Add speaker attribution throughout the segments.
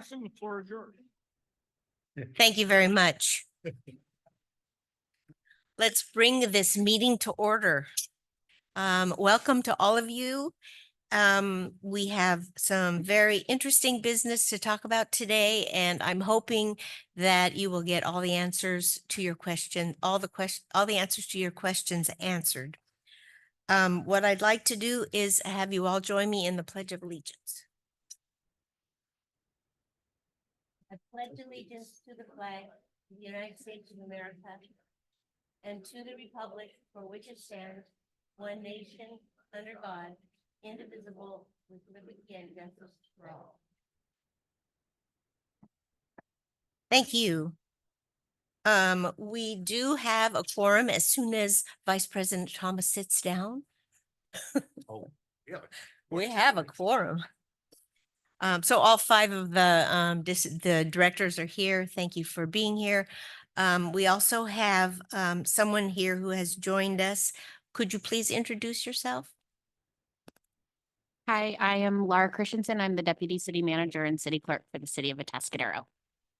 Speaker 1: Austin, the floor is yours.
Speaker 2: Thank you very much. Let's bring this meeting to order. Welcome to all of you. We have some very interesting business to talk about today, and I'm hoping that you will get all the answers to your question, all the answers to your questions answered. What I'd like to do is have you all join me in the Pledge of Allegiance. I pledge allegiance to the flag of the United States of America and to the republic for which it stands, one nation, under God, indivisible, with liberty and justice for all. Thank you. We do have a quorum as soon as Vice President Thomas sits down.
Speaker 1: Oh, yeah.
Speaker 2: We have a quorum. So all five of the directors are here. Thank you for being here. We also have someone here who has joined us. Could you please introduce yourself?
Speaker 3: Hi, I am Laura Christensen. I'm the Deputy City Manager and City Clerk for the City of Atascadero.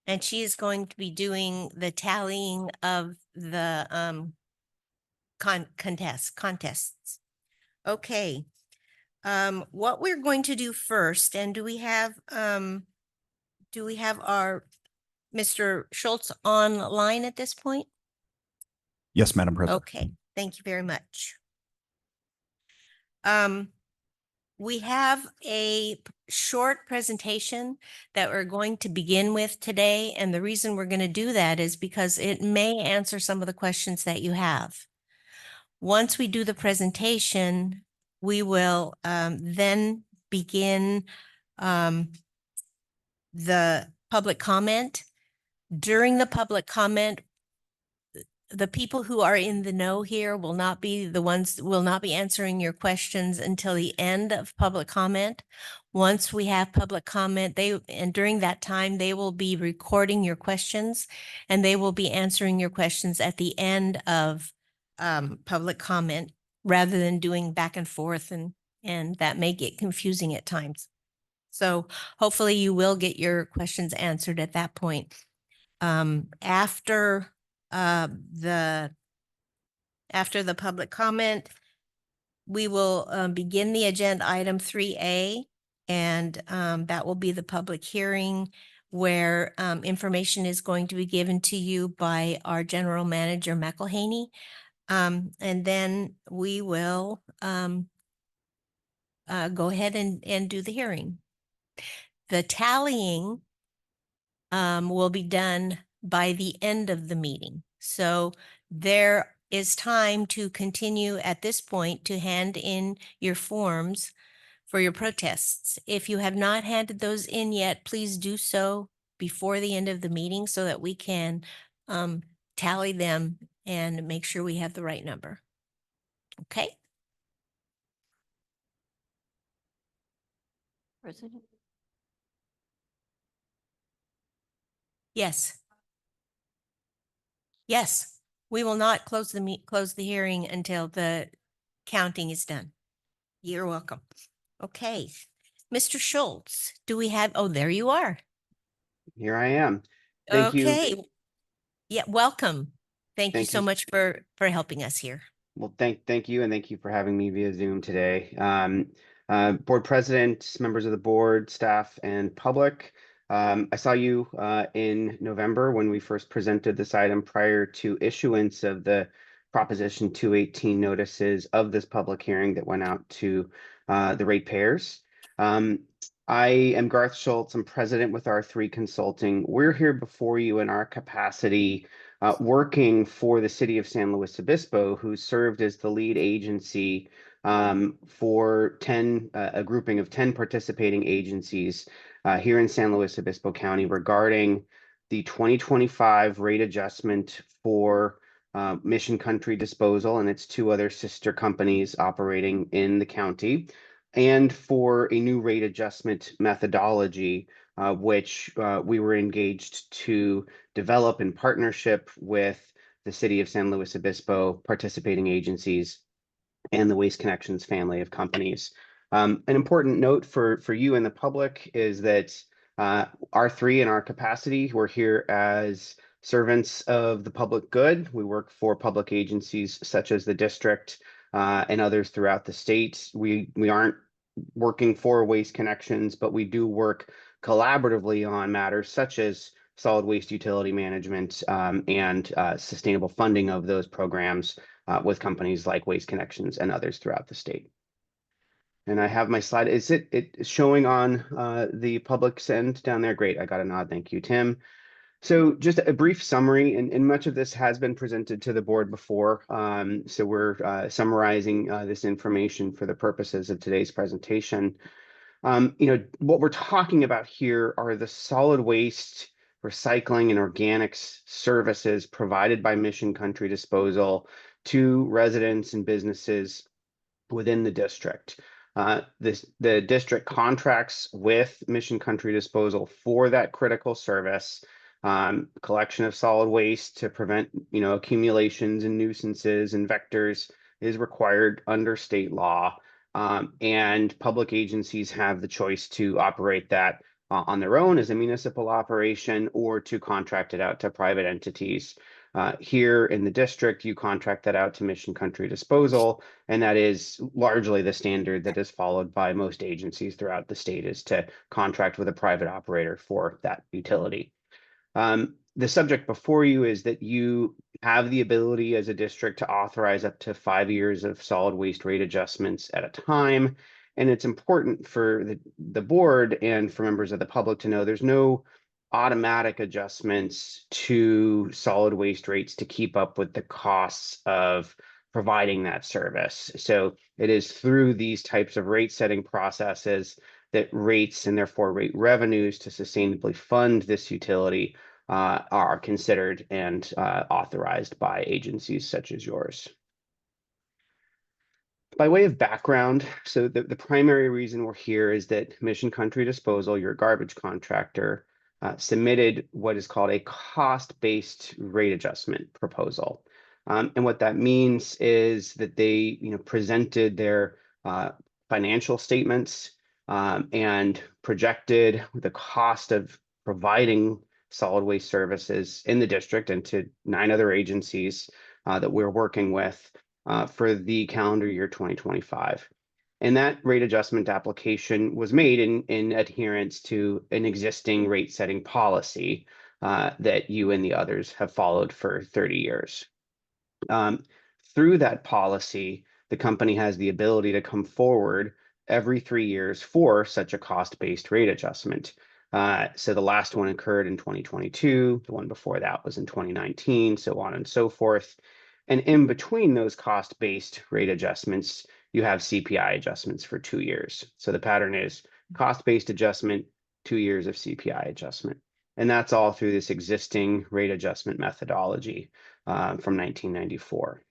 Speaker 2: And she is going to be doing the tallying of the contests. Okay. What we're going to do first, and do we have our Mr. Schultz online at this point?
Speaker 4: Yes, Madam President.
Speaker 2: Okay, thank you very much. We have a short presentation that we're going to begin with today, and the reason we're going to do that is because it may answer some of the questions that you have. Once we do the presentation, we will then begin the public comment. During the public comment, the people who are in the know here will not be answering your questions until the end of public comment. Once we have public comment, and during that time, they will be recording your questions and they will be answering your questions at the end of public comment rather than doing back and forth, and that may get confusing at times. So hopefully you will get your questions answered at that point. After the public comment, we will begin the agenda item 3A, and that will be the public hearing where information is going to be given to you by our General Manager McElhaney. And then we will go ahead and do the hearing. The tallying will be done by the end of the meeting. So there is time to continue at this point to hand in your forms for your protests. If you have not handed those in yet, please do so before the end of the meeting so that we can tally them and make sure we have the right number. Okay?
Speaker 3: President?
Speaker 2: Yes. Yes, we will not close the hearing until the counting is done. You're welcome. Okay, Mr. Schultz, do we have, oh, there you are.
Speaker 5: Here I am. Thank you.
Speaker 2: Okay. Yeah, welcome. Thank you
Speaker 5: Thank
Speaker 2: so
Speaker 5: you.
Speaker 2: much for helping us here.
Speaker 5: Well, thank you, and thank you for having me via Zoom today. Board President, members of the board, staff, and public. I saw you in November when we first presented this item prior to issuance of the Proposition 218 notices of this public hearing that went out to the ratepayers. I am Garth Schultz. I'm president with R3 Consulting. We're here before you in our capacity working for the city of San Luis Obispo, who served as the lead agency for a grouping of 10 participating agencies here in San Luis Obispo County regarding the 2025 rate adjustment for Mission Country Disposal and its two other sister companies operating in the county, and for a new rate adjustment methodology, which we were engaged to develop in partnership with the city of San Luis Obispo, participating agencies, and the Waste Connections family of companies. An important note for you and the public is that R3 in our capacity, we're here as servants of the public good. We work for public agencies such as the district and others throughout the state. We aren't working for Waste Connections, but we do work collaboratively on matters such as solid waste utility management and sustainable funding of those programs with companies like Waste Connections and others throughout the state. And I have my slide. Is it showing on the public send down there? Great. I got a nod. Thank you, Tim. So just a brief summary, and much of this has been presented to the board before. So we're summarizing this information for the purposes of today's presentation. What we're talking about here are the solid waste recycling and organics services provided by Mission Country Disposal to residents and businesses within the district. The district contracts with Mission Country Disposal for that critical service, collection of solid waste to prevent, accumulations and nuisances and vectors is required under state law. And public agencies have the choice to operate that on their own as a municipal operation or to contract it out to private entities. Here in the district, you contract that out to Mission Country Disposal, and that is largely the standard that is followed by most agencies throughout the state, is to contract with a private operator for that utility. The subject before you is that you have the ability as a district to authorize up to 5 years of solid waste rate adjustments at a time. And it's important for the board and for members of the public to know there's no automatic adjustments to solid waste rates to keep up with the costs of providing that service. So it is through these types of rate setting processes that rates and therefore rate revenues to sustainably fund this utility are considered and authorized by agencies such as yours. By way of background, so the primary reason we're here is that Mission Country Disposal, your garbage contractor, submitted what is called a cost-based rate adjustment proposal. And what that means is that they presented their financial statements and projected the cost of providing solid waste services in the district and to 9 other agencies that we're working with for the calendar year 2025. And that rate adjustment application was made in adherence to an existing rate setting policy that you and the others have followed for 30 years. Through that policy, the company has the ability to come forward every 3 years for such a cost-based rate adjustment. So the last one occurred in 2022, the one before that was in 2019, so on and so forth. And in between those cost-based rate adjustments, you have CPI adjustments for 2 years. So the pattern is cost-based adjustment, 2 years of CPI adjustment. And that's all through this existing rate adjustment methodology from 1994.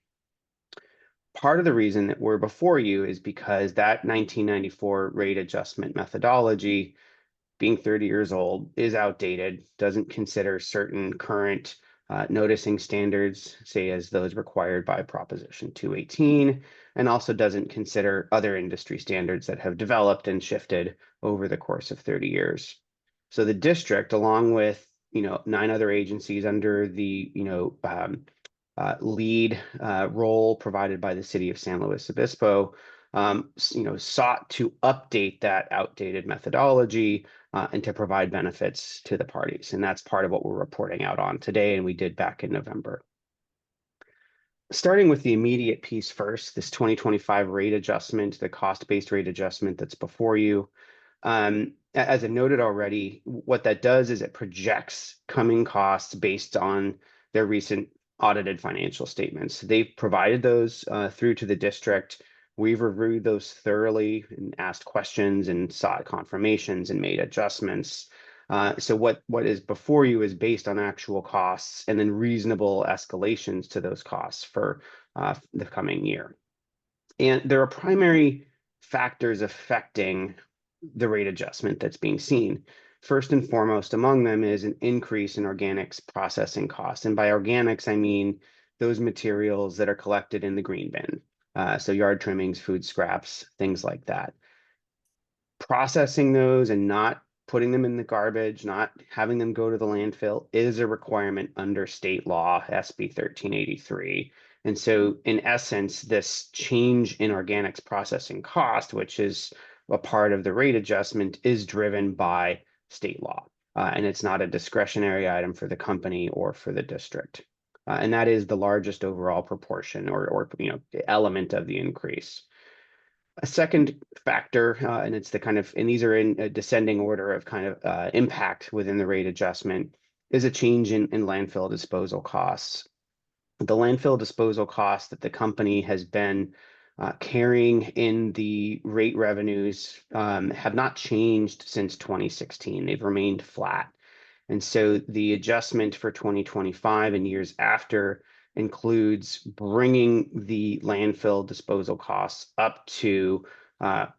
Speaker 5: Part of the reason that we're before you is because that 1994 rate adjustment methodology, being 30 years old, is outdated, doesn't consider certain current noticing standards, say as those required by Proposition 218, and also doesn't consider other industry standards that have developed and shifted over the course of 30 years. So the district, along with 9 other agencies under the lead role provided by the city of San Luis Obispo, sought to update that outdated methodology and to provide benefits to the parties. And that's part of what we're reporting out on today, and we did back in November. Starting with the immediate piece first, this 2025 rate adjustment, the cost-based rate adjustment that's before you. As I noted already, what that does is it projects coming costs based on their recent audited financial statements. They've provided those through to the district. We've reviewed those thoroughly and asked questions and sought confirmations and made adjustments. So what is before you is based on actual costs and then reasonable escalations to those costs for the coming year. And there are primary factors affecting the rate adjustment that's being seen. First and foremost among them is an increase in organics processing costs. And by organics, I mean those materials that are collected in the green bin. So yard trimmings, food scraps, things like that. Processing those and not putting them in the garbage, not having them go to the landfill is a requirement under state law, SB 1383. And so in essence, this change in organics processing cost, which is a part of the rate adjustment, is driven by state law. And it's not a discretionary item for the company or for the district. And that is the largest overall proportion or element of the increase. A second factor, and it's the kind of, and these are in a descending order of kind of impact within the rate adjustment, is a change in landfill disposal costs. The landfill disposal costs that the company has been carrying in the rate revenues have not changed since 2016. They've remained flat. And so the adjustment for 2025 and years after includes bringing the landfill disposal costs up to a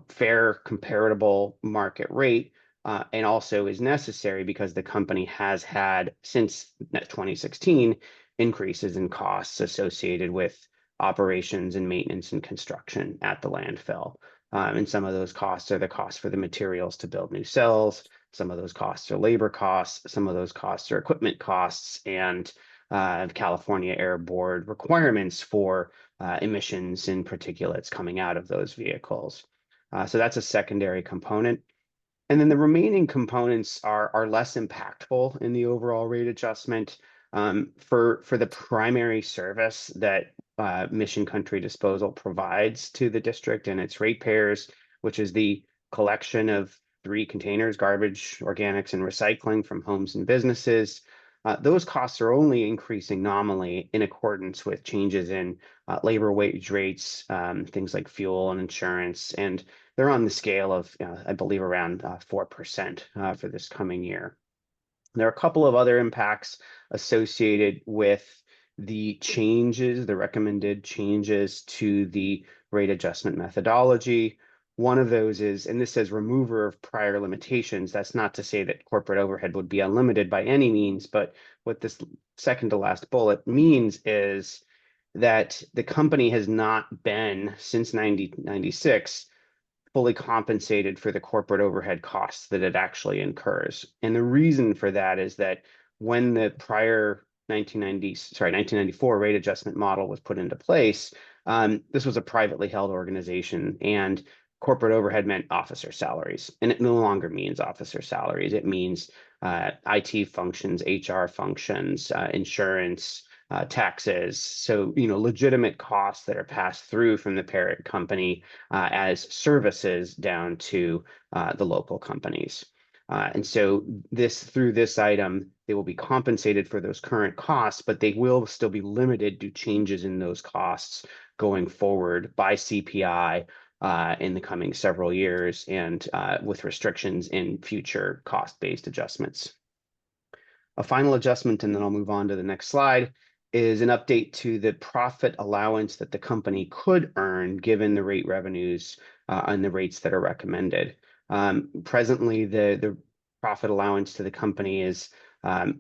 Speaker 5: fair comparable market rate, and also is necessary because the company has had since 2016 increases in costs associated with operations and maintenance and construction at the landfill. And some of those costs are the costs for the materials to build new cells. Some of those costs are labor costs. Some of those costs are equipment costs and California Air Board requirements for emissions and particulates coming out of those vehicles. So that's a secondary component. And then the remaining components are less impactful in the overall rate adjustment. For the primary service that Mission Country Disposal provides to the district and its ratepayers, which is the collection of 3 containers, garbage, organics, and recycling from homes and businesses. Those costs are only increasing nominally in accordance with changes in labor wage rates, things like fuel and insurance, and they're on the scale of, I believe, around 4% for this coming year. There are a couple of other impacts associated with the changes, the recommended changes to the rate adjustment methodology. One of those is, and this says remover of prior limitations. That's not to say that corporate overhead would be unlimited by any means, but what this second to last bullet means is that the company has not been, since 1996, fully compensated for the corporate overhead costs that it actually incurs. And the reason for that is that when the prior 1994 rate adjustment model was put into place, this was a privately held organization, and corporate overhead meant officer salaries, and it no longer means officer salaries. It means IT functions, HR functions, insurance, taxes. So, legitimate costs that are passed through from the parent company as services down to the local companies. And so through this item, they will be compensated for those current costs, but they will still be limited to changes in those costs going forward by CPI in the coming several years, and with restrictions in future cost-based adjustments. A final adjustment, and then I'll move on to the next slide, is an update to the profit allowance that the company could earn given the rate revenues and the rates that are recommended. Presently, the profit allowance to the company is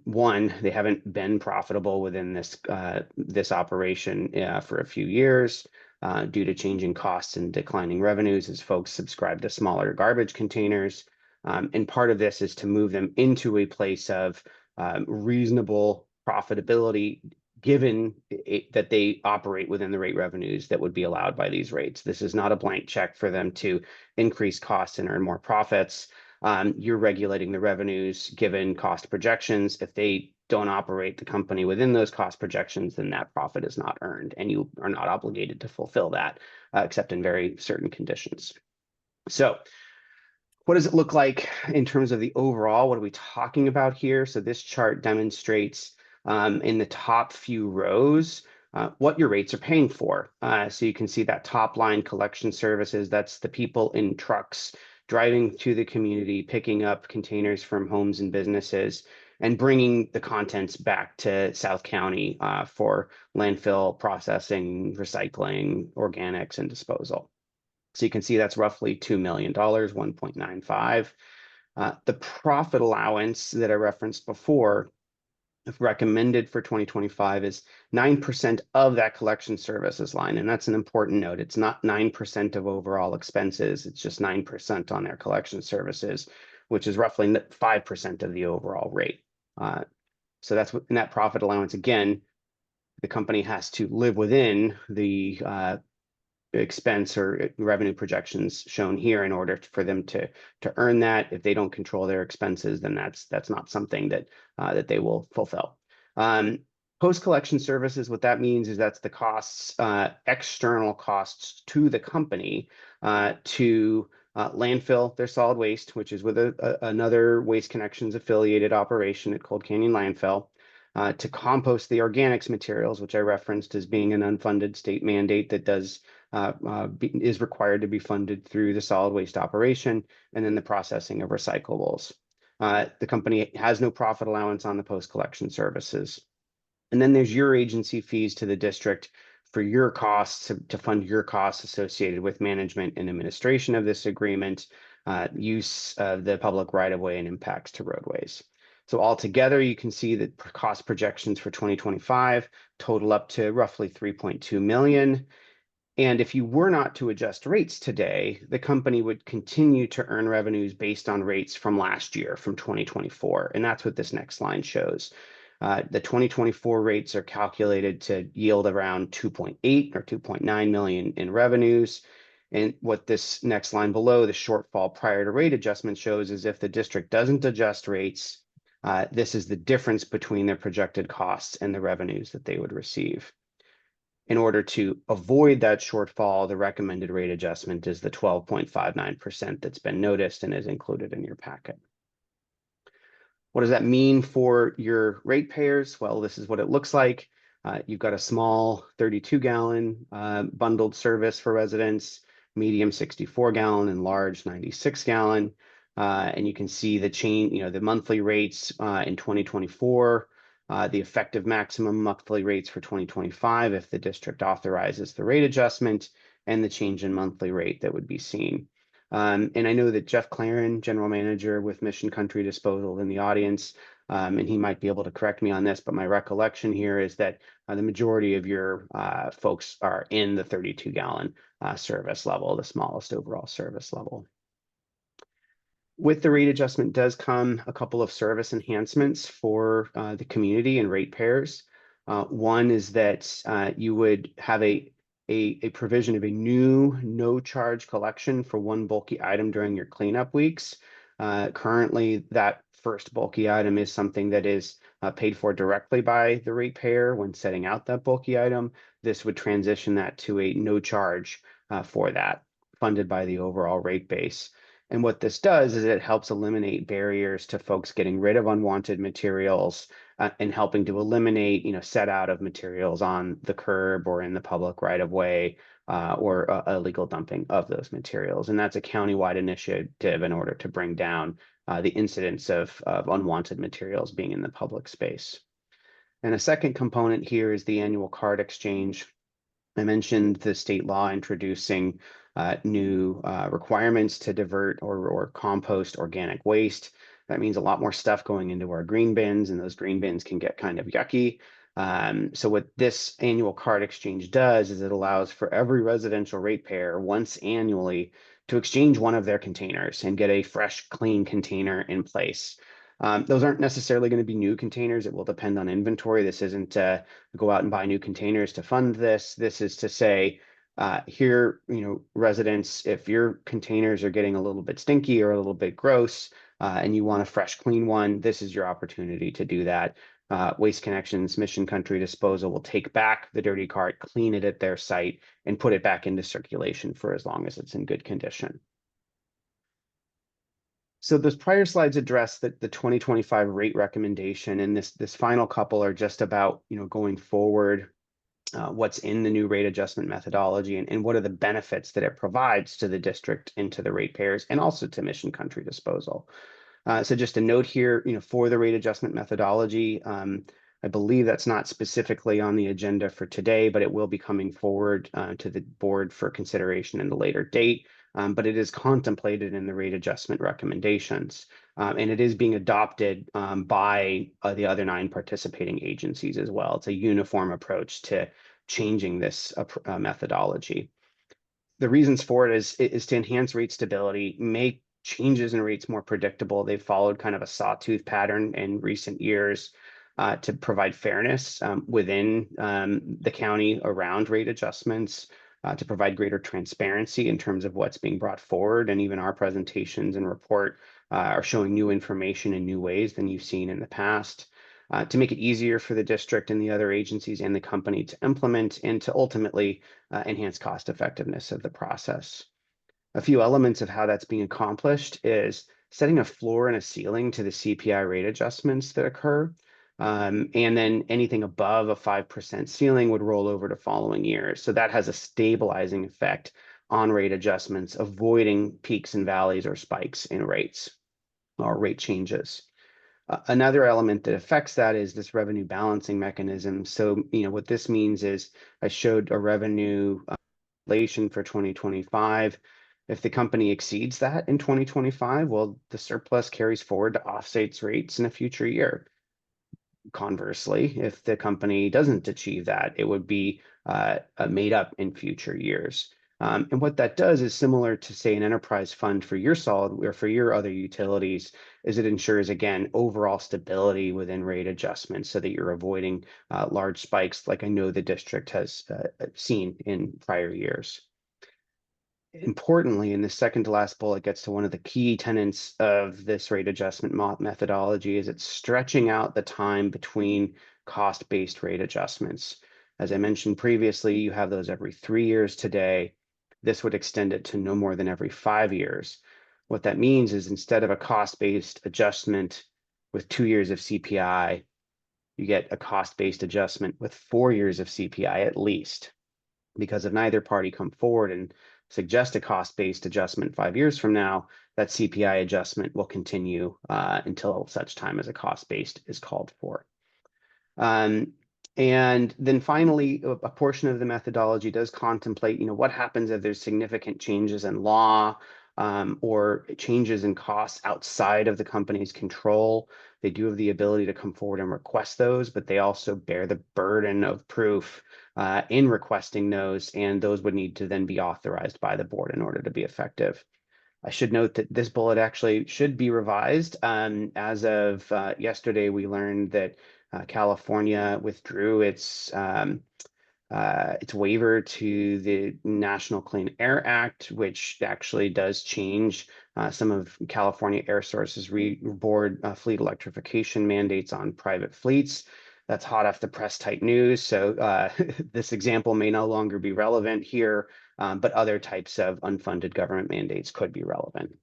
Speaker 5: one, they haven't been profitable within this operation for a few years due to changing costs and declining revenues as folks subscribe to smaller garbage containers. And part of this is to move them into a place of reasonable profitability, given that they operate within the rate revenues that would be allowed by these rates. This is not a blank check for them to increase costs and earn more profits. You're regulating the revenues given cost projections. If they don't operate the company within those cost projections, then that profit is not earned, and you are not obligated to fulfill that, except in very certain conditions. So what does it look like in terms of the overall? What are we talking about here? So this chart demonstrates in the top few rows what your rates are paying for. So you can see that top line collection services, that's the people in trucks driving to the community, picking up containers from homes and businesses, and bringing the contents back to South County for landfill processing, recycling, organics, and disposal. So you can see that's roughly $2 million, 1.95. The profit allowance that I referenced before, recommended for 2025, is 9% of that collection services line. And that's an important note. It's not 9% of overall expenses. It's just 9% on their collection services, which is roughly 5% of the overall rate. So that's what net profit allowance. Again, the company has to live within the expense or revenue projections shown here in order for them to earn that. If they don't control their expenses, then that's not something that that they will fulfill. Post-collection services, what that means is that's the costs, external costs to the company to landfill their solid waste, which is with another Waste Connections affiliated operation at Cold Canyon Landfill, to compost the organics materials, which I referenced as being an unfunded state mandate that is required to be funded through the solid waste operation, and then the processing of recyclables. The company has no profit allowance on the post-collection services. And then there's your agency fees to the district for your costs to fund your costs associated with management and administration of this agreement, use of the public right-of-way and impacts to roadways. So altogether, you can see that cost projections for 2025 total up to roughly 3.2 million. And if you were not to adjust rates today, the company would continue to earn revenues based on rates from last year, from 2024. And that's what this next line shows. The 2024 rates are calculated to yield around 2.8 or 2.9 million in revenues. And what this next line below, the shortfall prior to rate adjustment, shows is if the district doesn't adjust rates, this is the difference between their projected costs and the revenues that they would receive. In order to avoid that shortfall, the recommended rate adjustment is the 12.59% that's been noticed and is included in your packet. What does that mean for your ratepayers? Well, this is what it looks like. You've got a small 32-gallon bundled service for residents, medium 64-gallon, and large 96-gallon. And you can see the the monthly rates in 2024, the effective maximum monthly rates for 2025 if the district authorizes the rate adjustment, and the change in monthly rate that would be seen. And I know that Jeff Claren, General Manager with Mission Country Disposal, in the audience, and he might be able to correct me on this, but my recollection here is that the majority of your folks are in the 32-gallon service level, the smallest overall service level. With the rate adjustment does come a couple of service enhancements for the community and ratepayers. One is that you would have a provision of a new no-charge collection for one bulky item during your cleanup weeks. Currently, that first bulky item is something that is paid for directly by the ratepayer when setting out that bulky item. This would transition that to a no charge for that, funded by the overall rate base. And what this does is it helps eliminate barriers to folks getting rid of unwanted materials and helping to eliminate, set out of materials on the curb or in the public right of way or illegal dumping of those materials. And that's a countywide initiative in order to bring down the incidence of unwanted materials being in the public space. And a second component here is the annual card exchange. I mentioned the state law introducing new requirements to divert or compost organic waste. That means a lot more stuff going into our green bins, and those green bins can get kind of yucky. So what this annual card exchange does is it allows for every residential ratepayer once annually to exchange one of their containers and get a fresh, clean container in place. Those aren't necessarily going to be new containers. It will depend on inventory. This isn't to go out and buy new containers to fund this. This is to say, here, residents, if your containers are getting a little bit stinky or a little bit gross, and you want a fresh, clean one, this is your opportunity to do that. Waste Connections, Mission Country Disposal will take back the dirty cart, clean it at their site, and put it back into circulation for as long as it's in good condition. So those prior slides address the 2025 rate recommendation, and this final couple are just about going forward, what's in the new rate adjustment methodology, and what are the benefits that it provides to the district and to the ratepayers, and also to Mission Country Disposal. So just a note here, for the rate adjustment methodology, I believe that's not specifically on the agenda for today, but it will be coming forward to the board for consideration in a later date. But it is contemplated in the rate adjustment recommendations, and it is being adopted by the other 9 participating agencies as well. It's a uniform approach to changing this methodology. The reasons for it is to enhance rate stability, make changes in rates more predictable. They've followed kind of a sawtooth pattern in recent years to provide fairness within the county around rate adjustments, to provide greater transparency in terms of what's being brought forward. And even our presentations and report are showing new information in new ways than you've seen in the past. To make it easier for the district and the other agencies and the company to implement and to ultimately enhance cost effectiveness of the process. A few elements of how that's being accomplished is setting a floor and a ceiling to the CPI rate adjustments that occur. And then anything above a 5% ceiling would roll over to following years. So that has a stabilizing effect on rate adjustments, avoiding peaks and valleys or spikes in rates or rate changes. Another element that affects that is this revenue balancing mechanism. So, what this means is I showed a revenue relation for 2025. If the company exceeds that in 2025, well, the surplus carries forward to offsets rates in a future year. Conversely, if the company doesn't achieve that, it would be made up in future years. And what that does is similar to, say, an enterprise fund for your solid or for your other utilities, is it ensures, again, overall stability within rate adjustments so that you're avoiding large spikes like I know the district has seen in prior years. Importantly, in the second to last bullet gets to one of the key tenets of this rate adjustment methodology is it's stretching out the time between cost-based rate adjustments. As I mentioned previously, you have those every 3 years today. This would extend it to no more than every 5 years. What that means is instead of a cost-based adjustment with 2 years of CPI, you get a cost-based adjustment with 4 years of CPI at least. Because if neither party come forward and suggest a cost-based adjustment 5 years from now, that CPI adjustment will continue until such time as a cost-based is called for. And then finally, a portion of the methodology does contemplate, what happens if there's significant changes in law or changes in costs outside of the company's control. They do have the ability to come forward and request those, but they also bear the burden of proof in requesting those, and those would need to then be authorized by the board in order to be effective. I should note that this bullet actually should be revised. As of yesterday, we learned that California withdrew its waiver to the National Clean Air Act, which actually does change some of California Air Sources board fleet electrification mandates on private fleets. That's hot off the press type news. So this example may no longer be relevant here, but other types of unfunded government mandates could be relevant.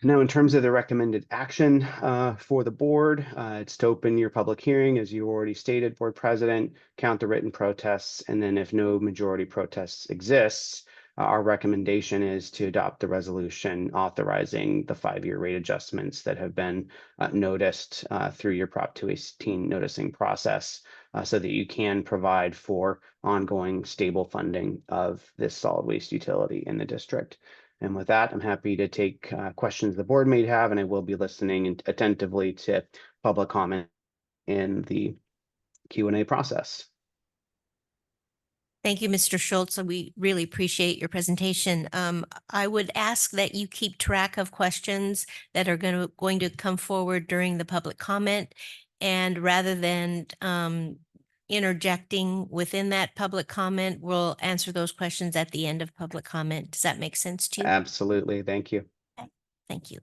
Speaker 5: Now, in terms of the recommended action for the board, it's to open your public hearing, as you already stated, board president, count the written protests, and then if no majority protests exists, our recommendation is to adopt the resolution authorizing the 5-year rate adjustments that have been noticed through your Prop 218 noticing process so that you can provide for ongoing stable funding of this solid waste utility in the district. And with that, I'm happy to take questions the board may have, and I will be listening attentively to public comment in the Q&A process.
Speaker 2: Thank you, Mr. Schultz. We really appreciate your presentation. I would ask that you keep track of questions that are going to come forward during the public comment. And rather than interjecting within that public comment, we'll answer those questions at the end of public comment. Does that make sense to you?
Speaker 5: Absolutely. Thank you.
Speaker 2: Thank you.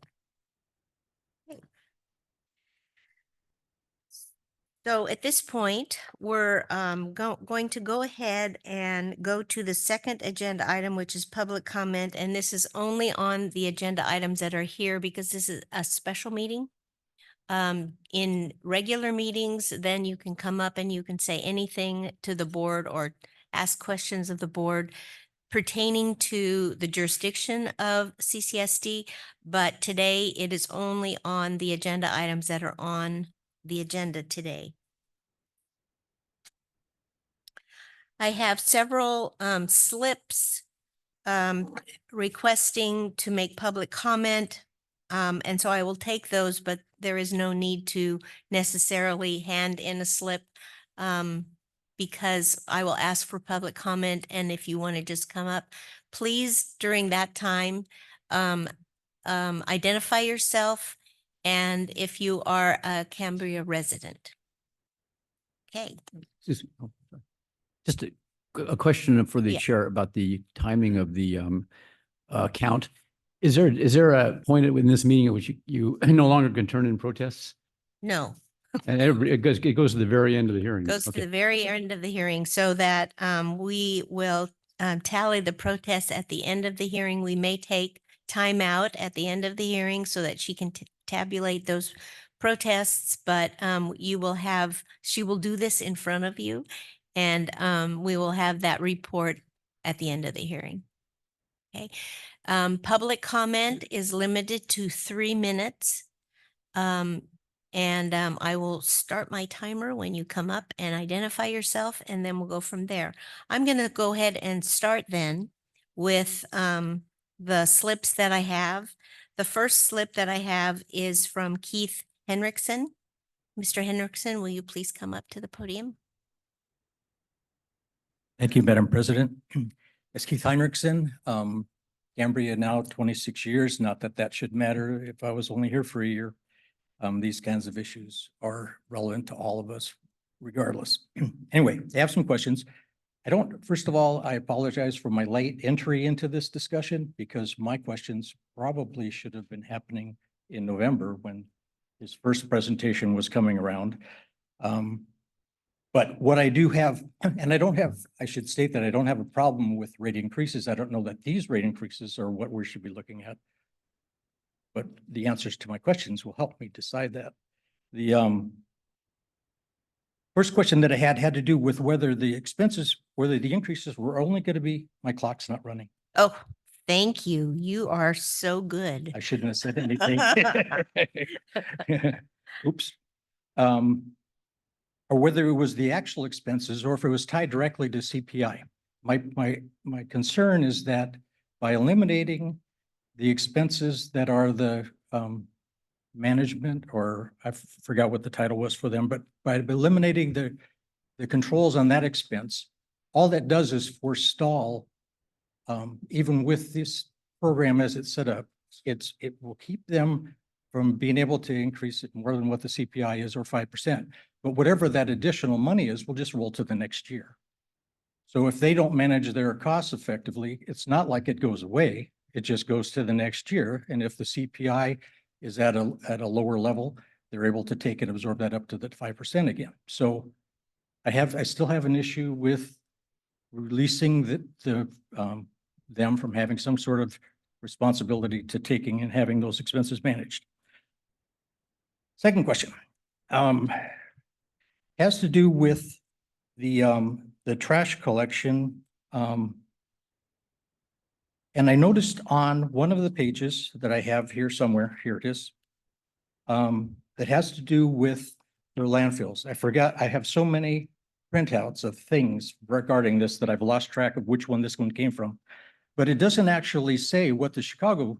Speaker 2: So at this point, we're going to go ahead and go to the second agenda item, which is public comment. And this is only on the agenda items that are here because this is a special meeting. In regular meetings, then you can come up and you can say anything to the board or ask questions of the board pertaining to the jurisdiction of CCSD. But today it is only on the agenda items that are on the agenda today. I have several slips requesting to make public comment. And so I will take those, but there is no need to necessarily hand in a slip because I will ask for public comment. And if you want to just come up, please during that time, identify yourself, and if you are a Cambria resident. Okay,
Speaker 6: Just a question for the
Speaker 2: Yeah.
Speaker 6: chair about the timing of the count. Is there a point in this meeting at which you no longer can turn in protests?
Speaker 2: no,
Speaker 6: And it goes to the very end of the hearing.
Speaker 2: goes to
Speaker 6: Okay.
Speaker 2: the very end of the hearing so that we will tally the protests at the end of the hearing. We may take time out at the end of the hearing so that she can tabulate those protests, but she will do this in front of you, and we will have that report at the end of the hearing. Okay. Public comment is limited to 3 minutes. I will start my timer when you come up and identify yourself, and then we'll go from there. I'm going to go ahead and start then with the slips that I have. The first slip that I have is from Keith Henriksen. Mr. Henriksen, will you please come up to the podium?
Speaker 7: Thank you, Madam President. It's Keith Heinrichsen, Cambria now 26 years. Not that that should matter if I was only here for a year. These kinds of issues are relevant to all of us regardless. Anyway, I have some questions. First of all, I apologize for my late entry into this discussion because my questions probably should have been happening in November when his first presentation was coming around. But what I do have, and I should state that I don't have a problem with rate increases. I don't know that these rate increases are what we should be looking at. But the answers to my questions will help me decide that. The first question that I had to do with whether the increases were only going to be, my clock's not running.
Speaker 2: Oh, thank you. You are so good.
Speaker 7: I shouldn't have said anything. Oops. Or whether it was the actual expenses or if it was tied directly to CPI. My concern is that by eliminating the expenses that are the management, or I forgot what the title was for them, but by eliminating the controls on that expense, all that does is forestall, even with this program as it's set up, it will keep them from being able to increase it more than what the CPI is or 5%. But whatever that additional money is, will just roll to the next year. So if they don't manage their costs effectively, it's not like it goes away. It just goes to the next year. And if the CPI is at a lower level, they're able to take and absorb that up to the 5% again. So I still have an issue with releasing them from having some sort of responsibility to taking and having those expenses managed. Second question has to do with the trash collection. And I noticed on one of the pages that I have here somewhere, here it is, that has to do with their landfills. I forgot, I have so many printouts of things regarding this that I've lost track of which one this one came from. But it doesn't actually say what the Chicago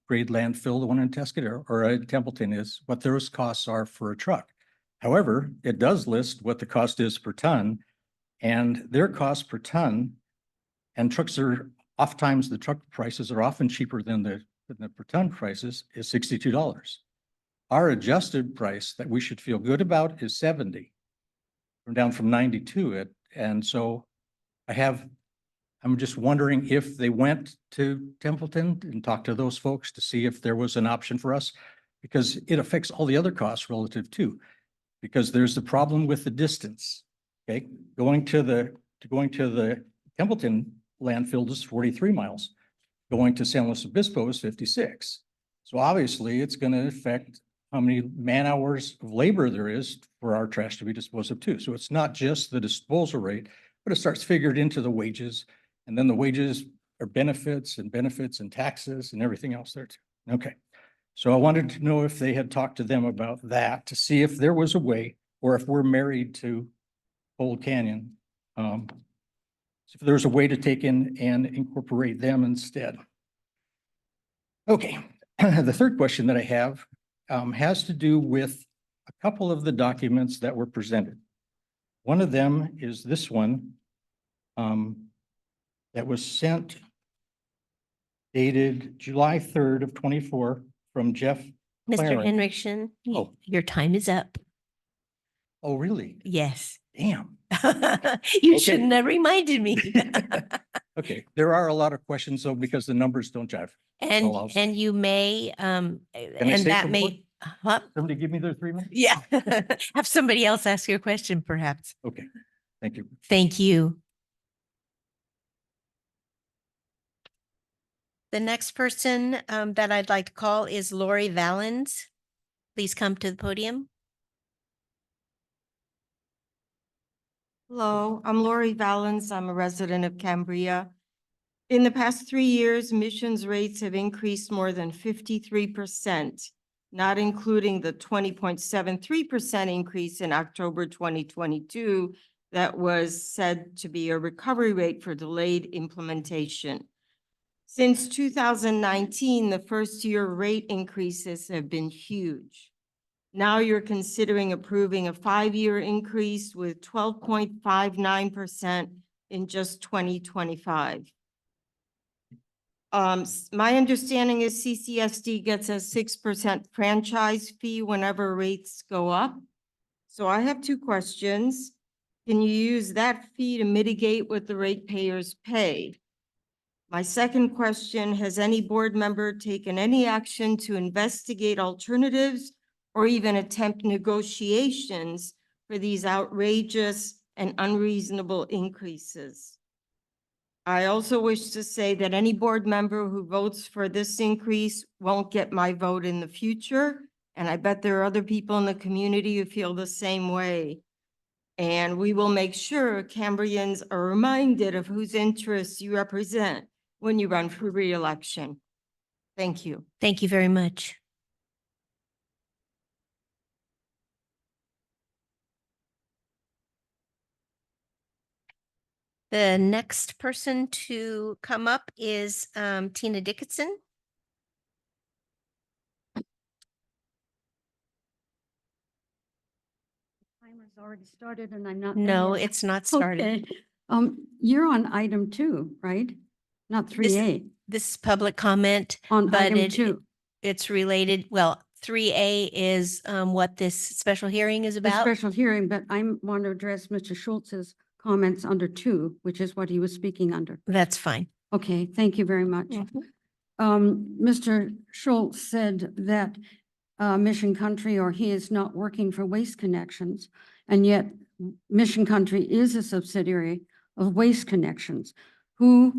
Speaker 7: grade landfill, the one in Tuscadero or Templeton is, what those costs are for a truck. However, it does list what the cost is per ton, and their cost per ton, and trucks are oftentimes the truck prices are often cheaper than the per ton prices, is $62. Our adjusted price that we should feel good about is 70, down from 92. And so I'm just wondering if they went to Templeton and talked to those folks to see if there was an option for us, because it affects all the other costs relative too. Because there's the problem with the distance. Okay, going to the Templeton landfill is 43 miles. Going to San Luis Obispo is 56. So obviously it's going to affect how many man hours of labor there is for our trash to be disposed of too. So it's not just the disposal rate, but it starts figured into the wages, and then the wages are benefits and taxes and everything else there too. Okay. So I wanted to know if they had talked to them about that to see if there was a way, or if we're married to Old Canyon, if there's a way to take in and incorporate them instead. Okay, the third question that I have has to do with a couple of the documents that were presented. One of them is this one that was sent dated July 3rd of 24 from Jeff
Speaker 2: Mr.
Speaker 7: Clarence.
Speaker 2: Henriksen,
Speaker 7: Oh.
Speaker 2: your time is up.
Speaker 7: Oh, really?
Speaker 2: Yes.
Speaker 7: Damn.
Speaker 2: You
Speaker 7: Okay.
Speaker 2: shouldn't have reminded me.
Speaker 7: Okay, there are a lot of questions though, because the numbers don't jive.
Speaker 2: And,
Speaker 7: all I'll say.
Speaker 2: and you may,
Speaker 7: I
Speaker 2: and
Speaker 7: stay
Speaker 2: that
Speaker 7: for
Speaker 2: may, what?
Speaker 7: Somebody give me their 3 minutes?
Speaker 2: Yeah. Have somebody else ask your question, perhaps.
Speaker 7: Okay, thank you.
Speaker 2: Thank you. The next person that I'd like to call is Lori Valens. Please come to the podium.
Speaker 8: Hello, I'm Lori Valens. I'm a resident of Cambria. In the past 3 years, emissions rates have increased more than 53%, not including the 20.73% increase in October 2022 that was said to be a recovery rate for delayed implementation. Since 2019, the first-year rate increases have been huge. Now you're considering approving a 5-year increase with 12.59% in just 2025. My understanding is CCSD gets a 6% franchise fee whenever rates go up. So I have 2 questions. Can you use that fee to mitigate what the ratepayers pay? My second question, has any board member taken any action to investigate alternatives or even attempt negotiations for these outrageous and unreasonable increases? I also wish to say that any board member who votes for this increase won't get my vote in the future. And I bet there are other people in the community who feel the same way. And we will make sure Cambrians are reminded of whose interests you represent when you run for re-election. Thank you.
Speaker 2: Thank you very much. The next person to come up is Tina Dickinson.
Speaker 9: Timer's already started and I'm not.
Speaker 2: No,
Speaker 9: there yet.
Speaker 2: it's not started.
Speaker 9: Okay, you're on item 2, right? Not 3A,
Speaker 2: This is public comment,
Speaker 9: on
Speaker 2: but
Speaker 9: item 2.
Speaker 2: it's related. Well, 3A is what this special hearing is
Speaker 9: The
Speaker 2: about.
Speaker 9: special hearing, but I want to address Mr. Schultz's comments under 2, which is what he was speaking under.
Speaker 2: That's fine.
Speaker 9: Okay, thank you very much. Mr. Schultz said that Mission Country or he is not working for Waste Connections, and yet Mission Country is a subsidiary of Waste Connections, who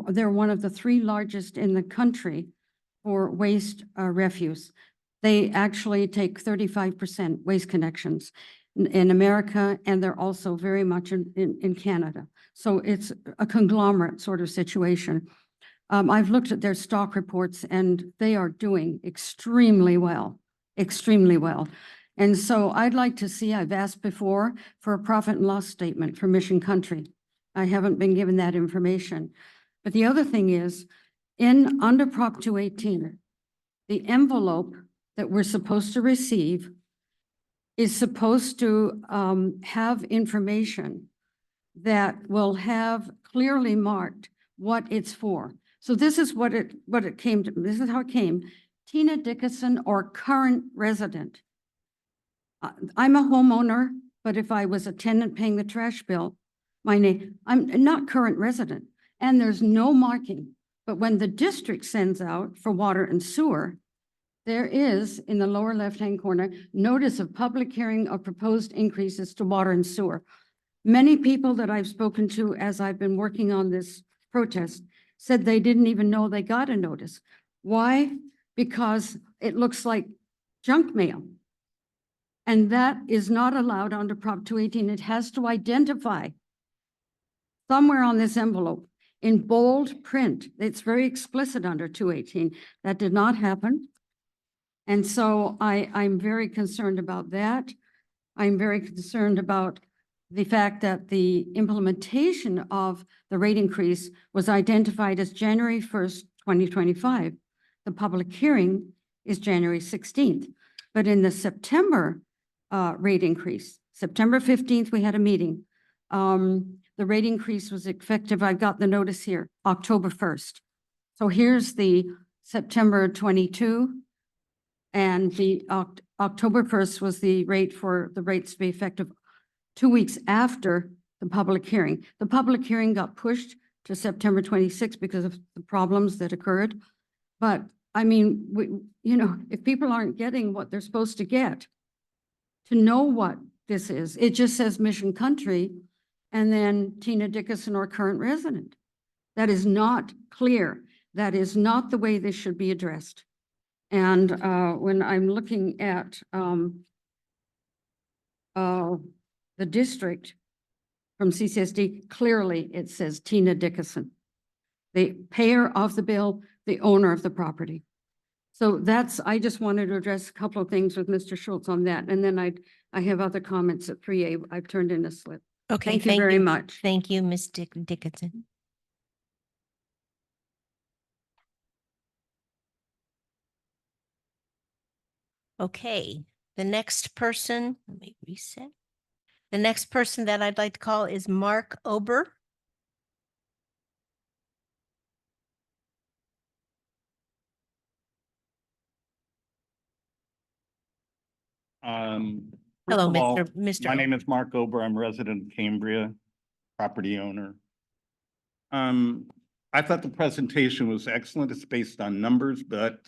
Speaker 9: they're one of the 3 largest in the country for waste refuse. They actually take 35% Waste Connections in America, and they're also very much in Canada. So it's a conglomerate sort of situation. I've looked at their stock reports and they are doing extremely well, extremely well. And so I'd like to see, I've asked before for a profit and loss statement for Mission Country. I haven't been given that information. But the other thing is, under Prop 218, the envelope that we're supposed to receive is supposed to have information that will have clearly marked what it's for. So this is what it came to, this is how it came. Tina Dickinson or current resident. I'm a homeowner, but if I was a tenant paying the trash bill, my name, I'm not current resident, and there's no marking. But when the district sends out for water and sewer, there is in the lower left-hand corner, notice of public hearing of proposed increases to water and sewer. Many people that I've spoken to as I've been working on this protest said they didn't even know they got a notice. Why? Because it looks like junk mail. And that is not allowed under Prop 218. It has to identify somewhere on this envelope in bold print. It's very explicit under 218. That did not happen. And so I'm very concerned about that. I'm very concerned about the fact that the implementation of the rate increase was identified as January 1st, 2025. The public hearing is January 16th. But in the September rate increase, September 15th, we had a meeting. The rate increase was effective, I've got the notice here, October 1st. So here's the September 22. And the October 1st was the rate for the rates to be effective 2 weeks after the public hearing. The public hearing got pushed to September 26th because of the problems that occurred. But I mean, if people aren't getting what they're supposed to get, to know what this is, it just says Mission Country and then Tina Dickinson or current resident. That is not clear. That is not the way this should be addressed. And when I'm looking at the district from CCSD, clearly it says Tina Dickinson, the payer of the bill, the owner of the property. So I just wanted to address a couple of things with Mr. Schultz on that. And then I have other comments at 3A. I've turned in a slip.
Speaker 2: Okay,
Speaker 9: Thank you very much.
Speaker 2: Thank you, Ms. Dickinson. Okay, the next person, let me reset. The next person that I'd like to call is Mark Ober.
Speaker 1: First
Speaker 2: Hello,
Speaker 1: of all,
Speaker 2: Mr.
Speaker 1: My name is Mark Ober. I'm resident of Cambria, property owner. I thought the presentation was excellent. It's based on numbers, but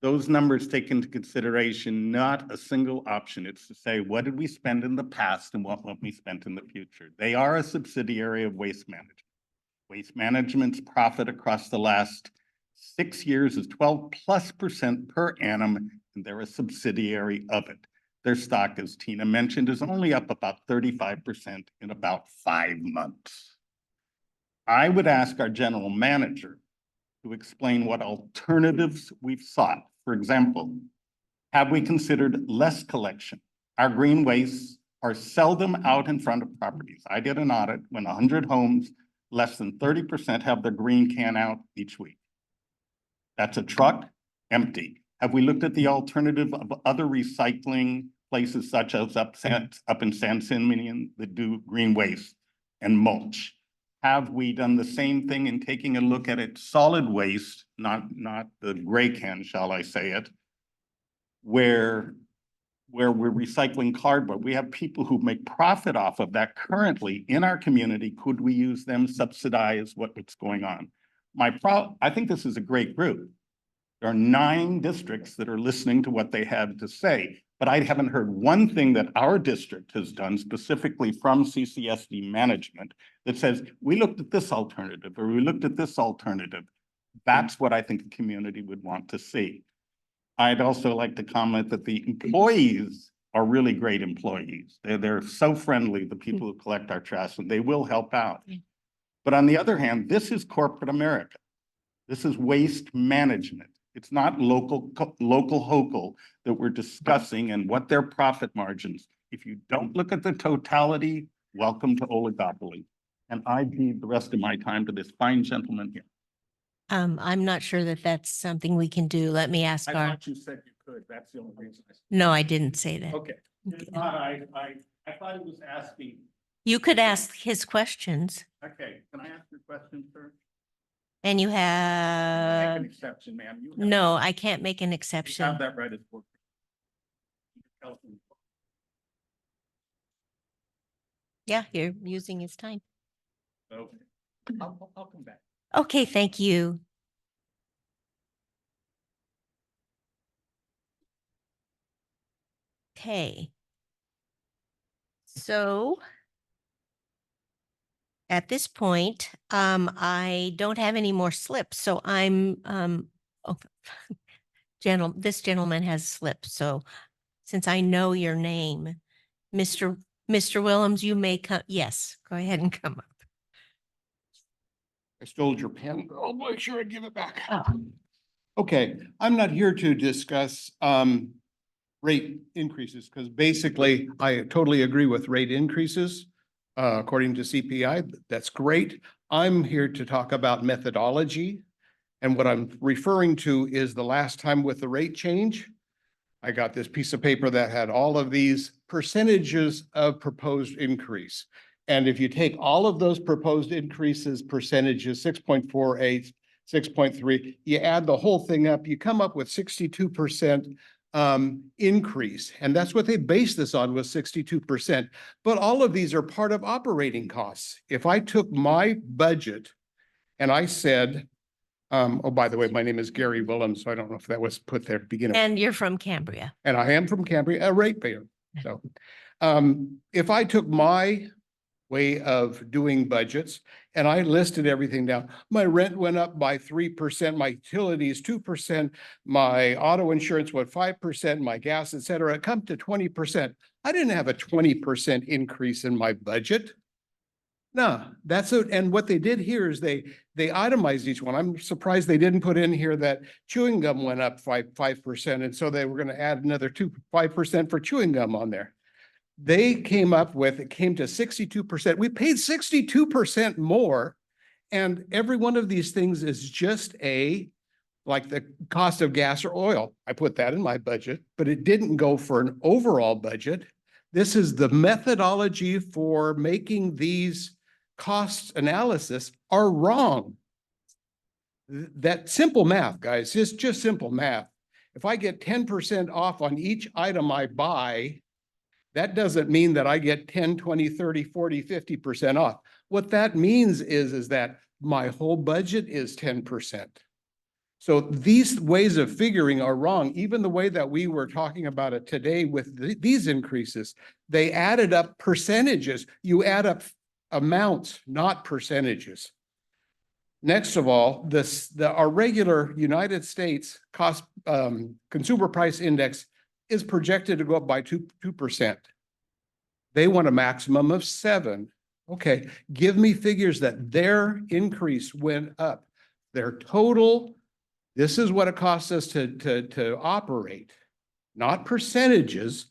Speaker 1: those numbers take into consideration not a single option. It's to say, what did we spend in the past and what will we spend in the future? They are a subsidiary of Waste Management. Waste Management's profit across the last 6 years is 12+% per annum, and they're a subsidiary of it. Their stock, as Tina mentioned, is only up about 35% in about 5 months. I would ask our general manager to explain what alternatives we've sought. For example, have we considered less collection? Our green wastes are seldom out in front of properties. I did an audit when 100 homes, less than 30% have their green can out each week. That's a truck empty. Have we looked at the alternative of other recycling places such as up in San Simeon that do green waste and mulch? Have we done the same thing in taking a look at it solid waste, not the gray can, shall I say it, where we're recycling cardboard? We have people who make profit off of that currently in our community. Could we use them, subsidize what's going on? I think this is a great group. There are 9 districts that are listening to what they had to say, but I haven't heard one thing that our district has done specifically from CCSD management that says, we looked at this alternative or we looked at this alternative. That's what I think the community would want to see. I'd also like to comment that the employees are really great employees. They're so friendly, the people who collect our trash, and they will help out.
Speaker 2: Yeah.
Speaker 1: But on the other hand, this is corporate America. This is waste management. It's not local hocal that we're discussing and what their profit margins. If you don't look at the totality, welcome to oligopoly. And I give the rest of my time to this fine gentleman here.
Speaker 2: I'm not sure that that's something we can do. Let me ask
Speaker 1: I
Speaker 2: our,
Speaker 1: thought you said you could. That's the only reason I said.
Speaker 2: no, I didn't say that.
Speaker 1: Okay. If not, I thought he was asking.
Speaker 2: You could ask his questions
Speaker 1: Okay, can I ask your question, sir?
Speaker 2: and you
Speaker 1: Make
Speaker 2: have,
Speaker 1: an exception, ma'am. You have-
Speaker 2: no, I can't make an
Speaker 1: you
Speaker 2: exception.
Speaker 1: have that right as board.
Speaker 2: Yeah, you're using his time.
Speaker 1: Okay. I'll come back.
Speaker 2: Okay, thank you. Okay. So at this point, I don't have any more slips, so I'm, oh, this gentleman has slips, so since I know your name, Mr. Willems, you may come, yes, go ahead and come up.
Speaker 10: I stole your pen. I'll make sure I give it back.
Speaker 2: Oh.
Speaker 10: Okay, I'm not here to discuss rate increases because basically I totally agree with rate increases according to CPI. That's great. I'm here to talk about methodology. And what I'm referring to is the last time with the rate change, I got this piece of paper that had all of these percentages of proposed increase. And if you take all of those proposed increases, percentages, 6.48, 6.3. You add the whole thing up, you come up with 62% increase. And that's what they based this on, was 62%. But all of these are part of operating costs. If I took my budget and I said, oh, by the way, my name is Gary Willems, so I don't know if that was put there to begin with.
Speaker 2: And you're from Cambria.
Speaker 10: And I am from Cambria, a ratepayer. So if I took my way of doing budgets and I listed everything down, my rent went up by 3%, my utilities 2%, my auto insurance went 5%, my gas, et cetera, it come to 20%. I didn't have a 20% increase in my budget. No, that's it. And what they did here is they itemized each one. I'm surprised they didn't put in here that chewing gum went up 5%. And so they were going to add another 5% for chewing gum on there. They came up with, it came to 62%. We paid 62% more. And every one of these things is just like the cost of gas or oil. I put that in my budget, but it didn't go for an overall budget. This is the methodology for making these cost analysis are wrong. That simple math, guys, is just simple math. If I get 10% off on each item I buy, that doesn't mean that I get 10, 20, 30, 40, 50% off. What that means is that my whole budget is 10%. So these ways of figuring are wrong. Even the way that we were talking about it today with these increases, they added up percentages. You add up amounts, not percentages. Next of all, our regular United States cost consumer price index is projected to go up by 2%. They want a maximum of 7%. Okay, give me figures that their increase went up. Their total, this is what it costs us to operate, not percentages,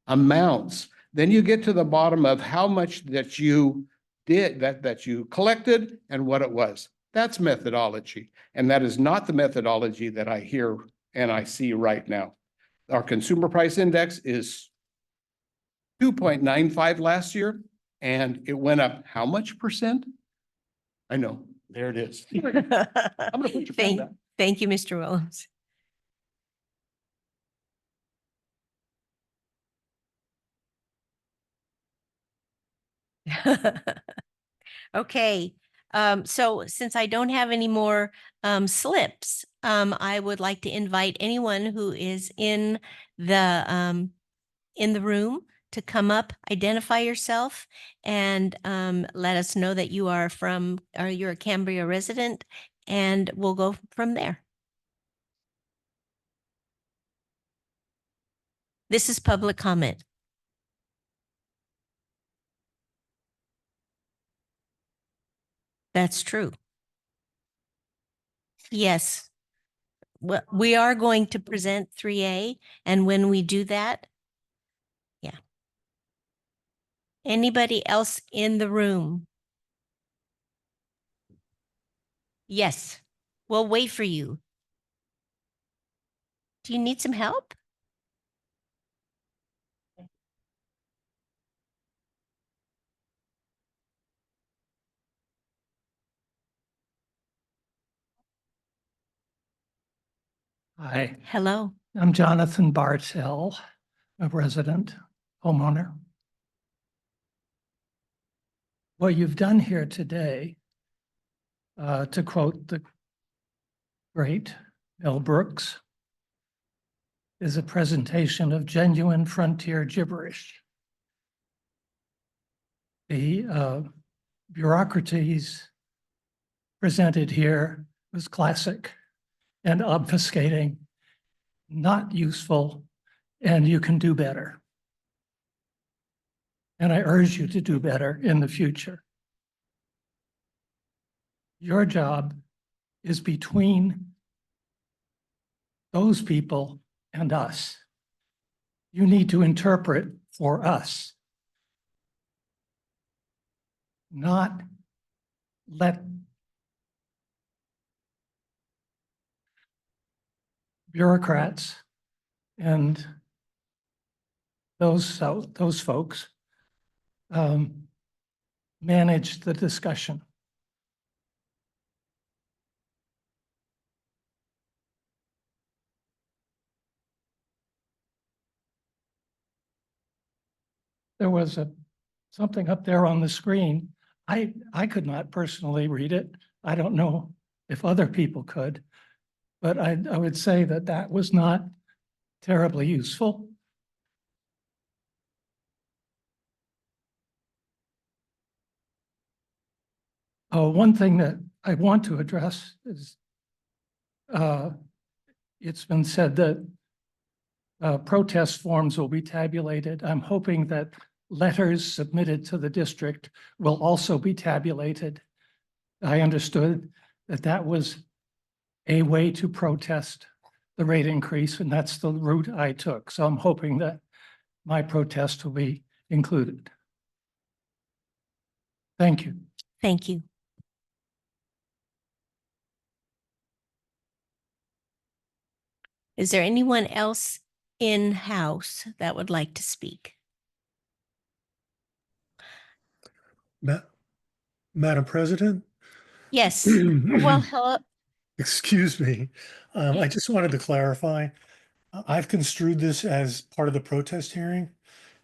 Speaker 10: amounts. Then you get to the bottom of how much that you did, that you collected and what it was. That's methodology. And that is not the methodology that I hear and I see right now. Our consumer price index is 2.95 last year, and it went up how much percent? I know, there it is. I'm gonna put your pen down.
Speaker 2: Thank you, Mr. Williams. Okay, so since I don't have any more slips, I would like to invite anyone who is in the room to come up, identify yourself, and let us know that you are you're a Cambria resident, and we'll go from there. This is public comment. That's true. Yes. Well, we are going to present 3A, and when we do that, yeah. Anybody else in the room? Yes, we'll wait for you. Do you need some help?
Speaker 11: Hi,
Speaker 2: Hello.
Speaker 11: I'm Jonathan Bartell, a resident homeowner. What you've done here today, to quote the great Mel Brooks, is a presentation of genuine frontier gibberish. The bureaucracies presented here was classic and obfuscating, not useful, and you can do better. And I urge you to do better in the future. Your job is between those people and us. You need to interpret for us, not let bureaucrats and those folks manage the discussion. there was something up there on the screen. I could not personally read it. I don't know if other people could, but I would say that that was not terribly useful. One thing that I want to address is it's been said that protest forms will be tabulated. I'm hoping that letters submitted to the district will also be tabulated. I understood that that was a way to protest the rate increase, and that's the route I took. So I'm hoping that my protest will be included. Thank you.
Speaker 2: Thank you. Is there anyone else in-house that would like to speak?
Speaker 12: Madam President?
Speaker 2: Yes. Well, hello.
Speaker 12: Excuse me. I just wanted to clarify. I've construed this as part of the protest hearing.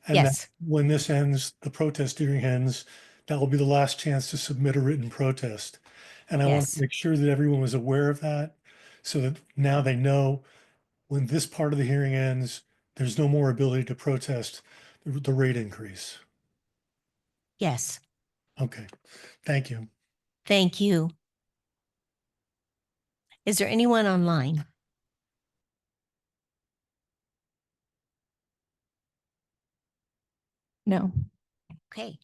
Speaker 12: And that
Speaker 2: Yes.
Speaker 12: when this ends, the protest hearing ends, that will be the last chance to submit a written protest. And I want
Speaker 2: Yes.
Speaker 12: to make sure that everyone was aware of that so that now they know when this part of the hearing ends, there's no more ability to protest the rate increase.
Speaker 2: Yes.
Speaker 12: Okay, thank you.
Speaker 2: Thank you. Is there anyone online? No. Okay.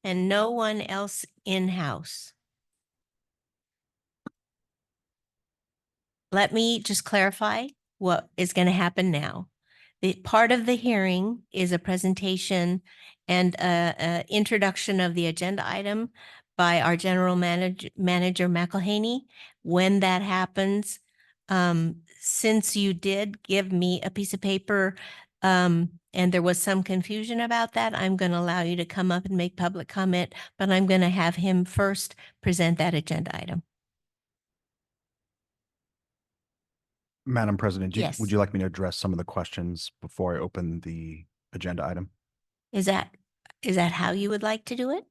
Speaker 2: And no one else in-house? Let me just clarify what is going to happen now. The part of the hearing is a presentation and a introduction of the agenda item by our general manager McElhaney. When that happens, since you did give me a piece of paper and there was some confusion about that, I'm going to allow you to come up and make public comment, but I'm going to have him first present that agenda item.
Speaker 4: Madam President,
Speaker 2: Yes.
Speaker 4: would you like me to address some of the questions before I open the agenda item?
Speaker 2: Is that how you would like to do it?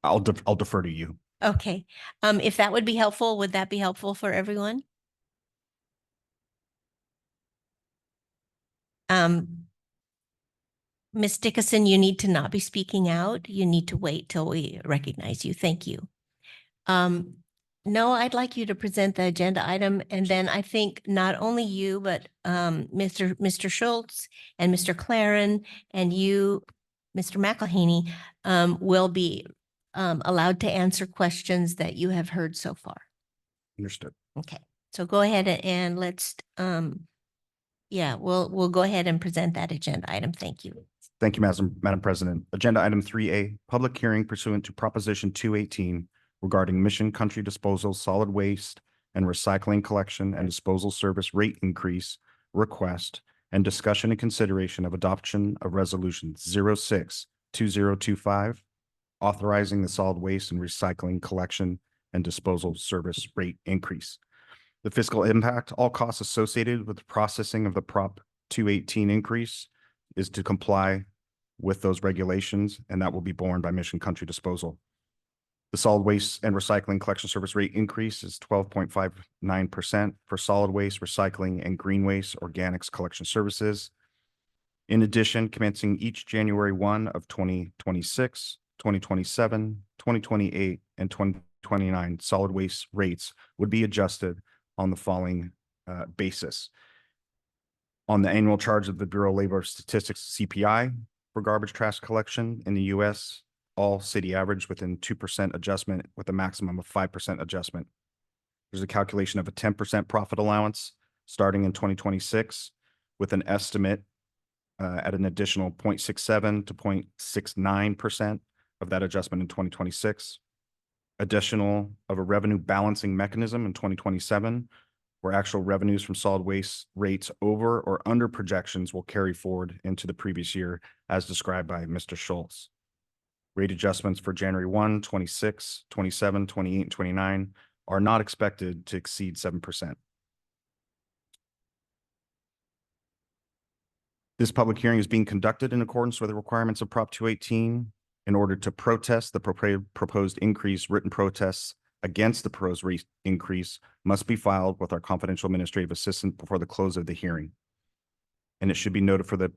Speaker 4: I'll defer to you.
Speaker 2: Okay. If that would be helpful, would that be helpful for everyone? Ms. Dickinson, you need to not be speaking out. You need to wait till we recognize you. Thank you. No, I'd like you to present the agenda item, and then I think not only you, but Mr. Schultz and Mr. Claren and you, Mr. McElhaney, will be allowed to answer questions that you have heard so far.
Speaker 4: Understood.
Speaker 2: Okay, so go ahead and let's we'll go ahead and present that agenda item. Thank you.
Speaker 4: Thank you, Madam President. Agenda item 3A, public hearing pursuant to Proposition 218 regarding Mission Country Disposal solid waste and recycling collection and disposal service rate increase request and discussion and consideration of adoption of Resolution 06-2025, authorizing the solid waste and recycling collection and disposal service rate increase. The fiscal impact, all costs associated with the processing of the Prop 218 increase is to comply with those regulations, and that will be borne by Mission Country Disposal. The solid waste and recycling collection service rate increase is 12.59% for solid waste, recycling, and green waste organics collection services. In addition, commencing each January 1 of 2026, 2027, 2028, and 2029, solid waste rates would be adjusted on the following basis. On the annual charge of the Bureau of Labor Statistics CPI for garbage trash collection in the U.S., all city average within 2% adjustment with a maximum of 5% adjustment. There's a calculation of a 10% profit allowance starting in 2026 with an estimate at an additional 0.67 to 0.69% of that adjustment in 2026. Additional of a revenue balancing mechanism in 2027 where actual revenues from solid waste rates over or under projections will carry forward into the previous year as described by Mr. Schultz. Rate adjustments for January 1, 26, 27, 28, and 29 are not expected to exceed 7%. This public hearing is being conducted in accordance with the requirements of Prop 218. In order to protest the proposed increase, written protests against the proposed rate increase must be filed with our confidential administrative assistant before the close of the hearing. And it should be noted for the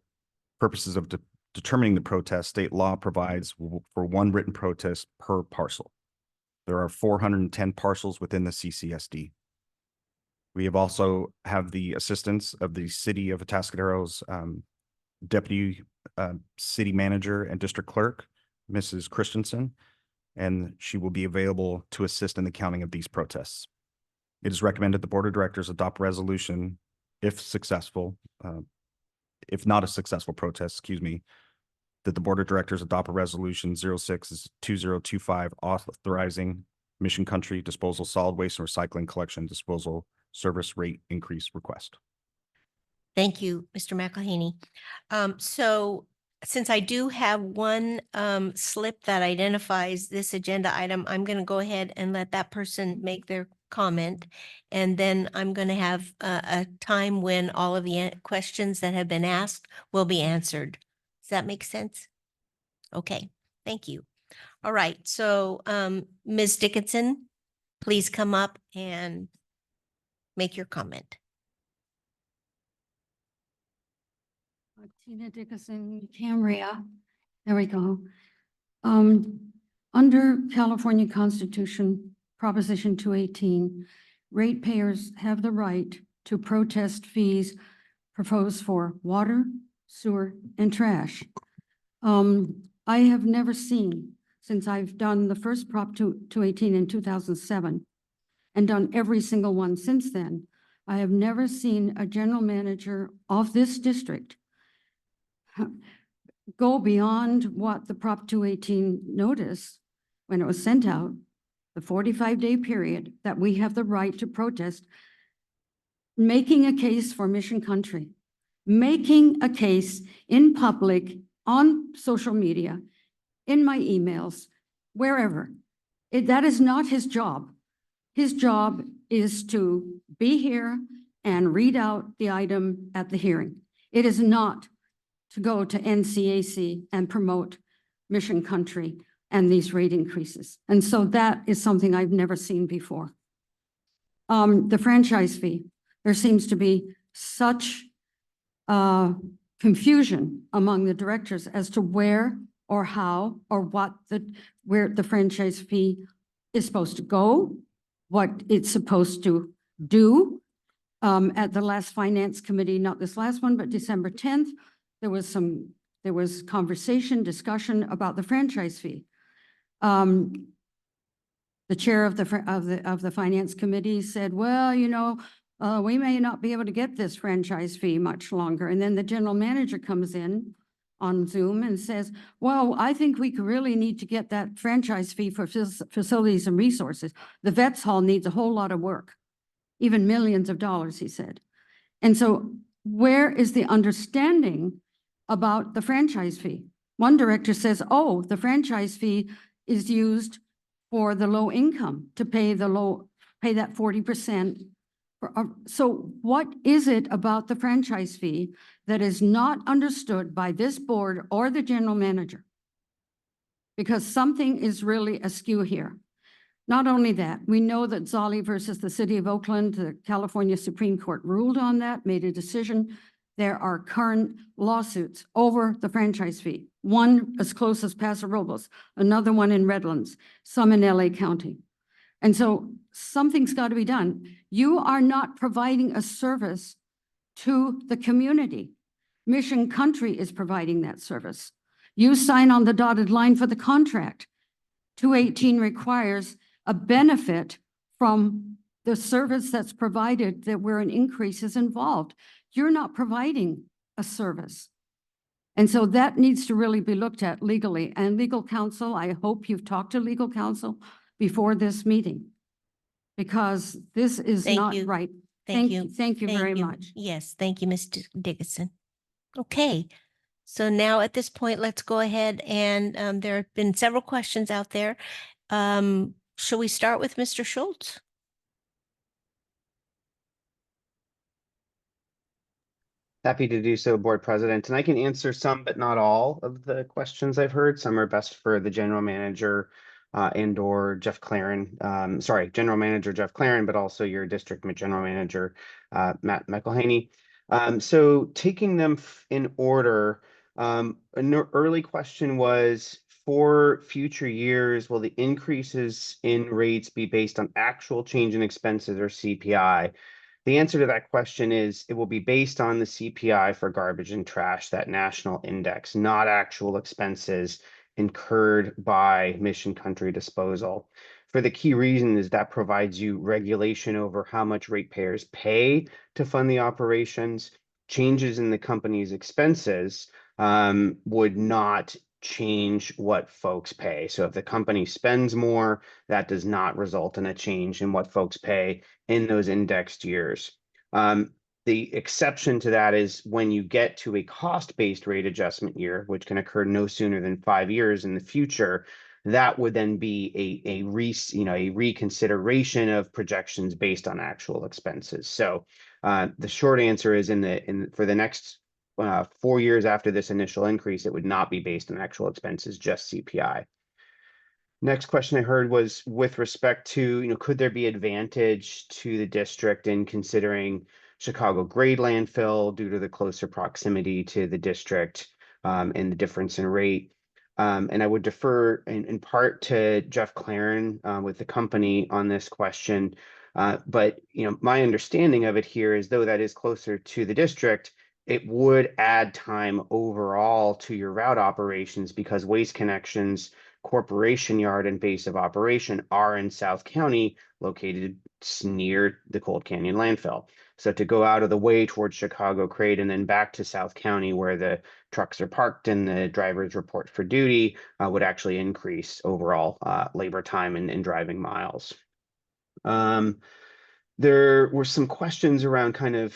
Speaker 4: purposes of determining the protest, state law provides for one written protest per parcel. There are 410 parcels within the CCSD. We have also have the assistance of the City of Atascadero's Deputy City Manager and District Clerk, Mrs. Christensen, and she will be available to assist in the counting of these protests. It is recommended the Board of Directors adopt a resolution, if successful, if not a successful protest, excuse me, that the Board of Directors adopt a resolution 06-2025 authorizing Mission Country Disposal Solid Waste and Recycling Collection Disposal Service Rate Increase Request.
Speaker 2: Thank you, Mr. McElhaney. So since I do have one slip that identifies this agenda item, I'm going to go ahead and let that person make their comment. And then I'm going to have a time when all of the questions that have been asked will be answered. Does that make sense? Okay, thank you. All right, so Ms. Dickinson, please come up and make your comment.
Speaker 9: Tina Dickinson, Cambria. There we go. Under California Constitution, Proposition 218, ratepayers have the right to protest fees proposed for water, sewer, and trash. I have never seen, since I've done the first Prop 218 in 2007 and done every single one since then, I have never seen a general manager of this district go beyond what the Prop 218 notice when it was sent out, the 45-day period that we have the right to protest, making a case for Mission Country, making a case in public, on social media, in my emails, wherever. That is not his job. His job is to be here and read out the item at the hearing. It is not to go to NCAC and promote Mission Country and these rate increases. And so that is something I've never seen before. The franchise fee, there seems to be such confusion among the directors as to where or how or where the franchise fee is supposed to go, what it's supposed to do. At the last finance committee, not this last one, but December 10th, there was conversation, discussion about the franchise fee. The chair of the finance committee said, well, you know, we may not be able to get this franchise fee much longer. And then the general manager comes in on Zoom and says, well, I think we really need to get that franchise fee for facilities and resources. The vets hall needs a whole lot of work, even millions of dollars, he said. And so where is the understanding about the franchise fee? One director says, oh, the franchise fee is used for the low income to pay that 40%. So what is it about the franchise fee that is not understood by this board or the general manager? Because something is really askew here. Not only that, we know that Zolli versus the City of Oakland, the California Supreme Court ruled on that, made a decision. There are current lawsuits over the franchise fee. One as close as Paso Robles, another one in Redlands, some in LA County. And so something's got to be done. You are not providing a service to the community. Mission Country is providing that service. You sign on the dotted line for the contract. 218 requires a benefit from the service that's provided that where an increase is involved. You're not providing a service. And so that needs to really be looked at legally. And legal counsel, I hope you've talked to legal counsel before this meeting, because this is not right.
Speaker 2: Thank you.
Speaker 9: Thank you very much.
Speaker 2: Yes, thank you, Ms. Dickinson. Okay, so now at this point, let's go ahead and there have been several questions out there. Shall we start with Mr. Schultz?
Speaker 5: Happy to do so, Board President, and I can answer some, but not all of the questions I've heard. Some are best for the General Manager and or Jeff Claren, General Manager Jeff Claren, but also your District General Manager, Matt McElhaney. So taking them in order, an early question was, for future years, will the increases in rates be based on actual change in expenses or CPI? The answer to that question is it will be based on the CPI for garbage and trash, that national index, not actual expenses incurred by Mission Country Disposal. For the key reason is that provides you regulation over how much ratepayers pay to fund the operations. Changes in the company's expenses would not change what folks pay. So if the company spends more, that does not result in a change in what folks pay in those indexed years. The exception to that is when you get to a cost-based rate adjustment year, which can occur no sooner than 5 years in the future, that would then be a reconsideration of projections based on actual expenses. So the short answer is for the next 4 years after this initial increase, it would not be based on actual expenses, just CPI. Next question I heard was with respect to, could there be advantage to the district in considering Chicago grade landfill due to the closer proximity to the district and the difference in rate? And I would defer in part to Jeff Claren with the company on this question. But my understanding of it here is, though that is closer to the district, it would add time overall to your route operations because Waste Connections corporation yard and base of operation are in South County, located near the Cold Canyon landfill. So to go out of the way towards Chicago Crate and then back to South County where the trucks are parked and the drivers report for duty would actually increase overall labor time and driving miles. There were some questions around kind of,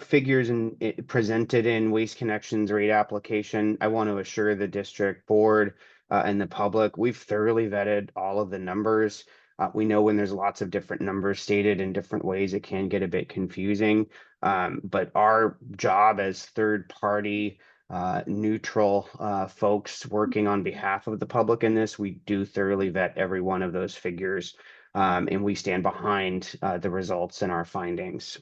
Speaker 5: figures presented in Waste Connections rate application. I want to assure the district board and the public, we've thoroughly vetted all of the numbers. We know when there's lots of different numbers stated in different ways, it can get a bit confusing. But our job as third-party neutral folks working on behalf of the public in this, we do thoroughly vet every one of those figures. And we stand behind the results and our findings.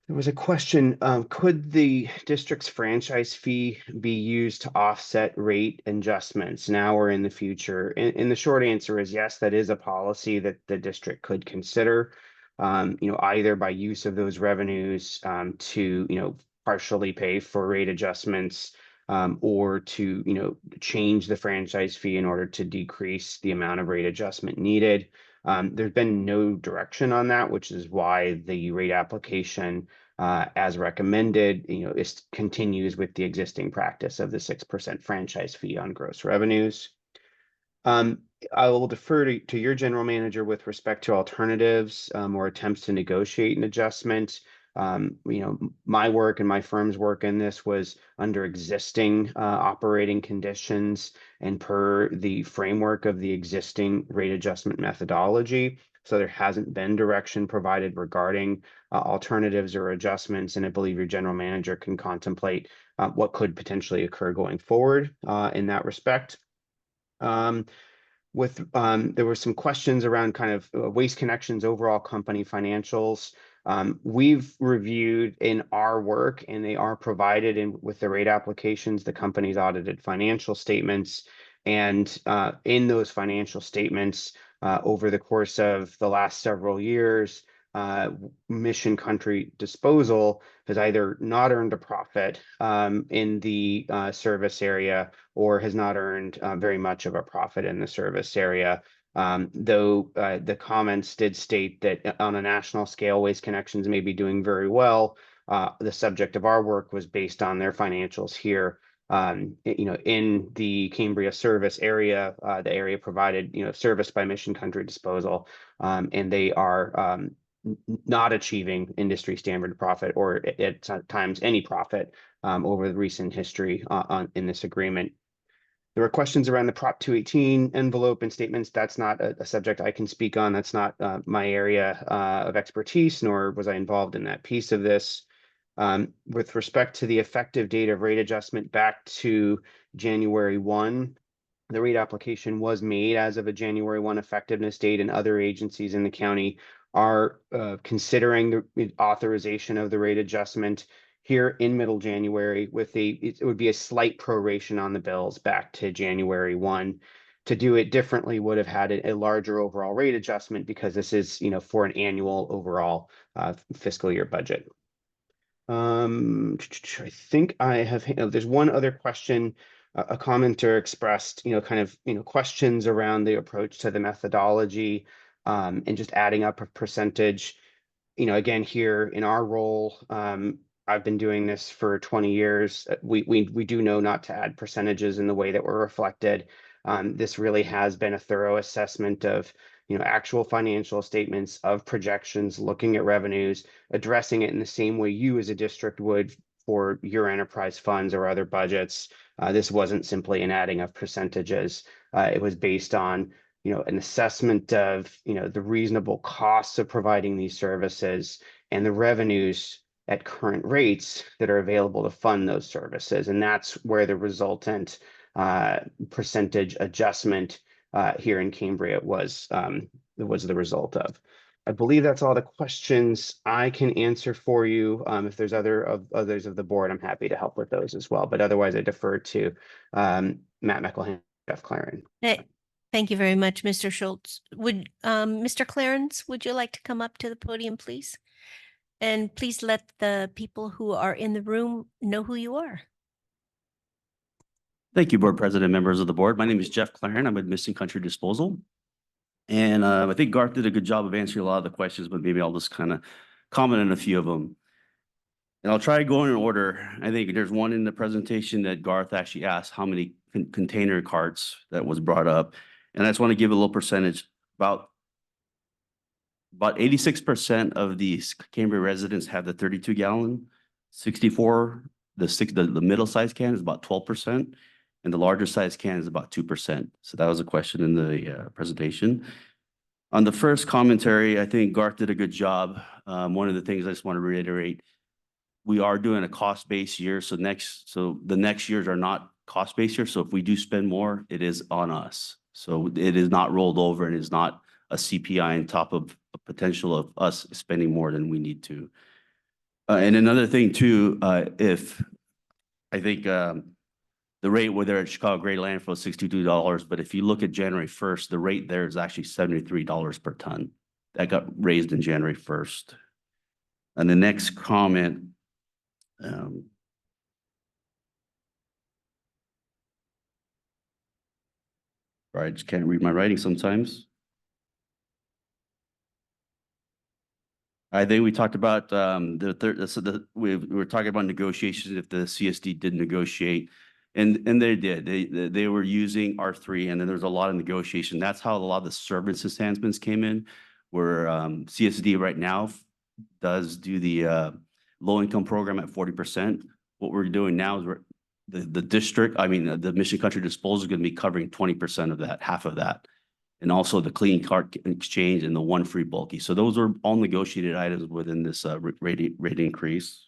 Speaker 5: There was a question, could the district's franchise fee be used to offset rate adjustments now or in the future? And the short answer is yes, that is a policy that the district could consider, either by use of those revenues to, partially pay for rate adjustments or to, change the franchise fee in order to decrease the amount of rate adjustment needed. There's been no direction on that, which is why the rate application, as recommended, continues with the existing practice of the 6% franchise fee on gross revenues. I will defer to your general manager with respect to alternatives or attempts to negotiate an adjustment. My work and my firm's work in this was under existing operating conditions and per the framework of the existing rate adjustment methodology. So there hasn't been direction provided regarding alternatives or adjustments. And I believe your general manager can contemplate what could potentially occur going forward in that respect. There were some questions around kind of Waste Connections overall company financials. We've reviewed in our work, and they are provided with the rate applications, the company's audited financial statements. And in those financial statements, over the course of the last several years, Mission Country Disposal has either not earned a profit in the service area or has not earned very much of a profit in the service area. Though the comments did state that on a national scale, Waste Connections may be doing very well. The subject of our work was based on their financials here. In the Cambria service area, the area provided, service by Mission Country Disposal, and they are not achieving industry standard profit or at times any profit over the recent history in this agreement. There were questions around the Prop 218 envelope and statements. That's not a subject I can speak on. That's not my area of expertise, nor was I involved in that piece of this. With respect to the effective date of rate adjustment back to January 1, the rate application was made as of a January 1 effectiveness date, and other agencies in the county are considering the authorization of the rate adjustment here in middle January with it would be a slight proration on the bills back to January 1. To do it differently would have had a larger overall rate adjustment because this is, for an annual overall fiscal year budget. I think I have, there's one other question. A commenter expressed, questions around the approach to the methodology and just adding up a percentage. Again, here in our role, I've been doing this for 20 years. We do know not to add percentages in the way that were reflected. This really has been a thorough assessment of actual financial statements, of projections, looking at revenues, addressing it in the same way you as a district would for your enterprise funds or other budgets. This wasn't simply an adding of percentages. It was based on an assessment of the reasonable costs of providing these services and the revenues at current rates that are available to fund those services. And that's where the resultant percentage adjustment here in Cambria was the result of. I believe that's all the questions I can answer for you. If there's others of the board, I'm happy to help with those as well. But otherwise, I defer to Matt McElhaney, Jeff Claren.
Speaker 2: Thank you very much, Mr. Schultz. Would Mr. Clarence, would you like to come up to the podium, please? And please let the people who are in the room know who you are.
Speaker 13: Thank you, Board President, members of the board. My name is Jeff Claren. I'm with Missing Country Disposal. And I think Garth did a good job of answering a lot of the questions, but maybe I'll just kind of comment on a few of them. And I'll try going in order. I think there's one in the presentation that Garth actually asked how many container carts that was brought up. And I just want to give a little percentage. About 86% of the Cambria residents have the 32-gallon, 64, the middle-sized can is about 12%. And the larger size can is about 2%. So that was a question in the presentation. On the first commentary, I think Garth did a good job. One of the things I just want to reiterate, we are doing a cost-based year. So the next years are not cost-based years. So if we do spend more, it is on us. So it is not rolled over and is not a CPI on top of a potential of us spending more than we need to. And another thing too, if I think the rate whether at Chicago Gray Landfill is $62, but if you look at January 1st, the rate there is actually $73 per ton. That got raised in January 1st. And the next comment, I just can't read my writing sometimes. I think we talked about we were talking about negotiations if the CSD did negotiate. And they did. They were using R3, and then there's a lot of negotiation. That's how a lot of the service enhancements came in, where CSD right now does do the low-income program at 40%. What we're doing now is the Mission Country Disposal is going to be covering 20% of that, half of that, and also the clean cart exchange and the one free bulky. So those are all negotiated items within this rate increase.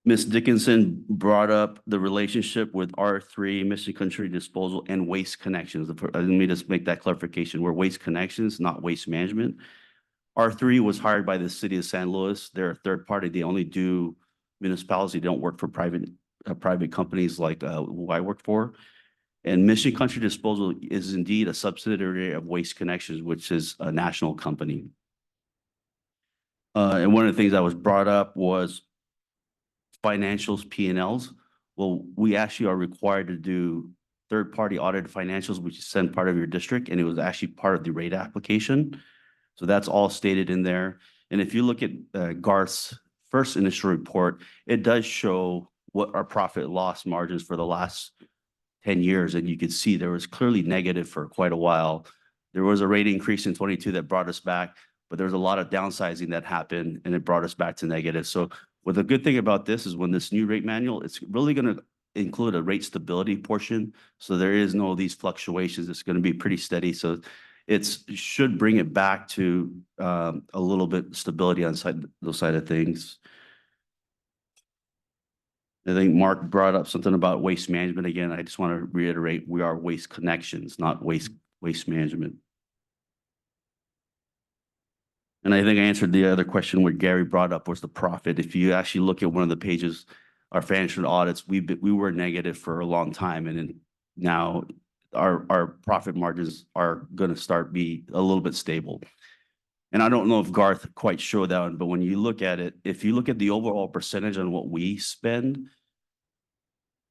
Speaker 13: Ms. Dickinson brought up the relationship with R3, Mission Country Disposal, and Waste Connections. Let me just make that clarification. We're Waste Connections, not Waste Management. R3 was hired by the city of San Luis. They're a third party. They only do municipalities. They don't work for private companies like who I work for. And Mission Country Disposal is indeed a subsidiary of Waste Connections, which is a national company. And one of the things that was brought up was financials, P&Ls. Well, we actually are required to do third-party audited financials, which is sent part of your district, and it was actually part of the rate application. So that's all stated in there. And if you look at Garth's first initial report, it does show what our profit loss margins for the last 10 years. And you can see there was clearly negative for quite a while. There was a rate increase in 22 that brought us back, but there was a lot of downsizing that happened and it brought us back to negative. So what the good thing about this is when this new rate manual, it's really going to include a rate stability portion. So there is no these fluctuations. It's going to be pretty steady. So should bring it back to a little bit stability on those side of things. I think Mark brought up something about waste management again. I just want to reiterate, we are Waste Connections, not waste management. And I think I answered the other question where Gary brought up was the profit. If you actually look at one of the pages, our financial audits, we were negative for a long time, and then now our profit margins are going to start be a little bit stable. And I don't know if Garth quite showed that one, but when you look at it, if you look at the overall percentage on what we spend,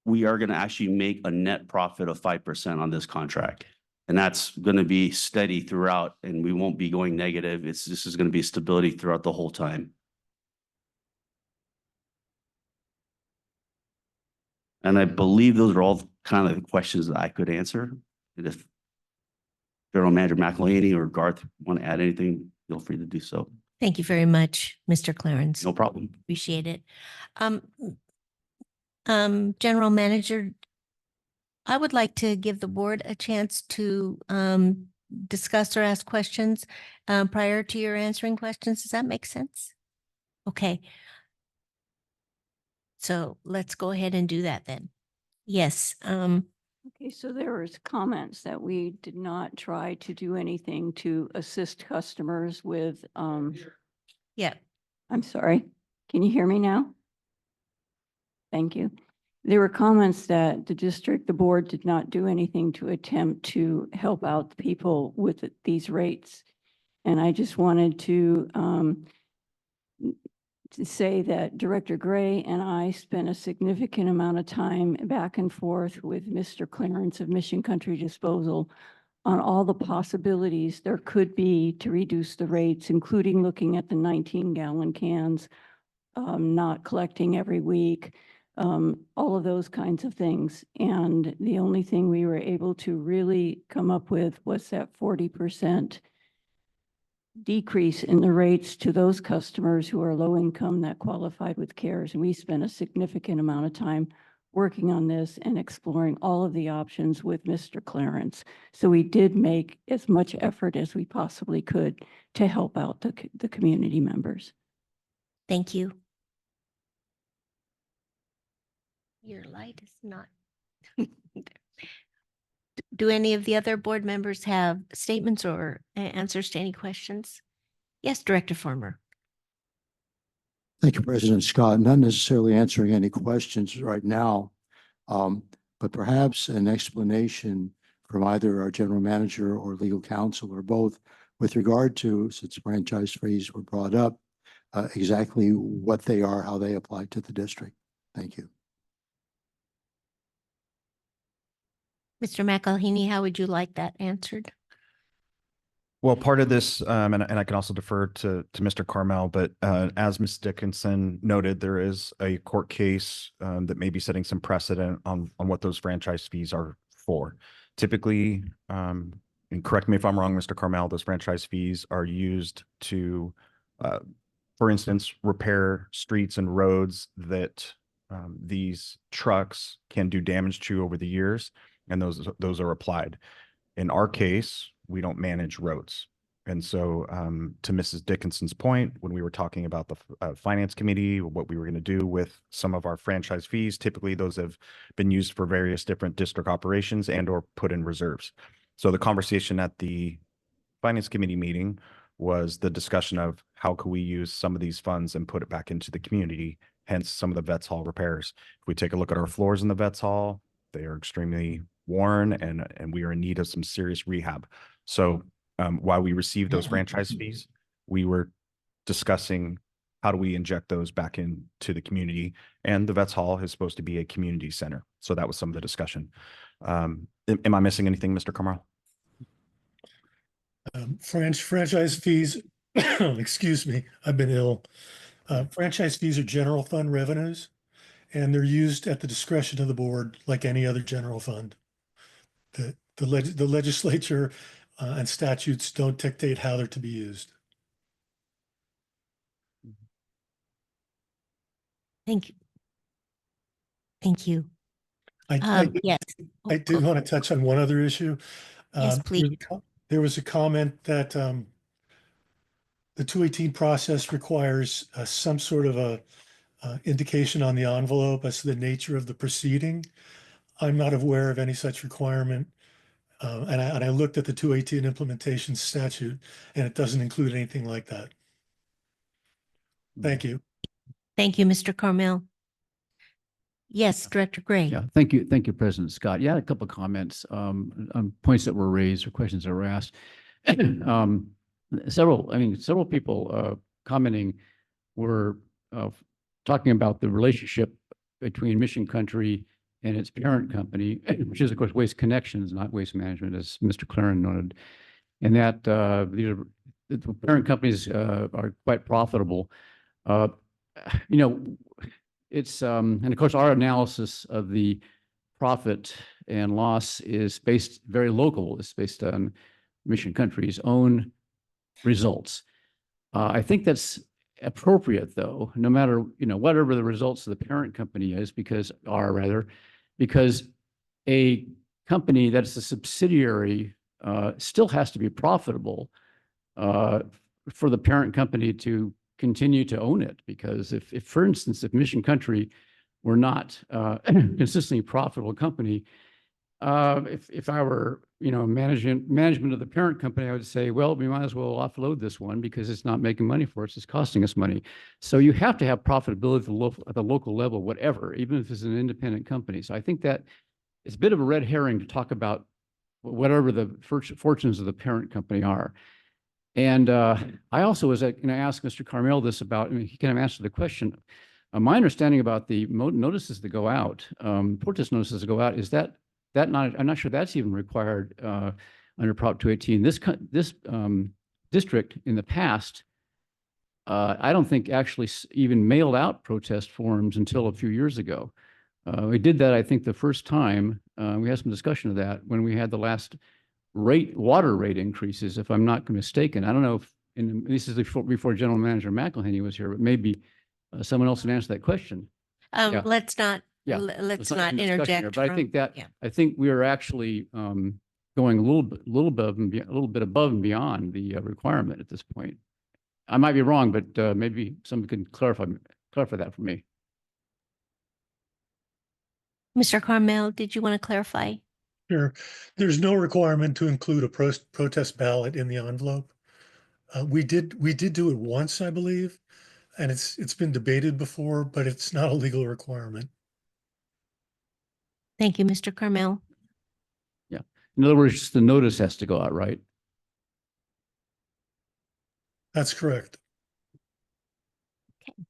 Speaker 13: we are going to actually make a net profit of 5% on this contract. And that's going to be steady throughout, and we won't be going negative. This is going to be stability throughout the whole time. And I believe those are all kind of the questions that I could answer. And if General Manager McElhaney or Garth want to add anything, feel free to do so.
Speaker 2: Thank you very much, Mr. Clarence.
Speaker 13: No problem.
Speaker 2: Appreciate it. General Manager, I would like to give the board a chance to discuss or ask questions prior to your answering questions. Does that make sense? Okay. So let's go ahead and do that then. Yes.
Speaker 14: Okay, so there was comments that we did not try to do anything to assist customers with,
Speaker 2: Yeah.
Speaker 14: I'm sorry, can you hear me now? Thank you. There were comments that the board did not do anything to attempt to help out the people with these rates. And I just wanted to say that Director Gray and I spent a significant amount of time back and forth with Mr. Clarence of Mission Country Disposal on all the possibilities there could be to reduce the rates, including looking at the 19-gallon cans, not collecting every week, all of those kinds of things. And the only thing we were able to really come up with was that 40% decrease in the rates to those customers who are low income that qualified with CARES. And we spent a significant amount of time working on this and exploring all of the options with Mr. Clarence. So we did make as much effort as we possibly could to help out the community members.
Speaker 2: Thank you. Your light is not. Do any of the other board members have statements or answers to any questions? Yes, Director Farmer.
Speaker 15: Thank you, President Scott. Not necessarily answering any questions right now, but perhaps an explanation from either our general manager or legal counsel or both with regard to, since franchise fees were brought up, exactly what they are, how they apply to the district. Thank you.
Speaker 2: Mr. McElhaney, how would you like that answered?
Speaker 4: Well, part of this, and I can also defer to Mr. Carmel, but as Ms. Dickinson noted, there is a court case that may be setting some precedent on what those franchise fees are for. Typically, and correct me if I'm wrong, Mr. Carmel, those franchise fees are used to, for instance, repair streets and roads that these trucks can do damage to over the years, and those are applied. In our case, we don't manage roads. And so to Mrs. Dickinson's point, when we were talking about the finance committee, what we were going to do with some of our franchise fees, typically those have been used for various different district operations and or put in reserves. So the conversation at the finance committee meeting was the discussion of how could we use some of these funds and put it back into the community, hence some of the Vets Hall repairs. If we take a look at our floors in the Vets Hall, they are extremely worn and we are in need of some serious rehab. So while we received those franchise fees, we were discussing how do we inject those back into the community, and the Vets Hall is supposed to be a community center. So that was some of the discussion. Am I missing anything, Mr. Carmel?
Speaker 12: Franchise fees, excuse me, I've been ill. Franchise fees are general fund revenues, and they're used at the discretion of the board like any other general fund. The legislature and statutes don't dictate how they're to be used.
Speaker 2: Thank you. Thank you.
Speaker 12: I
Speaker 2: Yes.
Speaker 12: did want to touch on one other issue.
Speaker 2: Yes, please.
Speaker 12: there was a comment that the 218 process requires some sort of a indication on the envelope as to the nature of the proceeding. I'm not aware of any such requirement. And I looked at the 218 implementation statute, and it doesn't include anything like that. Thank you.
Speaker 2: Thank you, Mr. Carmel. Yes, Director Gray.
Speaker 6: Yeah, thank you. Thank you, President Scott. Yeah, a couple of comments on points that were raised or questions that were asked. Several people commenting were talking about the relationship between Mission Country and its parent company, which is, of course, Waste Connections, not Waste Management, as Mr. Claren noted, and that the parent companies are quite profitable. It's and of course, our analysis of the profit and loss is based very local. It's based on Mission Country's own results. I think that's appropriate, though, no matter whatever the results of the parent company is, because a company that's a subsidiary still has to be profitable for the parent company to continue to own it. Because if for instance, if Mission Country were not a consistently profitable company, if I were, management of the parent company, I would say, well, we might as well offload this one because it's not making money for us. It's costing us money. So you have to have profitability at the local level, whatever, even if it's an independent company. So I think that it's a bit of a red herring to talk about whatever the fortunes of the parent company are. And I also was going to ask Mr. Carmel this about, he kind of answered the question. My understanding about the notices that go out, protest notices that go out, is that I'm not sure that's even required under Prop 218. This district in the past, I don't think actually even mailed out protest forms until a few years ago. We did that, I think, the first time. We had some discussion of that when we had the last water rate increases, if I'm not mistaken. I don't know if, this is before General Manager McElhenney was here, but maybe someone else can answer that question. Yeah.
Speaker 2: Let's not interject.
Speaker 6: But I think we are actually going a little bit above and beyond the requirement at this point. I might be wrong, but maybe someone can clarify that for me.
Speaker 2: Mr. Carmel, did you want to clarify?
Speaker 12: Sure. There's no requirement to include a protest ballot in the envelope. We did do it once, I believe, and it's been debated before, but it's not a legal requirement.
Speaker 2: Thank you, Mr. Carmel.
Speaker 6: Yeah. In other words, the notice has to go out, right?
Speaker 12: That's correct.
Speaker 2: Okay.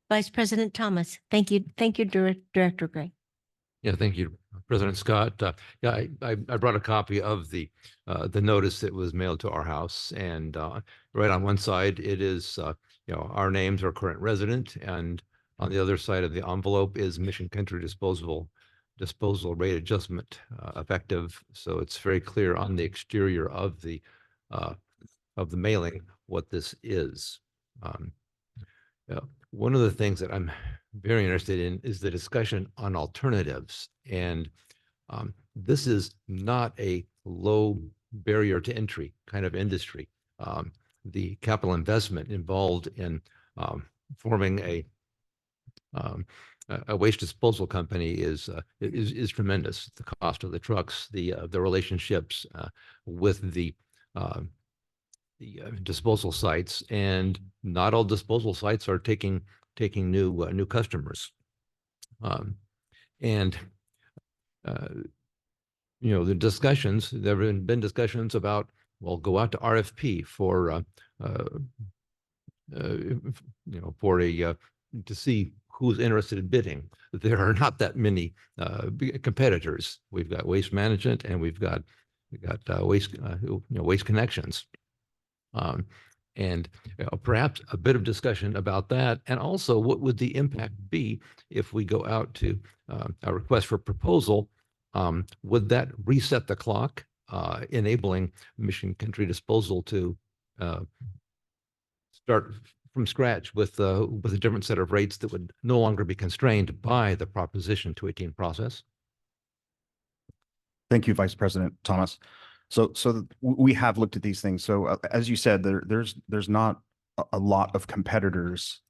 Speaker 2: Vice President Thomas, thank you. Thank you, Director Gray.
Speaker 16: Yeah, thank you, President Scott. I brought a copy of the notice that was mailed to our house, and right on one side it is our names, our current resident, and on the other side of the envelope is Mission Country disposal rate adjustment effective. So it's very clear on the exterior of the mailing what this is. One of the things that I'm very interested in is the discussion on alternatives. And this is not a low barrier to entry kind of industry. The capital investment involved in forming a waste disposal company is tremendous. The cost of the trucks, the relationships with the disposal sites, and not all disposal sites are taking new customers. The discussions, there have been discussions about, well, go out to RFP to see who's interested in bidding. There are not that many competitors. We've got Waste Management and we've got Waste Connections. Perhaps a bit of discussion about that, and also what would the impact be if we go out to a request for proposal? Would that reset the clock, enabling Mission Country Disposal to start from scratch with a different set of rates that would no longer be constrained by the Proposition 218 process?
Speaker 4: Thank you, Vice President Thomas. We have looked at these things. So as you said, there's not a lot of competitors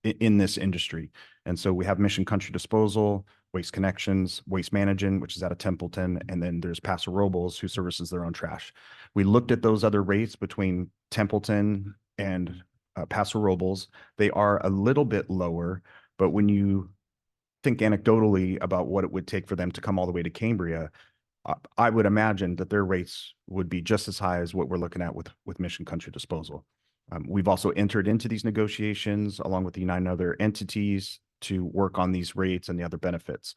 Speaker 4: in this industry. And so we have Mission Country Disposal, Waste Connections, Waste Management, which is out of Templeton, and then there's Paso Robles, who services their own trash. We looked at those other rates between Templeton and Paso Robles. They are a little bit lower, but when you think anecdotally about what it would take for them to come all the way to Cambria, I would imagine that their rates would be just as high as what we're looking at with Mission Country Disposal. We've also entered into these negotiations along with the 9 other entities to work on these rates and the other benefits.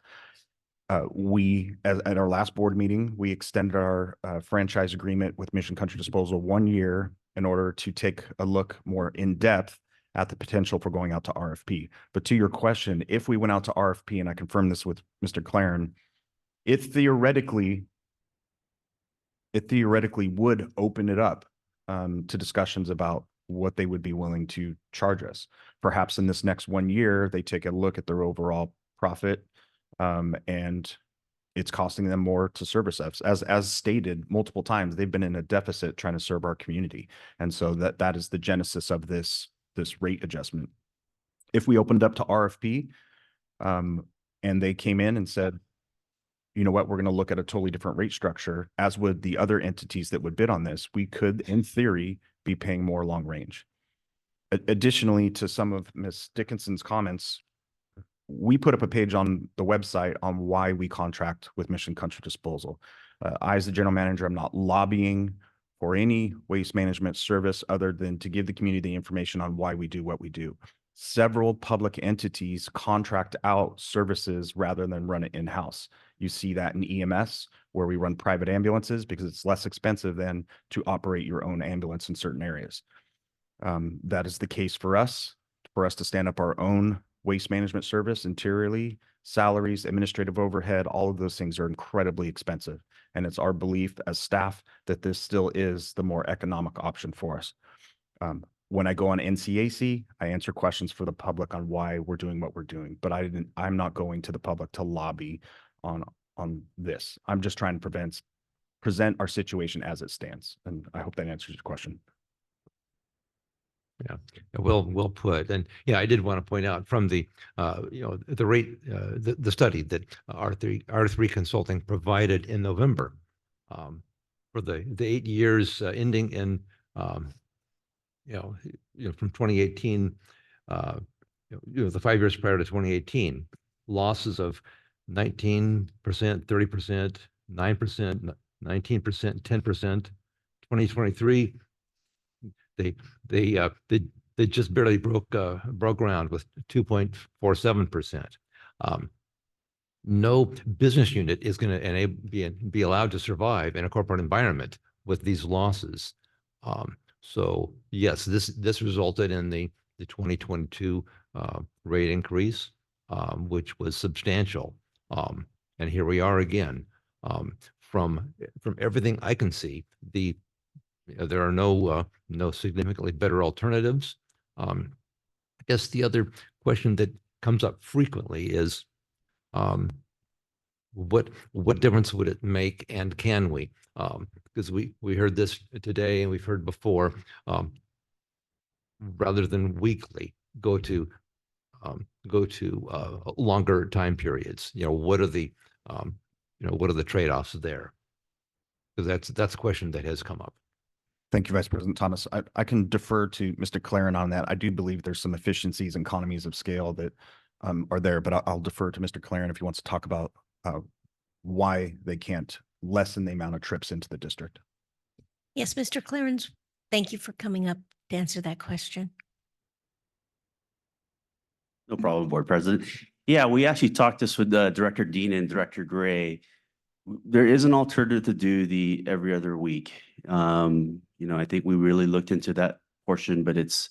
Speaker 4: At our last board meeting, we extended our franchise agreement with Mission Country Disposal 1 year in order to take a look more in depth at the potential for going out to RFP. But to your question, if we went out to RFP, and I confirmed this with Mr. Claren, it theoretically would open it up to discussions about what they would be willing to charge us. Perhaps in this next 1 year, they take a look at their overall profit, and it's costing them more to service us. As stated multiple times, they've been in a deficit trying to serve our community. And so that is the genesis of this rate adjustment. If we opened up to RFP, and they came in and said, you know what, we're going to look at a totally different rate structure, as would the other entities that would bid on this, we could, in theory, be paying more long range. Additionally, to some of Ms. Dickinson's comments, we put up a page on the website on why we contract with Mission Country Disposal. I, as the general manager, I'm not lobbying for any waste management service other than to give the community the information on why we do what we do. Several public entities contract out services rather than run it in-house. You see that in EMS, where we run private ambulances because it's less expensive than to operate your own ambulance in certain areas. That is the case for us to stand up our own waste management service interiorly. Salaries, administrative overhead, all of those things are incredibly expensive. And it's our belief as staff that this still is the more economic option for us. When I go on NCAC, I answer questions for the public on why we're doing what we're doing, but I'm not going to the public to lobby on this. I'm just trying to present our situation as it stands. And I hope that answers your question.
Speaker 16: Yeah, well put. And yeah, I did want to point out from the the rate, the study that R3 Consulting provided in November for the 8 years ending in from 2018, the 5 years prior to 2018, losses of 19%, 30%, 9%, 19%, 10%. 2023, they just barely broke ground with 2.47%. No business unit is going to be allowed to survive in a corporate environment with these losses. So yes, this resulted in the 2022 rate increase, which was substantial. And here we are again. From everything I can see, there are no significantly better alternatives. I guess the other question that comes up frequently is, what difference would it make, and can we? Because we heard this today and we've heard before, rather than weekly, go to longer time periods. What are the trade-offs there? Because that's a question that has come up.
Speaker 4: Thank you, Vice President Thomas. I can defer to Mr. Claren on that. I do believe there's some efficiencies and economies of scale that are there, but I'll defer to Mr. Claren if he wants to talk about why they can't lessen the amount of trips into the district.
Speaker 2: Yes, Mr. Clarence, thank you for coming up to answer that question.
Speaker 13: No problem, Board President. Yeah, we actually talked this with Director Dean and Director Gray. There is an alternative to do the every other week. I think we really looked into that portion, but it's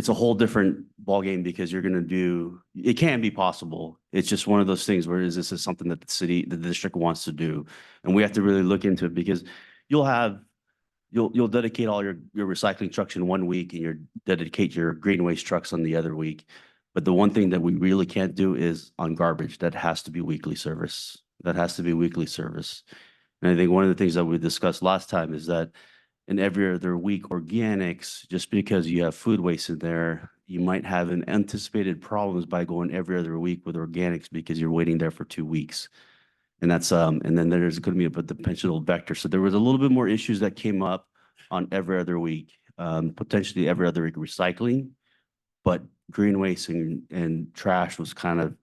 Speaker 13: a whole different ballgame because you're going to do, it can be possible. It's just one of those things where this is something that the district wants to do. And we have to really look into it because you'll dedicate all your recycling trucks in 1 week and you'll dedicate your green waste trucks on the other week. But the one thing that we really can't do is on garbage. That has to be weekly service. And I think one of the things that we discussed last time is that in every other week, organics, just because you have food waste in there, you might have an anticipated problems by going every other week with organics because you're waiting there for 2 weeks. And that's, and then there's going to be a potential vector. So there was a little bit more issues that came up on every other week, potentially every other week recycling, but green waste and trash was kind of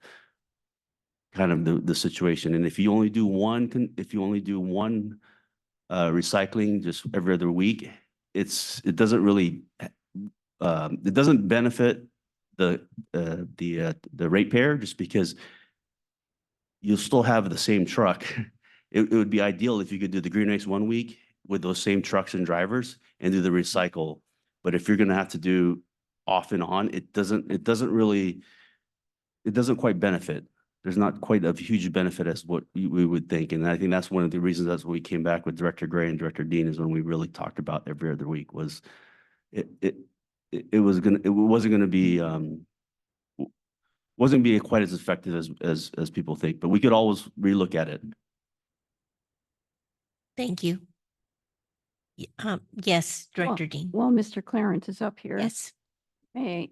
Speaker 13: the situation. And if you only do one, recycling just every other week, it doesn't really, it doesn't benefit the ratepayer just because you'll still have the same truck. It would be ideal if you could do the green waste 1 week with those same trucks and drivers and do the recycle. But if you're going to have to do off and on, it doesn't quite benefit. There's not quite a huge benefit as what we would think. And I think that's one of the reasons that's when we came back with Director Gray and Director Dean is when we really talked about every other week was it wasn't going to be quite as effective as people think, but we could always relook at it.
Speaker 2: Thank you. Yes, Director Dean.
Speaker 14: Well, Mr. Clarence is up here.
Speaker 2: Yes.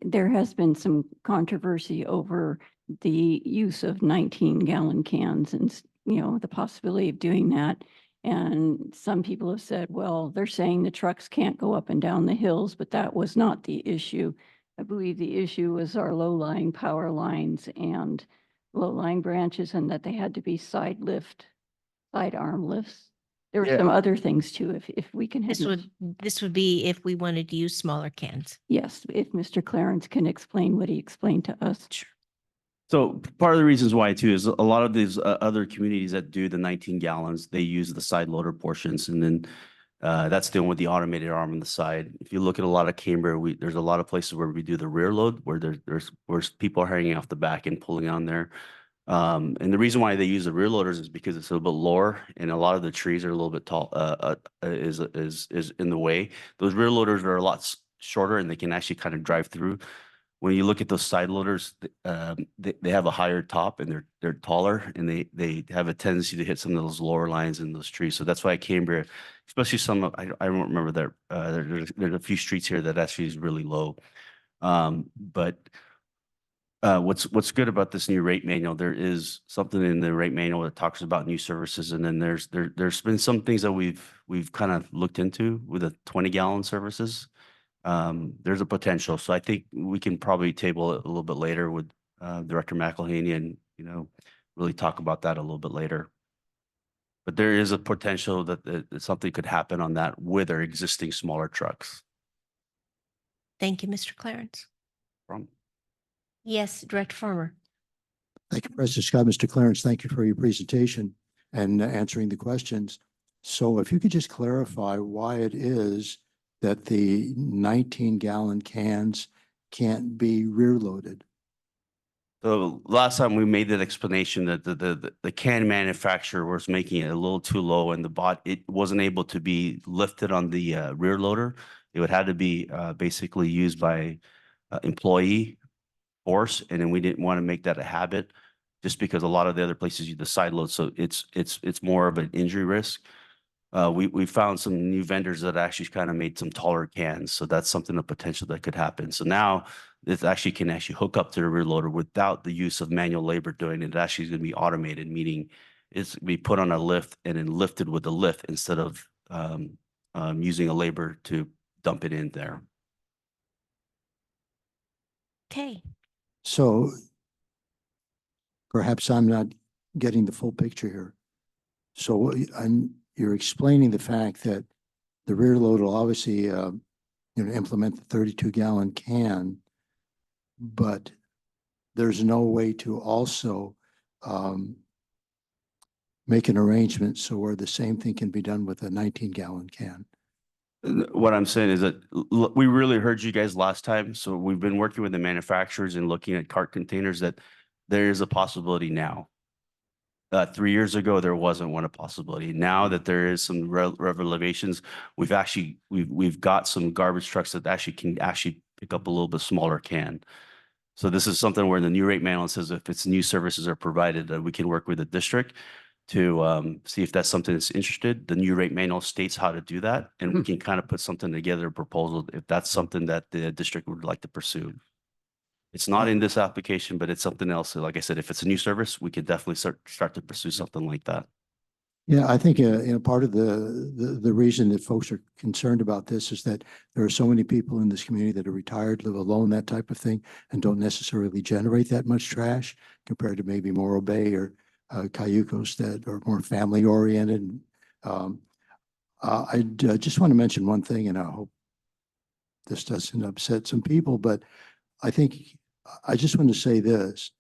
Speaker 14: There has been some controversy over the use of 19-gallon cans and, the possibility of doing that. And some people have said, well, they're saying the trucks can't go up and down the hills, but that was not the issue. I believe the issue was our low-lying power lines and low-lying branches and that they had to be side arm lifts. There were some other things too, if we can.
Speaker 2: This would be if we wanted to use smaller cans.
Speaker 14: Yes, if Mr. Clarence can explain what he explained to us.
Speaker 2: Sure.
Speaker 13: So part of the reasons why too is a lot of these other communities that do the 19 gallons, they use the side loader portions, and then that's dealing with the automated arm on the side. If you look at a lot of Cambria, there's a lot of places where we do the rear load, where where people are hanging off the back and pulling on there. And the reason why they use the rear loaders is because it's a little bit lower, and a lot of the trees are a little bit tall. Is in the way. Those rear loaders are a lot shorter, and they can actually kind of drive through. When you look at those side loaders, they have a higher top and they're taller, and they have a tendency to hit some of those lower lines in those trees. So that's why Cambria, especially some, I don't remember that there's a few streets here that actually is really low. But what's good about this new rate manual, there is something in the rate manual that talks about new services, and then there's been some things that we've kind of looked into with the 20-gallon services. There's a potential. So I think we can probably table it a little bit later with Director McElhaney and, really talk about that a little bit later. But there is a potential that something could happen on that with our existing smaller trucks.
Speaker 2: Thank you, Mr. Clarence.
Speaker 13: From
Speaker 2: Yes, Director Farmer.
Speaker 15: Thank you, President Scott. Mr. Clarence, thank you for your presentation and answering the questions. So if you could just clarify why it is that the 19-gallon cans can't be rear loaded.
Speaker 13: So last time we made that explanation that the can manufacturer was making it a little too low, and it wasn't able to be lifted on the rear loader. It would have to be basically used by employee force, and then we didn't want to make that a habit, just because a lot of the other places use the side load, so it's more of an injury risk. We found some new vendors that actually kind of made some taller cans, so that's something of potential that could happen. So now it actually can hook up to the rear loader without the use of manual labor doing it. It actually is going to be automated, meaning it's going to be put on a lift and then lifted with the lift instead of using a labor to dump it in there.
Speaker 2: Okay.
Speaker 15: So perhaps I'm not getting the full picture here. So you're explaining the fact that the rear load will obviously, implement the 32-gallon can, but there's no way to also make an arrangement so where the same thing can be done with a 19-gallon can.
Speaker 13: What I'm saying is that we really heard you guys last time. So we've been working with the manufacturers and looking at cart containers that there is a possibility now. 3 years ago, there wasn't a possibility. Now that there is some revelations, we've got some garbage trucks that can pick up a little bit smaller can. So this is something where the new rate manual says if it's new services are provided, that we can work with the district. to see if that's something that's interested. The new rate manual states how to do that, and we can kind of put something together, a proposal, if that's something that the district would like to pursue. It's not in this application, but it's something else. So like I said, if it's a new service, we could definitely start to pursue something like that.
Speaker 15: Yeah, I think, part of the reason that folks are concerned about this is that there are so many people in this community that are retired, live alone, that type of thing, and don't necessarily generate that much trash compared to maybe Morro Bay or Cayucos that are more family oriented. I just want to mention one thing, and I hope this doesn't upset some people, but I think I just want to say this.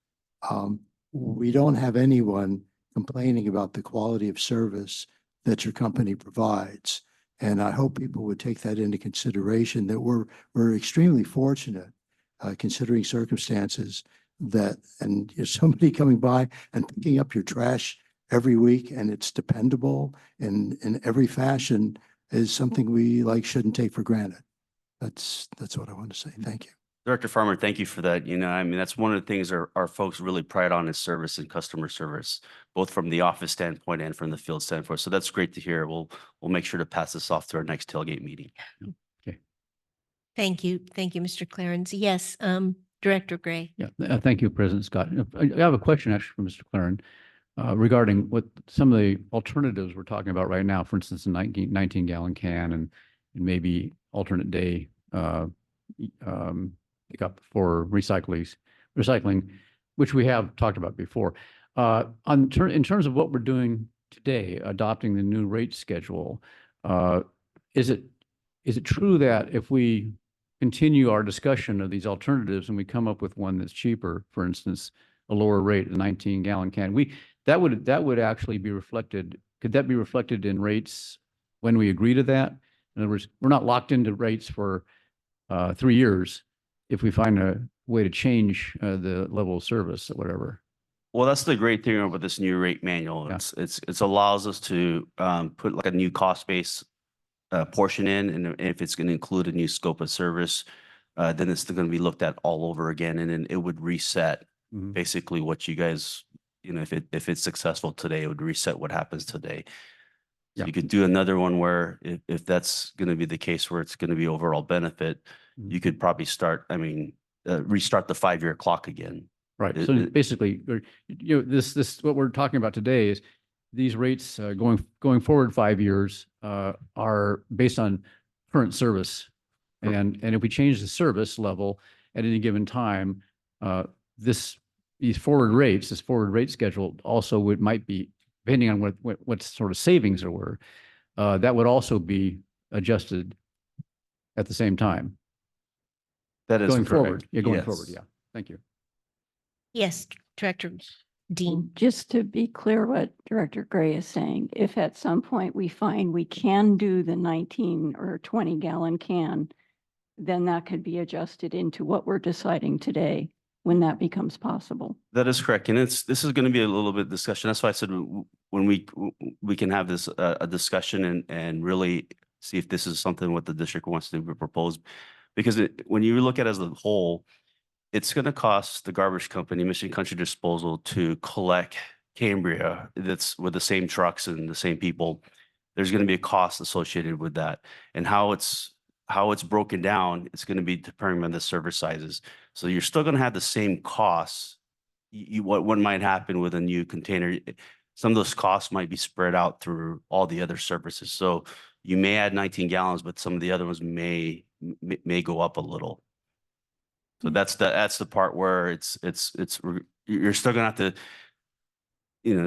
Speaker 15: We don't have anyone complaining about the quality of service that your company provides. And I hope people would take that into consideration, that we're extremely fortunate, considering circumstances that, and somebody coming by and picking up your trash every week, and it's dependable in every fashion, is something we shouldn't take for granted. That's what I want to say. Thank you.
Speaker 13: Director Farmer, thank you for that. I mean, that's one of the things our folks really pride on is service and customer service, both from the office standpoint and from the field standpoint. So that's great to hear. We'll make sure to pass this off to our next tailgate meeting.
Speaker 6: Okay.
Speaker 2: Thank you. Thank you, Mr. Clarence. Yes, Director Gray.
Speaker 6: Yeah, thank you, President Scott. I have a question actually for Mr. Clarence regarding what some of the alternatives we're talking about right now. For instance, a 19-gallon can and maybe alternate day pickup for recycling, which we have talked about before. In terms of what we're doing today, adopting the new rate schedule, is it true that if we continue our discussion of these alternatives and we come up with one that's cheaper, for instance, a lower rate, a 19-gallon can, that would actually be reflected? Could that be reflected in rates when we agree to that? In other words, we're not locked into rates for 3 years if we find a way to change the level of service or whatever.
Speaker 13: Well, that's the great thing about this new rate manual.
Speaker 6: Yeah.
Speaker 13: It allows us to put like a new cost base portion in, and if it's going to include a new scope of service, then it's going to be looked at all over again, and then it would reset basically what you guys, if it's successful today, it would reset what happens today. So you could do another one where if that's going to be the case where it's going to be overall benefit, you could probably restart the 5-year clock again.
Speaker 6: Right. So basically, this what we're talking about today is these rates going forward 5 years are based on current service, and if we change the service level at any given time, these forward rates, this forward rate schedule also might be, depending on what sort of savings there were, that would also be adjusted at the same time.
Speaker 13: That is
Speaker 6: going
Speaker 13: correct.
Speaker 6: forward. Yeah, going
Speaker 13: Yes.
Speaker 6: forward. Yeah. Thank you.
Speaker 2: Yes, Director Dean.
Speaker 14: Just to be clear what Director Gray is saying, if at some point we find we can do the 19 or 20-gallon can, then that could be adjusted into what we're deciding today when that becomes possible.
Speaker 13: That is correct. And this is going to be a little bit discussion. That's why I said when we can have this a discussion and really see if this is something what the district wants to propose. Because when you look at it as a whole, it's going to cost the garbage company, Mission Country Disposal, to collect Cambria that's with the same trucks and the same people. There's going to be a cost associated with that. And how it's broken down, it's going to be depending on the service sizes. So you're still going to have the same costs. What might happen with a new container, some of those costs might be spread out through all the other services. So you may add 19 gallons, but some of the other ones may go up a little. So that's the part where you're still gonna have to,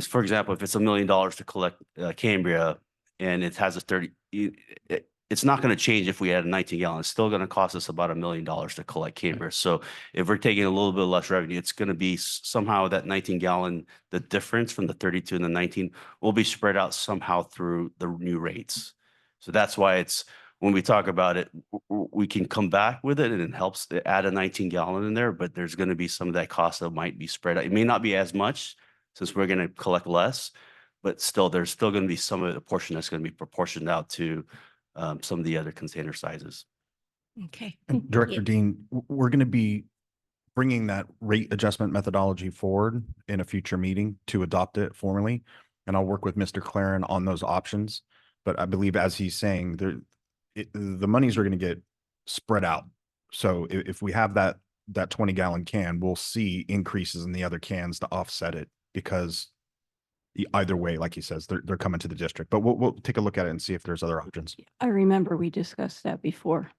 Speaker 13: for example, if it's $1 million to collect Cambria and it has a 30, it's not going to change if we add a 19-gallon. It's still going to cost us about $1 million to collect Cambria. So if we're taking a little bit less revenue, it's going to be somehow that 19-gallon, the difference from the 32 and the 19 will be spread out somehow through the new rates. So that's why when we talk about it, we can come back with it and it helps to add a 19-gallon in there, but there's going to be some of that cost that might be spread out. It may not be as much since we're going to collect less, but still, there's still going to be some of the portion that's going to be proportioned out to some of the other container sizes.
Speaker 2: Okay.
Speaker 4: And Director Dean, we're going to be bringing that rate adjustment methodology forward in a future meeting to adopt it formally. and I'll work with Mr. Claren on those options. But I believe as he's saying, the monies are going to get spread out. So if we have that 20-gallon can, we'll see increases in the other cans to offset it, because either way, like he says, they're coming to the district. But we'll take a look at it and see if there's other options.
Speaker 14: I remember we discussed that before.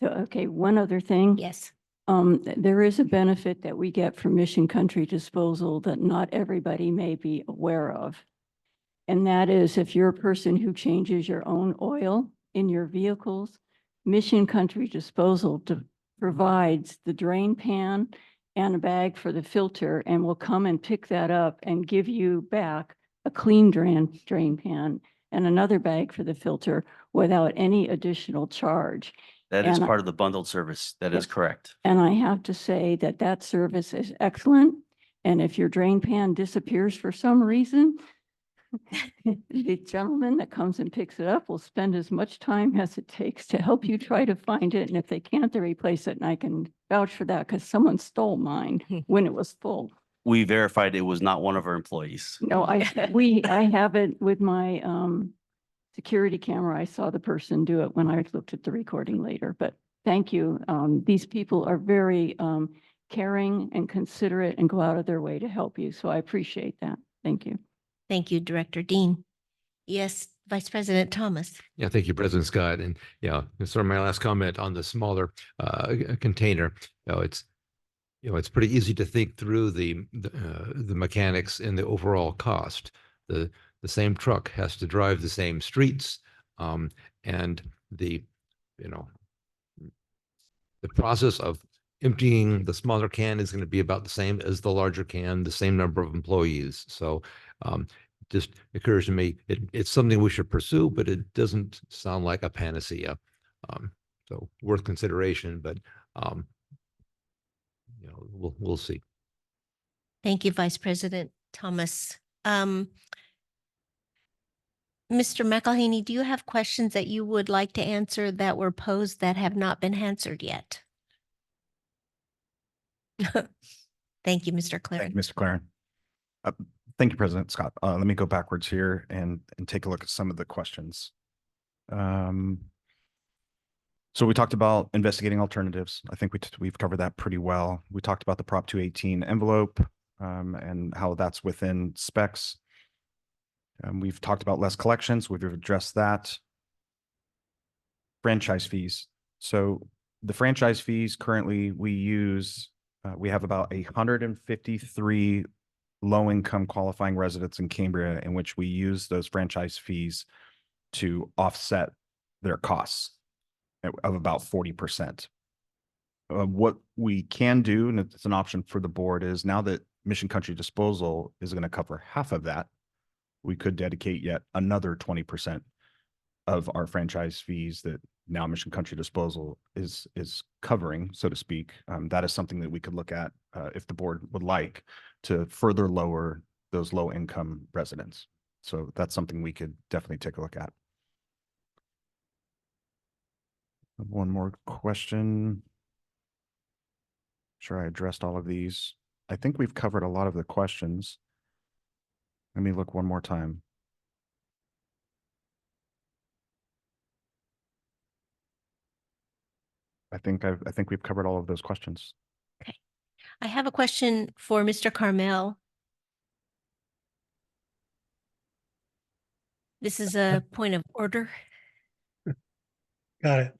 Speaker 14: So, okay, one other thing.
Speaker 2: Yes.
Speaker 14: There is a benefit that we get from Mission Country Disposal that not everybody may be aware of. And that is, if you're a person who changes your own oil in your vehicles, Mission Country Disposal provides the drain pan and a bag for the filter, and will come and pick that up and give you back a clean drain pan and another bag for the filter without any additional charge.
Speaker 13: That is
Speaker 14: And
Speaker 13: part of the bundled service. That is correct.
Speaker 14: And I have to say that that service is excellent. And if your drain pan disappears for some reason, the gentleman that comes and picks it up will spend as much time as it takes to help you try to find it. And if they can't, they replace it. And I can vouch for that because someone stole mine when it was full.
Speaker 13: We verified it was not one of our employees.
Speaker 14: No, I have it with my security camera. I saw the person do it when I looked at the recording later, but thank you. These people are very caring and considerate and go out of their way to help you. So I appreciate that. Thank you.
Speaker 2: Thank you, Director Dean. Yes, Vice President Thomas.
Speaker 16: Yeah, thank you, President Scott. And yeah, sort of my last comment on the smaller container. It's pretty easy to think through the mechanics and the overall cost. The same truck has to drive the same streets, and the process of emptying the smaller can is going to be about the same as the larger can, the same number of employees. So just occurs to me, it's something we should pursue, but it doesn't sound like a panacea. So worth consideration, but we'll see.
Speaker 2: Thank you, Vice President Thomas. Mr. McElhaney, do you have questions that you would like to answer that were posed that have not been answered yet? Thank you, Mr. Claren.
Speaker 4: Thank you, Mr. Claren. Thank you, President Scott. Let me go backwards here and take a look at some of the questions. So we talked about investigating alternatives. I think we've covered that pretty well. We talked about the Prop 218 envelope and how that's within specs. We've talked about less collections. We've addressed that. Franchise fees. So the franchise fees currently we have about 153 low-income qualifying residents in Cambria in which we use those franchise fees to offset their costs of about 40%. What we can do, and it's an option for the board, is now that Mission Country Disposal is going to cover half of that, we could dedicate yet another 20% of our franchise fees that now Mission Country Disposal is covering, so to speak. That is something that we could look at if the board would like to further lower those low income residents. So that's something we could definitely take a look at. One more question. Sure, I addressed all of these. I think we've covered a lot of the questions. Let me look one more time. I think we've covered all of those questions.
Speaker 2: Okay. I have a question for Mr. Carmel. This is a point of order.
Speaker 12: Got it.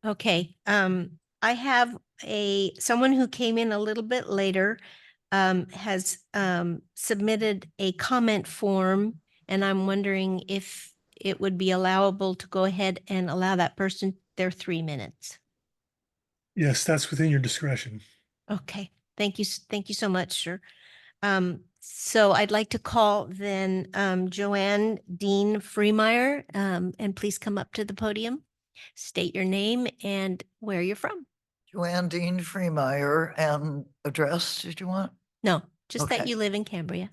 Speaker 2: Okay. I have someone who came in a little bit later, has submitted a comment form, and I'm wondering if it would be allowable to go ahead and allow that person their 3 minutes.
Speaker 12: Yes, that's within your discretion.
Speaker 2: Okay. Thank you. Thank you so much, sir. So I'd like to call then Joanne Dean Freemeyer, and please come up to the podium. State your name and where you're from.
Speaker 17: Joanne Dean Freemeyer, and address, did you want?
Speaker 2: No, just that
Speaker 17: Okay.
Speaker 2: you live in Cambria.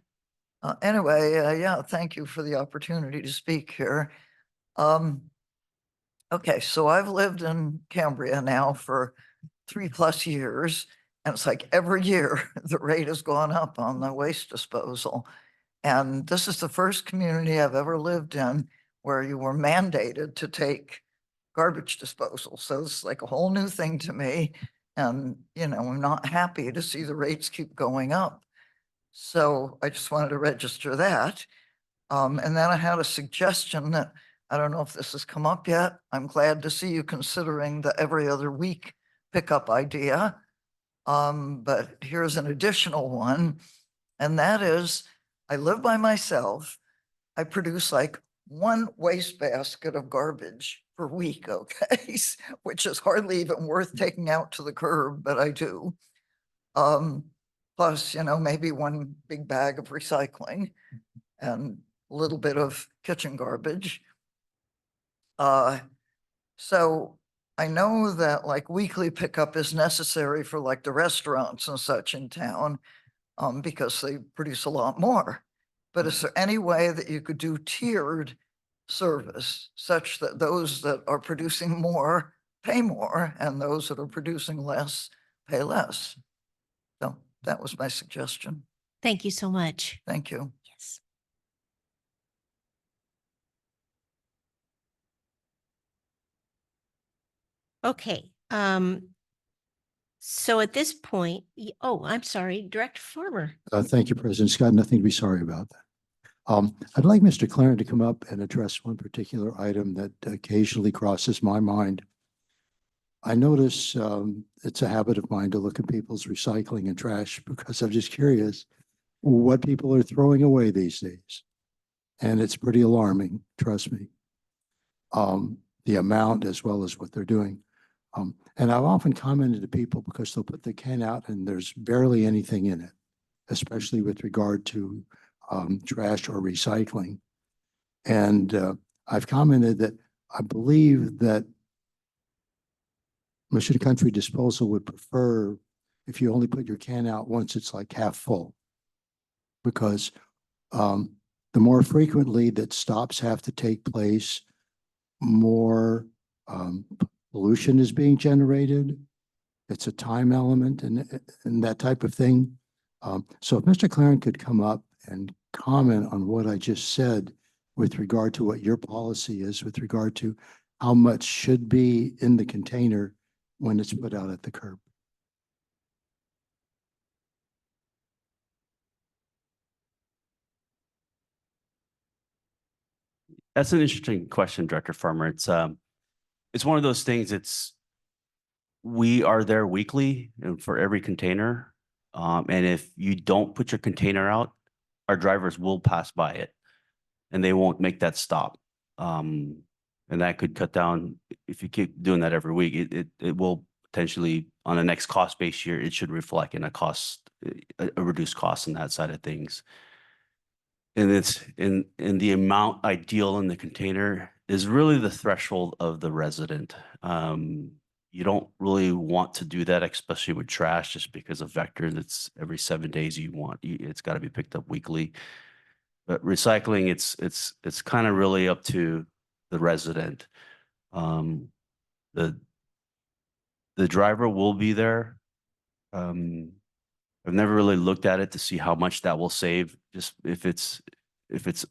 Speaker 17: Anyway, yeah, thank you for the opportunity to speak here. Okay, so I've lived in Cambria now for 3+ years, and it's like every year the rate has gone up on the waste disposal. And this is the first community I've ever lived in where you were mandated to take garbage disposal. So it's like a whole new thing to me. And, you know, I'm not happy to see the rates keep going up. So I just wanted to register that. And then I had a suggestion that, I don't know if this has come up yet. I'm glad to see you considering the every other week pickup idea. But here's an additional one. And that is, I live by myself. I produce like one wastebasket of garbage per week, okay? Which is hardly even worth taking out to the curb, but I do. Plus, you know, maybe one big bag of recycling and a little bit of kitchen garbage. So I know that like weekly pickup is necessary for like the restaurants and such in town, because they produce a lot more. But is there any way that you could do tiered service such that those that are producing more pay more and those that are producing less pay less? So that was my suggestion.
Speaker 2: Thank you so much.
Speaker 17: Thank you.
Speaker 2: Yes. Okay, so at this point, oh, I'm sorry, Director Farmer.
Speaker 15: Thank you, President Scott. Nothing to be sorry about that. I'd like Mr. Clarence to come up and address one particular item that occasionally crosses my mind. I notice it's a habit of mine to look at people's recycling and trash because I'm just curious what people are throwing away these days. And it's pretty alarming, trust me. The amount as well as what they're doing. And I've often commented to people because they'll put the can out and there's barely anything in it, especially with regard to trash or recycling. And I've commented that I believe that Mission Country Disposal would prefer if you only put your can out once it's like half full. Because the more frequently that stops have to take place, more pollution is being generated. It's a time element and that type of thing. So if Mr. Clarence could come up and comment on what I just said with regard to what your policy is, with regard to how much should be in the container when it's put out at the curb.
Speaker 13: That's an interesting question, Director Farmer. It's one of those things. We are there weekly and for every container. And if you don't put your container out, our drivers will pass by it and they won't make that stop. And that could cut down, if you keep doing that every week, it will potentially on the next cost base year, it should reflect in a reduced cost on that side of things. And it's in the amount ideal in the container is really the threshold of the resident. You don't really want to do that, especially with trash, just because of vector that's every 7 days it's got to be picked up weekly. But recycling, it's kind of really up to the resident. The driver will be there. I've never really looked at it to see how much that will save. Just if it's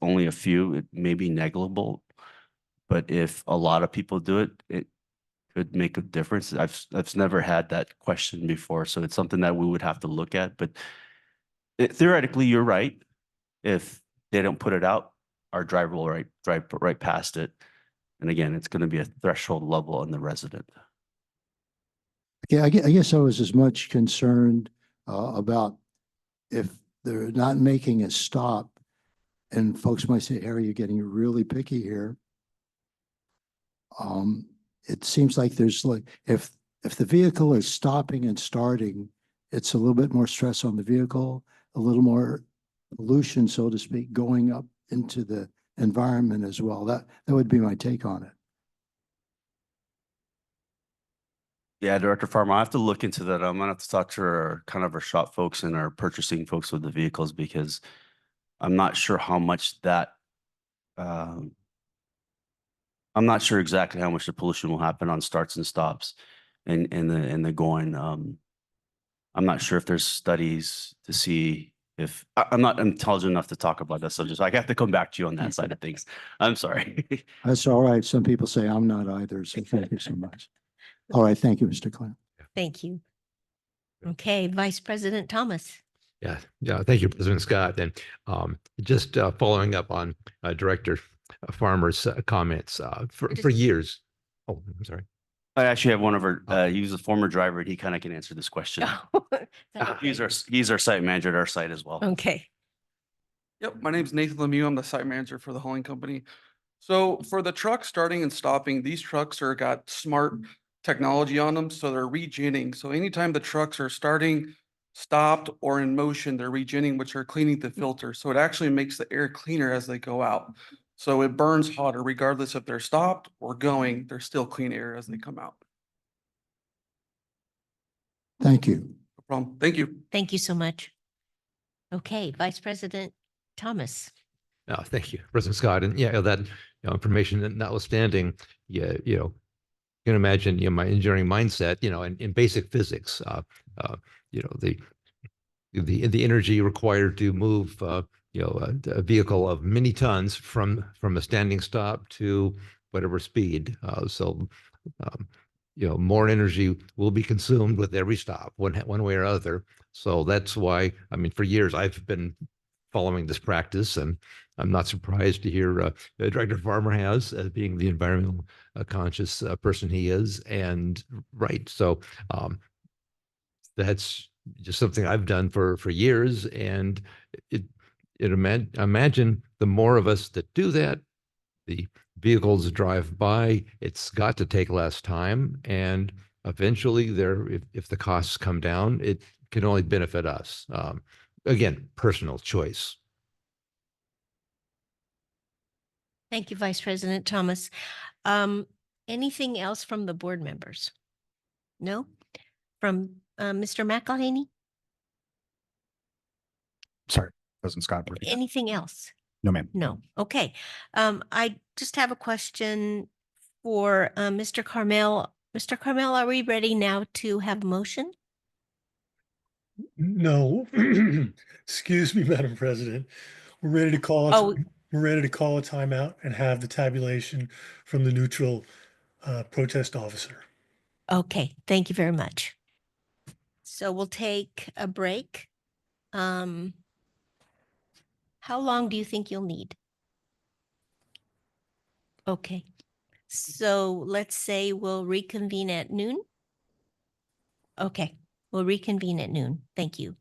Speaker 13: only a few, it may be negligible. But if a lot of people do it, it could make a difference. I've never had that question before, so it's something that we would have to look at. But theoretically, you're right. If they don't put it out, our driver will drive right past it. And again, it's going to be a threshold level on the resident.
Speaker 15: Okay, I guess I was as much concerned about if they're not making a stop, and folks might say, Harry, you're getting really picky here. It seems like there's like, if the vehicle is stopping and starting, it's a little bit more stress on the vehicle, a little more pollution, so to speak, going up into the environment as well. That would be my take on it.
Speaker 13: Yeah, Director Farmer, I have to look into that. I'm gonna have to talk to our shop folks and our purchasing folks with the vehicles, because I'm not sure how much that, I'm not sure exactly how much the pollution will happen on starts and stops and the going. I'm not sure if there's studies to see if I'm not intelligent enough to talk about that subject, so I have to come back to you on that side of things. I'm sorry.
Speaker 15: That's all right. Some people say I'm not either, so thank you so much. All right, thank you, Mr. Clem.
Speaker 2: Thank you. Okay, Vice President Thomas.
Speaker 16: Yeah, thank you, President Scott. And just following up on Director Farmer's comments for years. Oh, I'm sorry.
Speaker 13: I actually have one of our, he was a former driver and he kind of can answer this question. He's our site manager at our site as well.
Speaker 2: Okay.
Speaker 18: Yep, my name's Nathan Lemieux. I'm the site manager for the hauling company. So for the trucks starting and stopping, these trucks are got smart technology on them, so they're regenning. So anytime the trucks are starting, stopped, or in motion, they're regenning, which are cleaning the filter. So it actually makes the air cleaner as they go out. So it burns hotter regardless if they're stopped or going, they're still clean air as they come out.
Speaker 15: Thank you.
Speaker 18: No problem. Thank you.
Speaker 2: Thank you so much. Okay, Vice President Thomas.
Speaker 16: Thank you, President Scott. And yeah, that information notwithstanding, yeah, you can imagine, my engineering mindset, in basic physics, the energy required to move, a vehicle of many tons from a standing stop to whatever speed. More energy will be consumed with every stop, one way or other. So that's why, for years I've been following this practice, and I'm not surprised to hear Director Farmer has, as being the environmental conscious person he is. And right, so that's just something I've done for years, and imagine the more of us that do that, the vehicles drive by, it's got to take less time, and eventually if the costs come down, it can only benefit us. Again, personal choice.
Speaker 2: Thank you, Vice President Thomas. Anything else from the board members? No? From Mr. McElhaney?
Speaker 4: Sorry, President Scott.
Speaker 2: Anything else?
Speaker 4: No, ma'am.
Speaker 2: No. Okay. I just have a question for Mr. Carmel. Mr. Carmel, are we ready now to have a motion?
Speaker 12: No, excuse me, Madam President. We're ready to call we're ready to call a timeout and have the tabulation from the neutral protest officer.
Speaker 2: Okay, thank you very much. So we'll take a break. How long do you think you'll need? Okay, so let's say we'll reconvene at noon. Okay, we'll reconvene at noon. Thank you.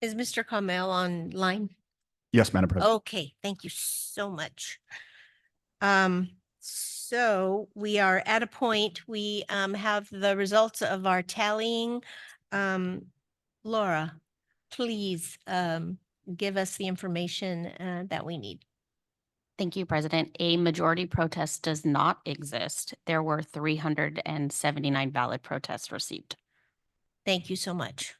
Speaker 2: Is Mr. Kamel online?
Speaker 4: Yes, Madam President.
Speaker 2: Okay, thank you so much. So we are at a point, we have the results of our tallying. Laura, please give us the information that we need.
Speaker 3: Thank you, President. A majority protest does not exist. There were 379 valid protests received.
Speaker 2: Thank you so much.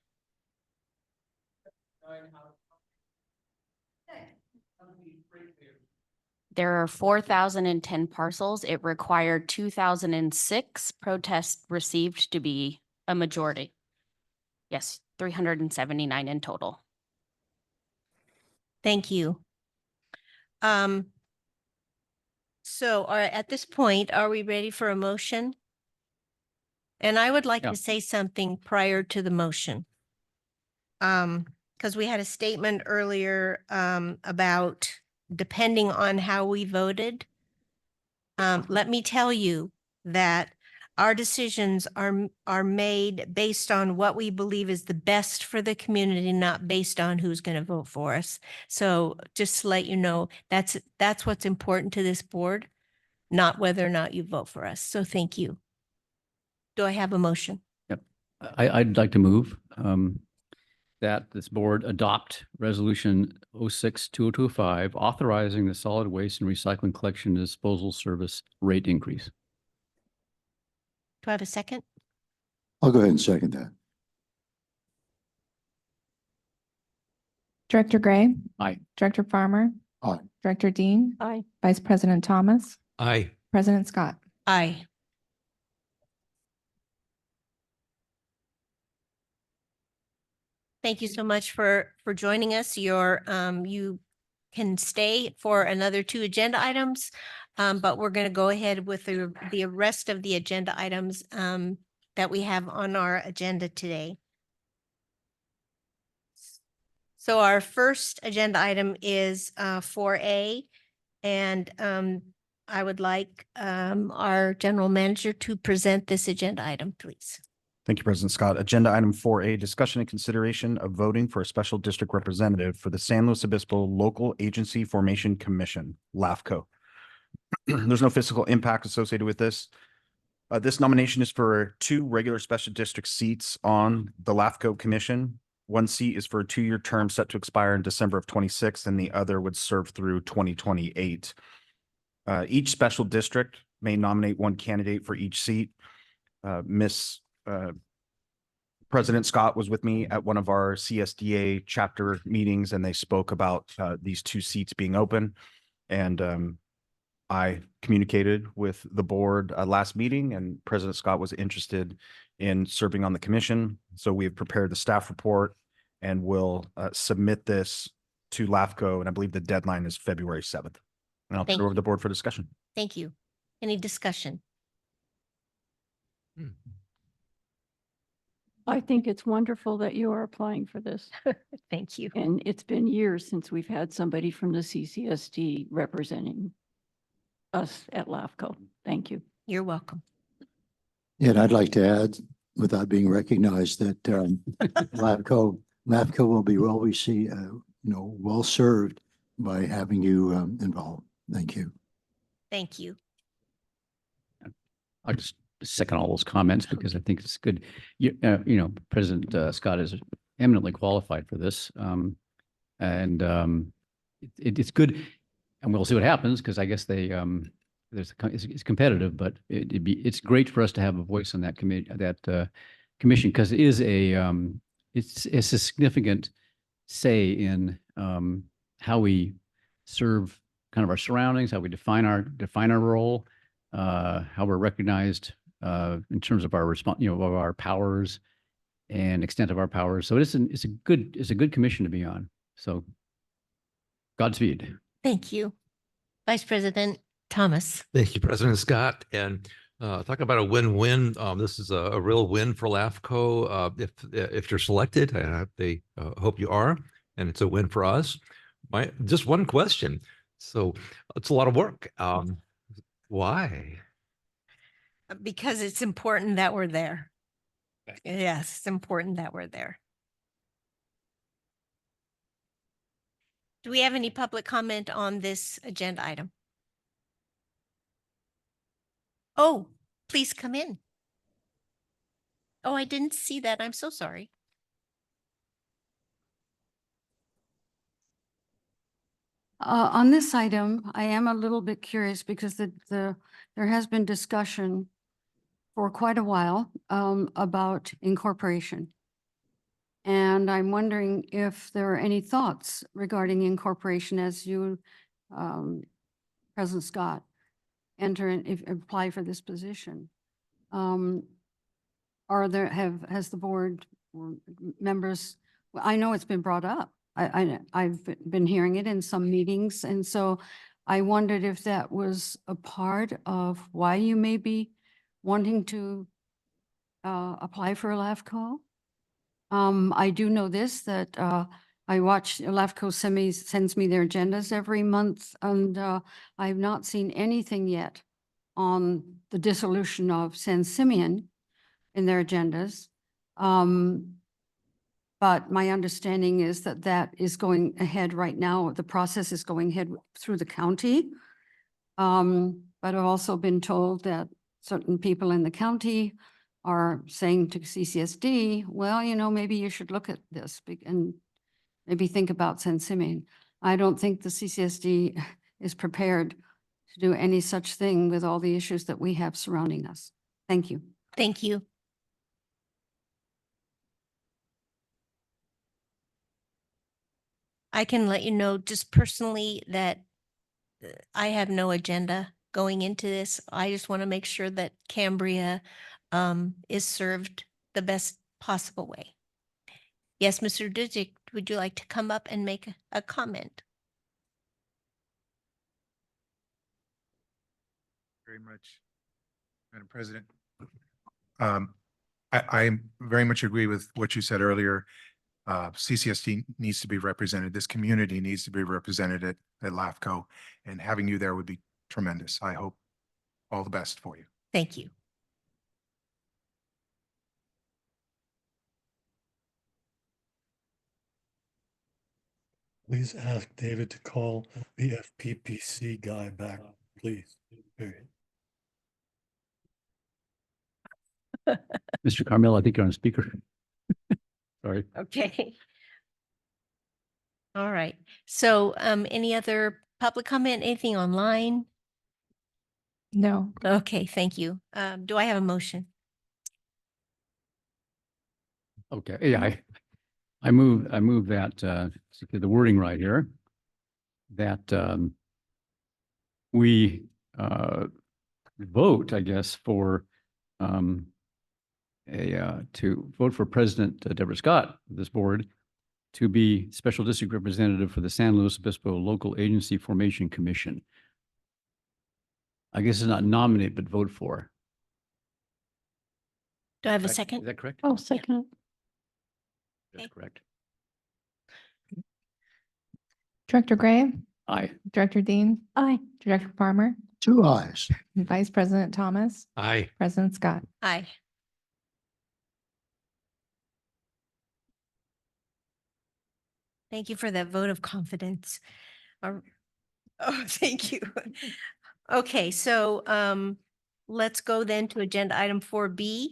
Speaker 3: There are 4,010 parcels. It required 2,006 protests received to be a majority. Yes, 379 in total.
Speaker 2: Thank you. So at this point, are we ready for a motion? And I would like
Speaker 6: Yeah.
Speaker 2: to say something prior to the motion. Because we had a statement earlier about depending on how we voted. Let me tell you that our decisions are made based on what we believe is the best for the community, not based on who's going to vote for us. So just to let you know, that's what's important to this board, not whether or not you vote for us. So thank you. Do I have a motion?
Speaker 6: Yep. I'd like to move that this board adopt resolution 06-2025, authorizing the solid waste and recycling collection and disposal service rate increase.
Speaker 2: Do I have a second?
Speaker 15: I'll go ahead and second that.
Speaker 19: Director Gray,
Speaker 6: Aye.
Speaker 19: Director Farmer,
Speaker 15: Aye.
Speaker 19: Director Dean,
Speaker 14: Aye.
Speaker 19: Vice President Thomas,
Speaker 16: Aye.
Speaker 19: President Scott.
Speaker 2: Aye. Thank you so much for joining us. You can stay for another 2 agenda items, but we're going to go ahead with the rest of the agenda items that we have on our agenda today. So our first agenda item is 4A, and I would like our general manager to present this agenda item, please.
Speaker 4: Thank you, President Scott. Agenda item 4A, discussion and consideration of voting for a special district representative for the San Luis Obispo Local Agency Formation Commission, LAFCO. There's no fiscal impact associated with this. This nomination is for 2 regular special district seats on the LAFCO Commission. One seat is for a 2-year term set to expire in December of 26, and the other would serve through 2028. Each special district may nominate 1 candidate for each seat. President Scott was with me at one of our CSDA chapter meetings, and they spoke about these 2 seats being open. And I communicated with the board last meeting, and President Scott was interested in serving on the commission. So we have prepared the staff report and will submit this to LAFCO, and I believe the deadline is February 7th. And I'll turn it over to the board for discussion.
Speaker 2: Thank you. Any discussion?
Speaker 14: I think it's wonderful that you are applying for this.
Speaker 2: Thank you.
Speaker 14: And it's been years since we've had somebody from the CCSD representing us at LAFCO. Thank you.
Speaker 2: You're welcome.
Speaker 15: Yeah, and I'd like to add, without being recognized, that LAFCO will be well received, well served by having you involved. Thank you.
Speaker 2: Thank you.
Speaker 6: I just second all those comments because I think it's good. President Scott is eminently qualified for this. It's good. And we'll see what happens because I guess it's competitive, but it's great for us to have a voice on that committee, commission, because it is it's a significant say in how we serve kind of our surroundings, how we define our role, how we're recognized in terms of our of our powers and extent of our powers. So it's a good commission to be on. So Godspeed.
Speaker 2: Thank you. Vice President Thomas.
Speaker 16: Thank you, President Scott. And talk about a win-win. This is a real win for LAFCO. If you're selected, they hope you are, and it's a win for us. Just one question. So it's a lot of work. Why?
Speaker 2: Because it's important that we're there. Yes, it's important that we're there. Do we have any public comment on this agenda item? Oh, please come in. Oh, I didn't see that. I'm so sorry.
Speaker 9: On this item, I am a little bit curious because there has been discussion for quite a while about incorporation. And I'm wondering if there are any thoughts regarding incorporation as you, President Scott, apply for this position. Has the board or members, well, I know it's been brought up. I've been hearing it in some meetings, and so I wondered if that was a part of why you may be wanting to apply for a LAFCO. I do know this, that I watch, LAFCO sends me their agendas every month, and I've not seen anything yet on the dissolution of San Simeon in their agendas. But my understanding is that that is going ahead right now. The process is going ahead through the county. But I've also been told that certain people in the county are saying to CCSD, well, you know, maybe you should look at this and maybe think about San Simeon. I don't think the CCSD is prepared to do any such thing with all the issues that we have surrounding us. Thank you.
Speaker 2: Thank you. I can let you know just personally that I have no agenda going into this. I just want to make sure that Cambria is served the best possible way. Yes, Mr. Dudzik, would you like to come up and make a comment?
Speaker 20: Very much, Madam President. I very much agree with what you said earlier. CCSD needs to be represented. This community needs to be represented at LAFCO, and having you there would be tremendous. I hope all the best for you.
Speaker 2: Thank you.
Speaker 12: Please ask David to call the FPPC guy back, please. Period.
Speaker 6: Mr. Carmel, I think you're on speaker. Sorry.
Speaker 2: Okay. All right. So any other public comment, anything online?
Speaker 19: No.
Speaker 2: Okay, thank you. Do I have a motion?
Speaker 6: Okay, yeah, I move that, to get the wording right here, that we vote, I guess, for to vote for President Deborah Scott of this board to be Special District Representative for the San Luis Obispo Local Agency Formation Commission. I guess it's not nominate, but vote for.
Speaker 2: Do I have a
Speaker 6: Is
Speaker 2: second?
Speaker 6: that correct?
Speaker 14: Oh, second.
Speaker 6: That's correct.
Speaker 19: Director Gray,
Speaker 6: Aye.
Speaker 19: Director Dean,
Speaker 14: Aye.
Speaker 19: Director Farmer,
Speaker 15: 2 ayes.
Speaker 19: Vice President Thomas,
Speaker 16: Aye.
Speaker 19: President Scott.
Speaker 2: Aye. Thank you for that vote of confidence. Oh, thank you. Okay, so let's go then to agenda item 4B.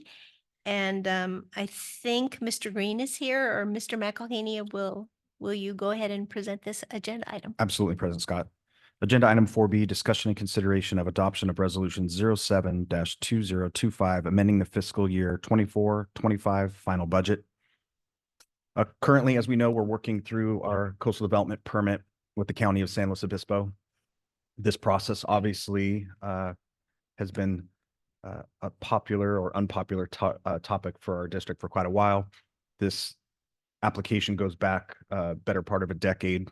Speaker 2: And I think Mr. Green is here, or Mr. McElhaney, will you go ahead and present this agenda item?
Speaker 4: Absolutely, President Scott. Agenda item 4B, discussion and consideration of adoption of resolution 07-2025, amending the fiscal year 24-25 final budget. Currently, as we know, we're working through our coastal development permit with the County of San Luis Obispo. This process obviously has been a popular or unpopular topic for our district for quite a while. This application goes back better part of a decade.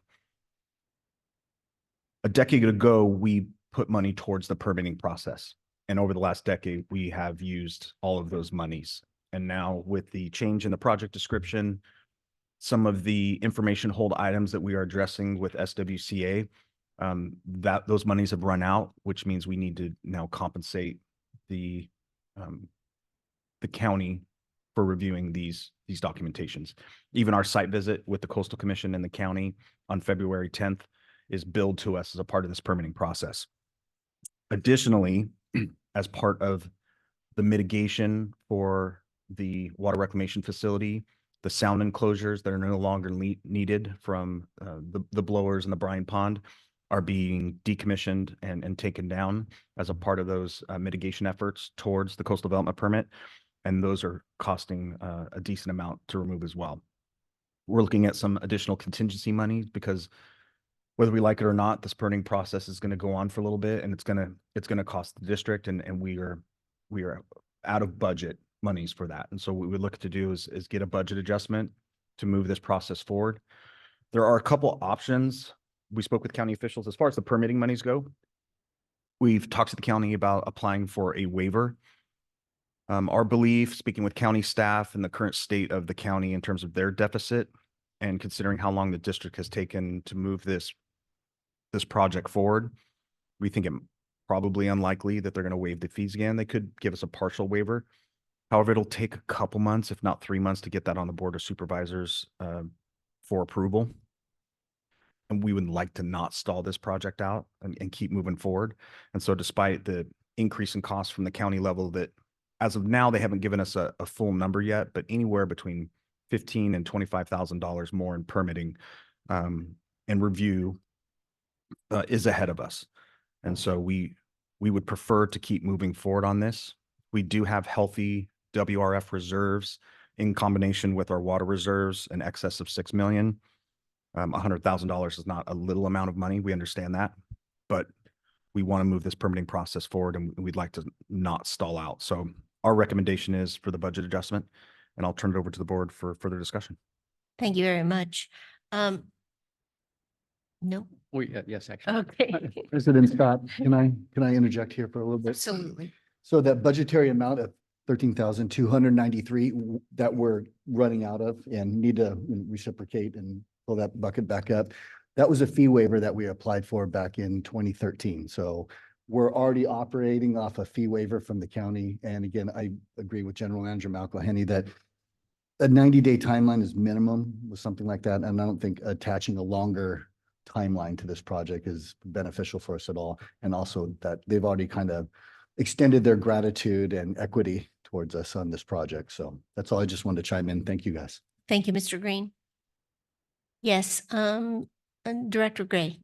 Speaker 4: A decade ago, we put money towards the permitting process. And over the last decade, we have used all of those monies. And now with the change in the project description, some of the information hold items that we are addressing with SWCA, that those monies have run out, which means we need to now compensate the county for reviewing these documentations. Even our site visit with the Coastal Commission and the county on February 10th is billed to us as a part of this permitting process. Additionally, as part of the mitigation for the water reclamation facility, the sound enclosures that are no longer needed from the blowers in the brine pond are being decommissioned and taken down as a part of those mitigation efforts towards the coastal development permit. And those are costing a decent amount to remove as well. We're looking at some additional contingency money because whether we like it or not, this permitting process is going to go on for a little bit, and it's going to cost the district, and we are out of budget monies for that. And so what we would look to do is get a budget adjustment to move this process forward. There are a couple options. We spoke with county officials as far as the permitting monies go. We've talked to the county about applying for a waiver. Our belief, speaking with county staff and the current state of the county in terms of their deficit, and considering how long the district has taken to move this project forward, we think it probably unlikely that they're going to waive the fees again. They could give us a partial waiver. However, it'll take a couple months, if not 3 months, to get that on the Board of Supervisors for approval. And we would like to not stall this project out and keep moving forward. And so despite the increase in costs from the county level that as of now, they haven't given us a full number yet, but anywhere between $15,000 and $25,000 more in permitting and review is ahead of us. And so we would prefer to keep moving forward on this. We do have healthy WRF reserves in combination with our water reserves in excess of $6 million. $100,000 is not a little amount of money. We understand that, but we want to move this permitting process forward, and we'd like to not stall out. So our recommendation is for the budget adjustment, and I'll turn it over to the board for further discussion.
Speaker 2: Thank you very much. No.
Speaker 6: Yes, actually.
Speaker 2: Okay.
Speaker 21: President Scott, can I interject here for a little bit?
Speaker 2: Absolutely.
Speaker 21: So that budgetary amount of 13,293 that we're running out of and need to reciprocate and pull that bucket back up, that was a fee waiver that we applied for back in 2013. So we're already operating off a fee waiver from the county. And again, I agree with General Manager McElhenney that a 90-day timeline is minimum with something like that. And I don't think attaching a longer timeline to this project is beneficial for us at all. And also that they've already kind of extended their gratitude and equity towards us on this project. So that's all I just wanted to chime in. Thank you, guys.
Speaker 2: Thank you, Mr. Green. Yes, and Director Gray.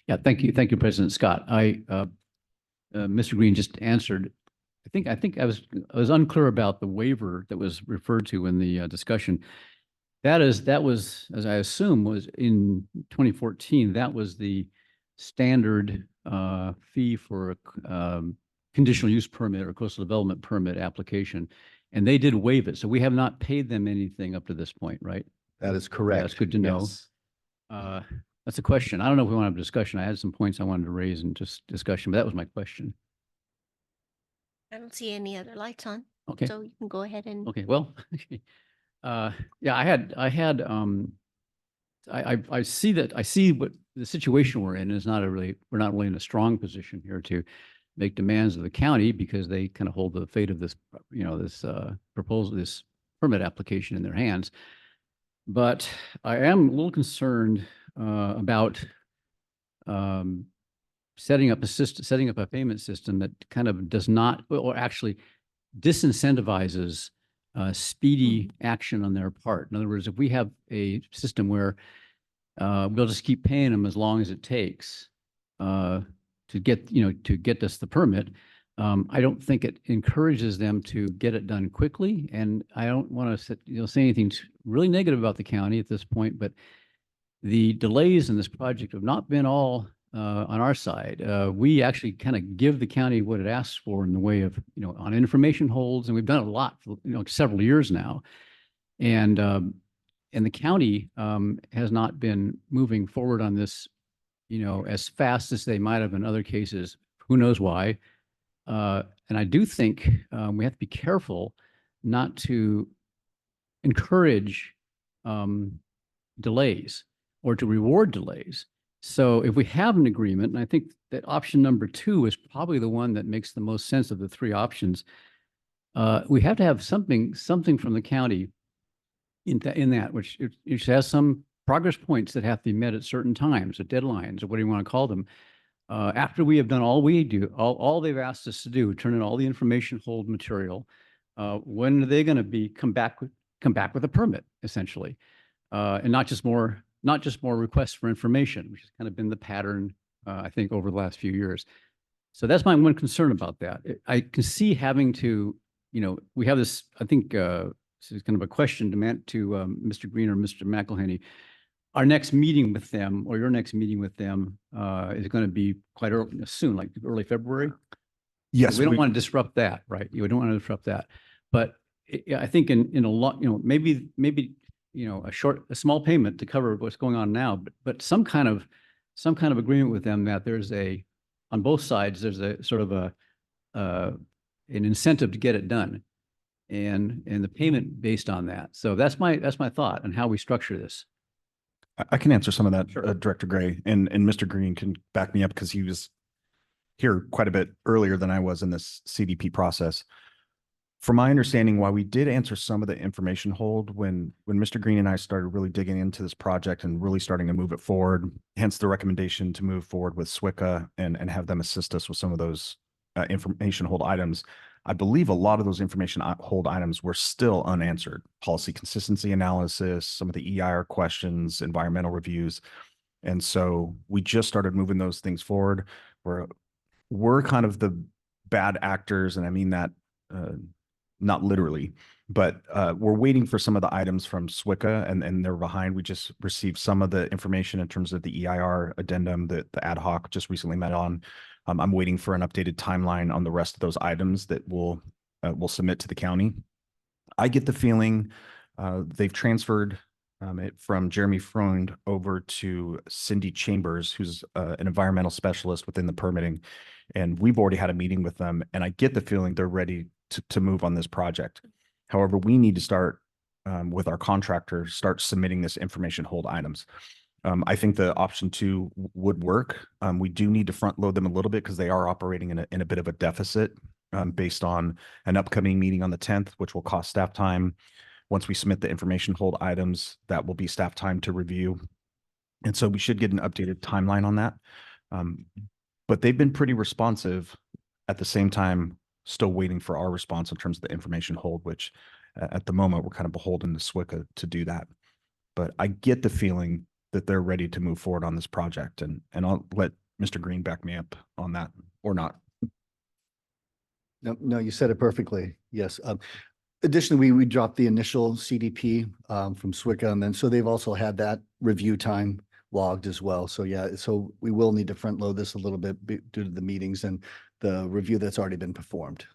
Speaker 6: Yeah. Thank you. Thank you, President Scott. Mr. Green just answered. I think I was unclear about the waiver that was referred to in the discussion. That was, as I assume, was in 2014. That was the standard fee for a conditional use permit or coastal development permit application, and they did waive it. So we have not paid them anything up to this point, right?
Speaker 21: That is correct.
Speaker 6: That's good to know.
Speaker 21: Yes.
Speaker 6: That's a question. I don't know if we want to have a discussion. I had some points I wanted to raise in just discussion, but that was my question.
Speaker 2: I don't see any other lights on.
Speaker 6: Okay.
Speaker 2: So you can go ahead and.
Speaker 6: Okay, well, yeah, I see what the situation we're in is we're not really in a strong position here to make demands of the county because they kind of hold the fate of this, this proposal, this permit application in their hands. But I am a little concerned about setting up a payment system that kind of does not, or actually disincentivizes speedy action on their part. In other words, if we have a system where we'll just keep paying them as long as it takes to get us the permit, I don't think it encourages them to get it done quickly. And I don't want to say anything really negative about the county at this point, but the delays in this project have not been all on our side. We actually kind of give the county what it asks for in the way of, on information holds, and we've done a lot for, several years now. And the county has not been moving forward on this, as fast as they might have in other cases. Who knows why? And I do think we have to be careful not to encourage delays or to reward delays. So if we have an agreement, and I think that option number 2 is probably the one that makes the most sense of the 3 options, we have to have something from the county in that, which has some progress points that have to be met at certain times, at deadlines, or what do you want to call them. After we have done all we do, all they've asked us to do, turn in all the information hold material, when are they going to come back with a permit, essentially? And not just more requests for information, which has kind of been the pattern, I think, over the last few years. So that's my one concern about that. I can see having to, we have this, I think, this is kind of a question to Mr. Green or Mr. McElhenney. Our next meeting with them, or your next meeting with them, is going to be quite soon, like early February.
Speaker 4: Yes.
Speaker 6: We don't want to disrupt that, right? You don't want to disrupt that. But I think in a lot, maybe a small payment to cover what's going on now, but some kind of agreement with them that there's on both sides, there's a sort of an incentive to get it done, and the payment based on that. So that's my thought on how we structure this.
Speaker 4: I can answer some of that, Director Gray, and Mr. Green can back me up because he was here quite a bit earlier than I was in this CDP process. From my understanding, while we did answer some of the information hold when Mr. Green and I started really digging into this project and really starting to move it forward, hence the recommendation to move forward with SWCA and have them assist us with some of those information hold items. I believe a lot of those information hold items were still unanswered. Policy consistency analysis, some of the EIR questions, environmental reviews. And so we just started moving those things forward. We're kind of the bad actors, and I mean that not literally, but we're waiting for some of the items from SWCA, and they're behind. We just received some of the information in terms of the EIR addendum that the ad hoc just recently met on. I'm waiting for an updated timeline on the rest of those items that we'll submit to the county. I get the feeling they've transferred it from Jeremy Freund over to Cindy Chambers, who's an environmental specialist within the permitting. And we've already had a meeting with them, and I get the feeling they're ready to move on this project. However, we need to start with our contractor, start submitting this information hold items. I think the option 2 would work. We do need to front load them a little bit because they are operating in a bit of a deficit based on an upcoming meeting on the 10th, which will cost staff time. Once we submit the information hold items, that will be staff time to review. And so we should get an updated timeline on that. But they've been pretty responsive at the same time, still waiting for our response in terms of the information hold, which at the moment we're kind of beholden to SWCA to do that. But I get the feeling that they're ready to move forward on this project, and I'll let Mr. Green back me up on that or not.
Speaker 21: No, you said it perfectly. Yes. Additionally, we dropped the initial CDP from SWCA, and then so they've also had that review time logged as well. So yeah, so we will need to front load this a little bit due to the meetings and the review that's already been performed.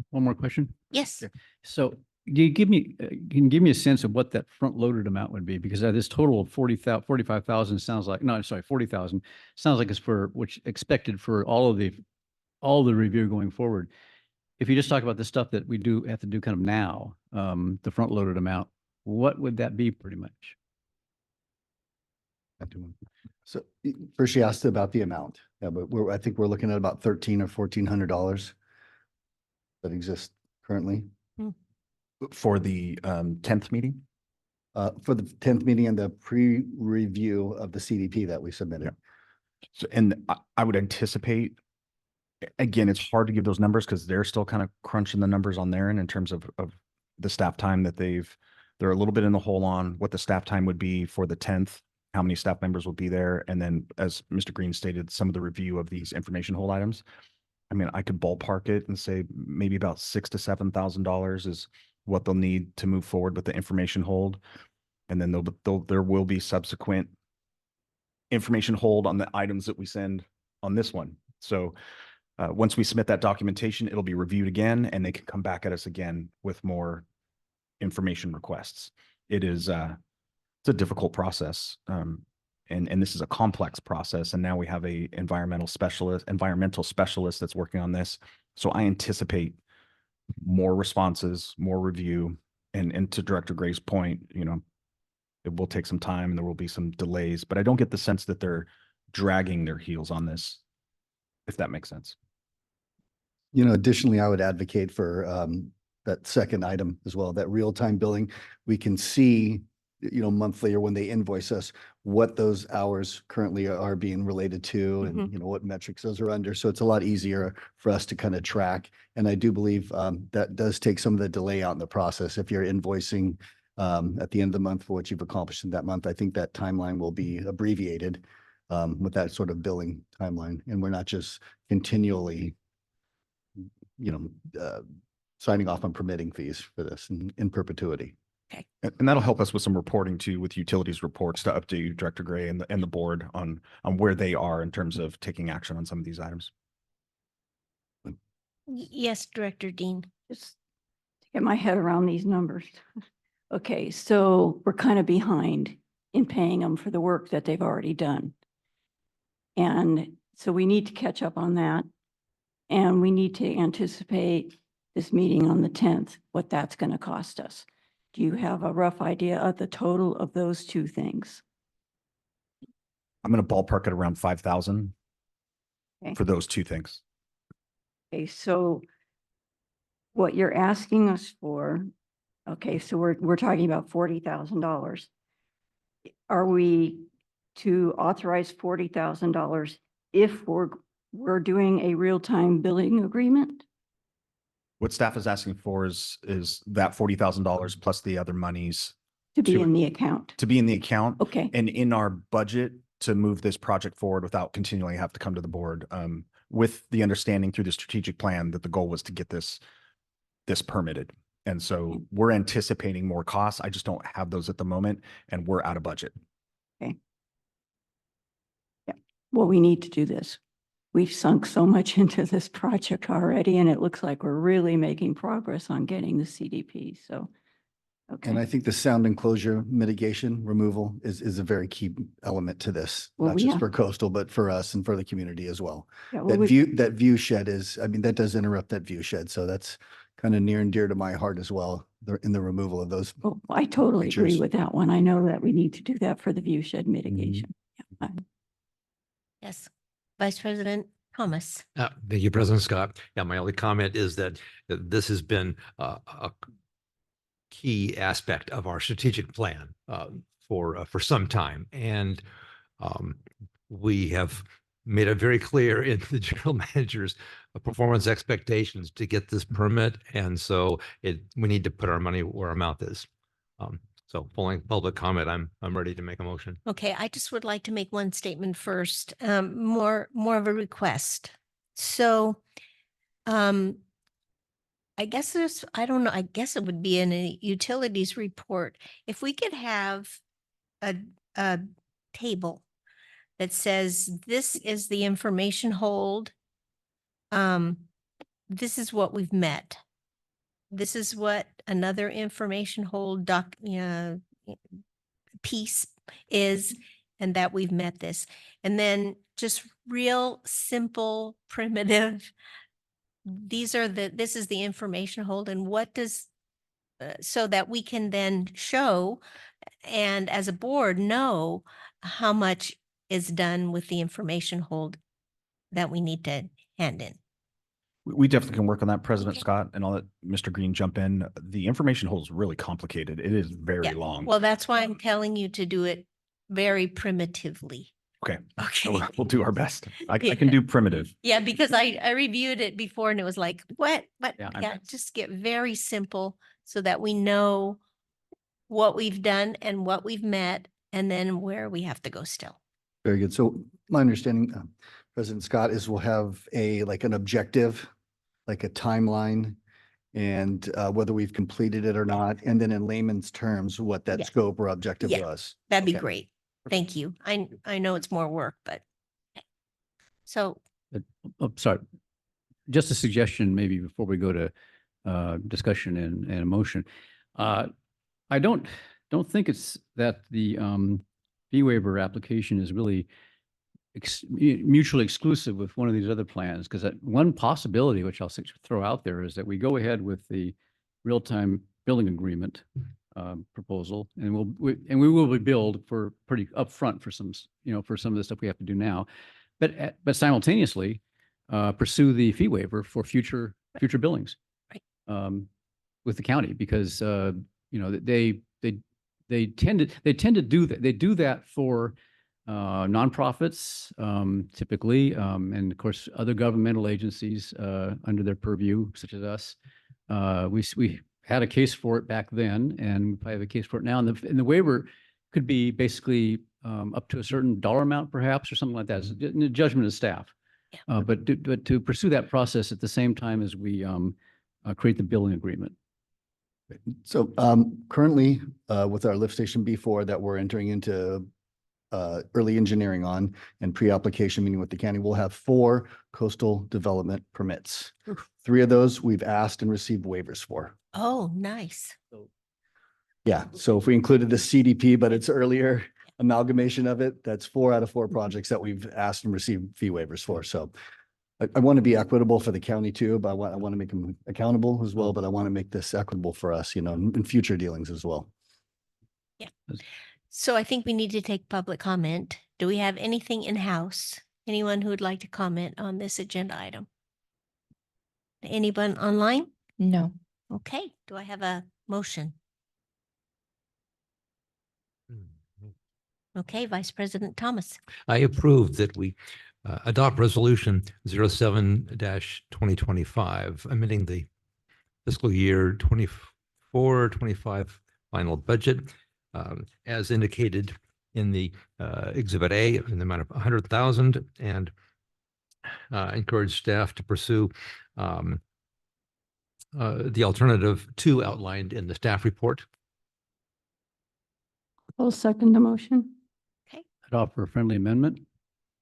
Speaker 6: One more question.
Speaker 2: Yes.
Speaker 6: So can you give me a sense of what that front loaded amount would be? Because this total of 45,000 sounds like, no, sorry, 40,000 sounds like it's for which expected for all the review going forward. If you just talk about the stuff that we have to do kind of now, the front loaded amount, what would that be pretty much?
Speaker 21: So first she asked about the amount. Yeah, but I think we're looking at about $1,300 or $1,400 that exists currently.
Speaker 4: For the 10th meeting?
Speaker 21: For the 10th meeting and the pre-review of the CDP that we submitted.
Speaker 4: Yeah. So, and I would anticipate, again, it's hard to give those numbers because they're still kind of crunching the numbers on their end in terms of the staff time that they're a little bit in the hole on what the staff time would be for the 10th, how many staff members will be there. And then as Mr. Green stated, some of the review of these information hold items. I mean, I could ballpark it and say maybe about $6,000 to $7,000 is what they'll need to move forward with the information hold. And then there will be subsequent information hold on the items that we send on this one. So once we submit that documentation, it'll be reviewed again, and they can come back at us again with more information requests. It's a difficult process. And this is a complex process. And now we have a environmental specialist that's working on this. So I anticipate more responses, more review, and to Director Gray's point, it will take some time and there will be some delays, but I don't get the sense that they're dragging their heels on this, if that makes sense.
Speaker 21: You know, additionally, I would advocate for that second item as well, that real-time billing. We can see, you know, monthly or when they invoice us, what those hours currently are being related to and, you know, what metrics those are under. So it's a lot easier for us to kind of track. And I do believe that does take some of the delay out in the process. If you're invoicing at the end of the month for what you've accomplished in that month, I think that timeline will be abbreviated with that sort of billing timeline. And we're not just continually, you know, signing off on permitting fees for this in perpetuity.
Speaker 2: Okay.
Speaker 4: And that'll help us with some reporting too, with utilities reports to update Director Gray and the board on where they are in terms of taking action on some of these items.
Speaker 2: Yes, Director Dean.
Speaker 14: Just to get my head around these numbers. Okay, so we're kind of behind in paying them for the work that they've already done. And so we need to catch up on that. And we need to anticipate this meeting on the 10th, what that's going to cost us. Do you have a rough idea of the total of those two things?
Speaker 4: I'm going to ballpark it around 5,000 for those two things.
Speaker 14: Okay, so what you're asking us for, okay, so we're talking about $40,000. Are we to authorize $40,000 if we're doing a real-time billing agreement?
Speaker 4: What staff is asking for is that $40,000 plus the other monies
Speaker 14: To be in the account.
Speaker 4: to be in the account.
Speaker 14: Okay.
Speaker 4: And in our budget to move this project forward without continually have to come to the board, with the understanding through the strategic plan that the goal was to get this permitted. And so we're anticipating more costs. I just don't have those at the moment and we're out of budget.
Speaker 14: Okay. Yeah, well, we need to do this. We've sunk so much into this project already, and it looks like we're really making progress on getting the CDP. So, okay.
Speaker 21: And I think the sound enclosure mitigation removal is a very key element to this,
Speaker 14: Well,
Speaker 21: not
Speaker 14: we
Speaker 21: just
Speaker 14: have-
Speaker 21: for coastal, but for us and for the community as well.
Speaker 14: Yeah, well,
Speaker 21: That view shed is, I mean, that does interrupt that view shed. So that's kind of near and dear to my heart as well, in the removal of those.
Speaker 14: Oh, I totally agree
Speaker 21: features.
Speaker 14: with that one. I know that we need to do that for the view shed mitigation. Yeah,
Speaker 2: Yes. Vice President Thomas.
Speaker 16: Thank you, President Scott. Yeah, my only comment is that this has been a key aspect of our strategic plan for some time. And we have made it very clear in the general manager's performance expectations to get this permit. And so we need to put our money where our mouth is. So following public comment, I'm ready to make a motion.
Speaker 2: Okay, I just would like to make one statement first, more of a request. So, I guess I don't know, I guess it would be in a utilities report. If we could have a table that says, this is the information hold. This is what we've met. This is what another information hold piece is, and that we've met this. And then just real simple, primitive, this is the information hold, and what does, so that we can then show, and as a board know how much is done with the information hold that we need to hand in.
Speaker 4: We definitely can work on that, President
Speaker 2: Okay.
Speaker 4: Scott, and I'll let Mr. Green jump in. The information hold is really complicated. It is very
Speaker 2: Yeah.
Speaker 4: long.
Speaker 2: Well, that's why I'm telling you to do it very primitively.
Speaker 4: Okay.
Speaker 2: Okay.
Speaker 4: We'll do our best. I
Speaker 2: Yeah.
Speaker 4: can do primitive.
Speaker 2: Yeah, because I reviewed it before and it was like, what?
Speaker 4: Yeah,
Speaker 2: Yeah, just get very simple so that we know what we've done and what we've met and then where we have to go still.
Speaker 21: Very good. So my understanding, President Scott, is we'll have like an objective, like a timeline, and whether we've completed it or not, and then in layman's terms, what that
Speaker 2: Yeah.
Speaker 21: scope or objective
Speaker 2: Yeah,
Speaker 21: was.
Speaker 2: That'd be
Speaker 21: Okay.
Speaker 2: great. Thank you. I know it's more work, but so
Speaker 6: Oh, sorry, just a suggestion maybe before we go to discussion and a motion. I don't think it's that the fee waiver application is really mutually exclusive with one of these other plans, because one possibility, which I'll throw out there, is that we go ahead with the real-time billing agreement proposal, and we will be billed for pretty upfront for some, for some of the stuff we have to do now. But simultaneously, pursue the fee waiver for future billings.
Speaker 2: Right.
Speaker 6: With the county, because, they tend to do that. They do that for nonprofits, typically, and of course, other governmental agencies under their purview, such as us. We had a case for it back then, and we probably have a case for it now. And the waiver could be basically up to a certain dollar amount, perhaps, or something like that. It's a judgment of staff. But to pursue that process at the same time as we create the billing agreement.
Speaker 21: So currently with our lift station B4 that we're entering into early engineering on and pre-application meeting with the county, we'll have 4 coastal development permits. 3 of those we've asked and received waivers for.
Speaker 2: Oh, nice.
Speaker 21: Yeah, so if we included the CDP, but it's earlier amalgamation of it, that's 4 out of 4 projects that we've asked and received fee waivers for. So I want to be equitable for the county too, but I want to make them accountable as well, but I want to make this equitable for us, in future dealings as well.
Speaker 2: Yeah. So I think we need to take public comment. Do we have anything in-house? Anyone who would like to comment on this agenda item? Anyone online?
Speaker 19: No.
Speaker 2: Okay, do I have a motion? Okay, Vice President Thomas.
Speaker 16: I approve that we adopt resolution 07-2025, amending the fiscal year 24-25 final budget as indicated in the Exhibit A in the amount of 100,000, and encourage staff to pursue the alternative 2 outlined in the staff report.
Speaker 14: I'll second the motion.
Speaker 6: I'd offer a friendly amendment.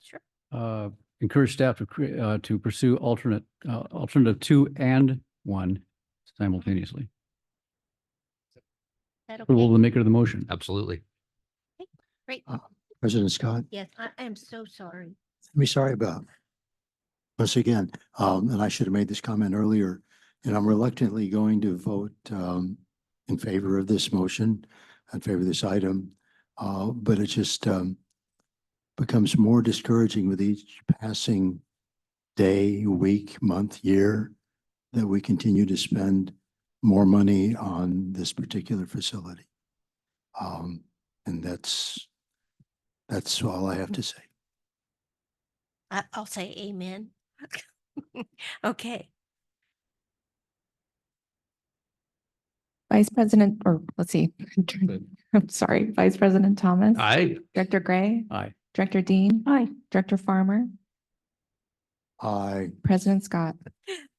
Speaker 2: Sure.
Speaker 6: Encourage staff to pursue alternative 2 and 1 simultaneously.
Speaker 2: That
Speaker 6: Approval of
Speaker 2: okay?
Speaker 6: the maker of the motion.
Speaker 16: Absolutely.
Speaker 2: Great.
Speaker 15: President Scott,
Speaker 2: Yes, I am so sorry.
Speaker 15: I'm sorry about. Once again, and I should have made this comment earlier, and I'm reluctantly going to vote in favor of this motion, in favor of this item. But it just becomes more discouraging with each passing day, week, month, year, that we continue to spend more money on this particular facility. And that's all I have to say.
Speaker 2: I'll say amen. Okay.
Speaker 19: Vice President, or let's see. I'm sorry, Vice President Thomas.
Speaker 16: Aye.
Speaker 19: Director Gray.
Speaker 6: Aye.
Speaker 19: Director Dean.
Speaker 14: Aye.
Speaker 19: Director Farmer.
Speaker 15: I
Speaker 19: President Scott.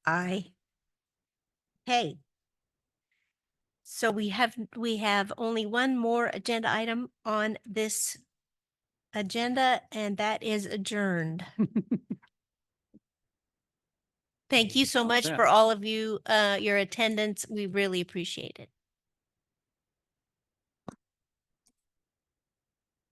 Speaker 2: Aye. Hey. So we have only one more agenda item on this agenda, and that is adjourned. Thank you so much for all of you, your attendance. We really appreciate it.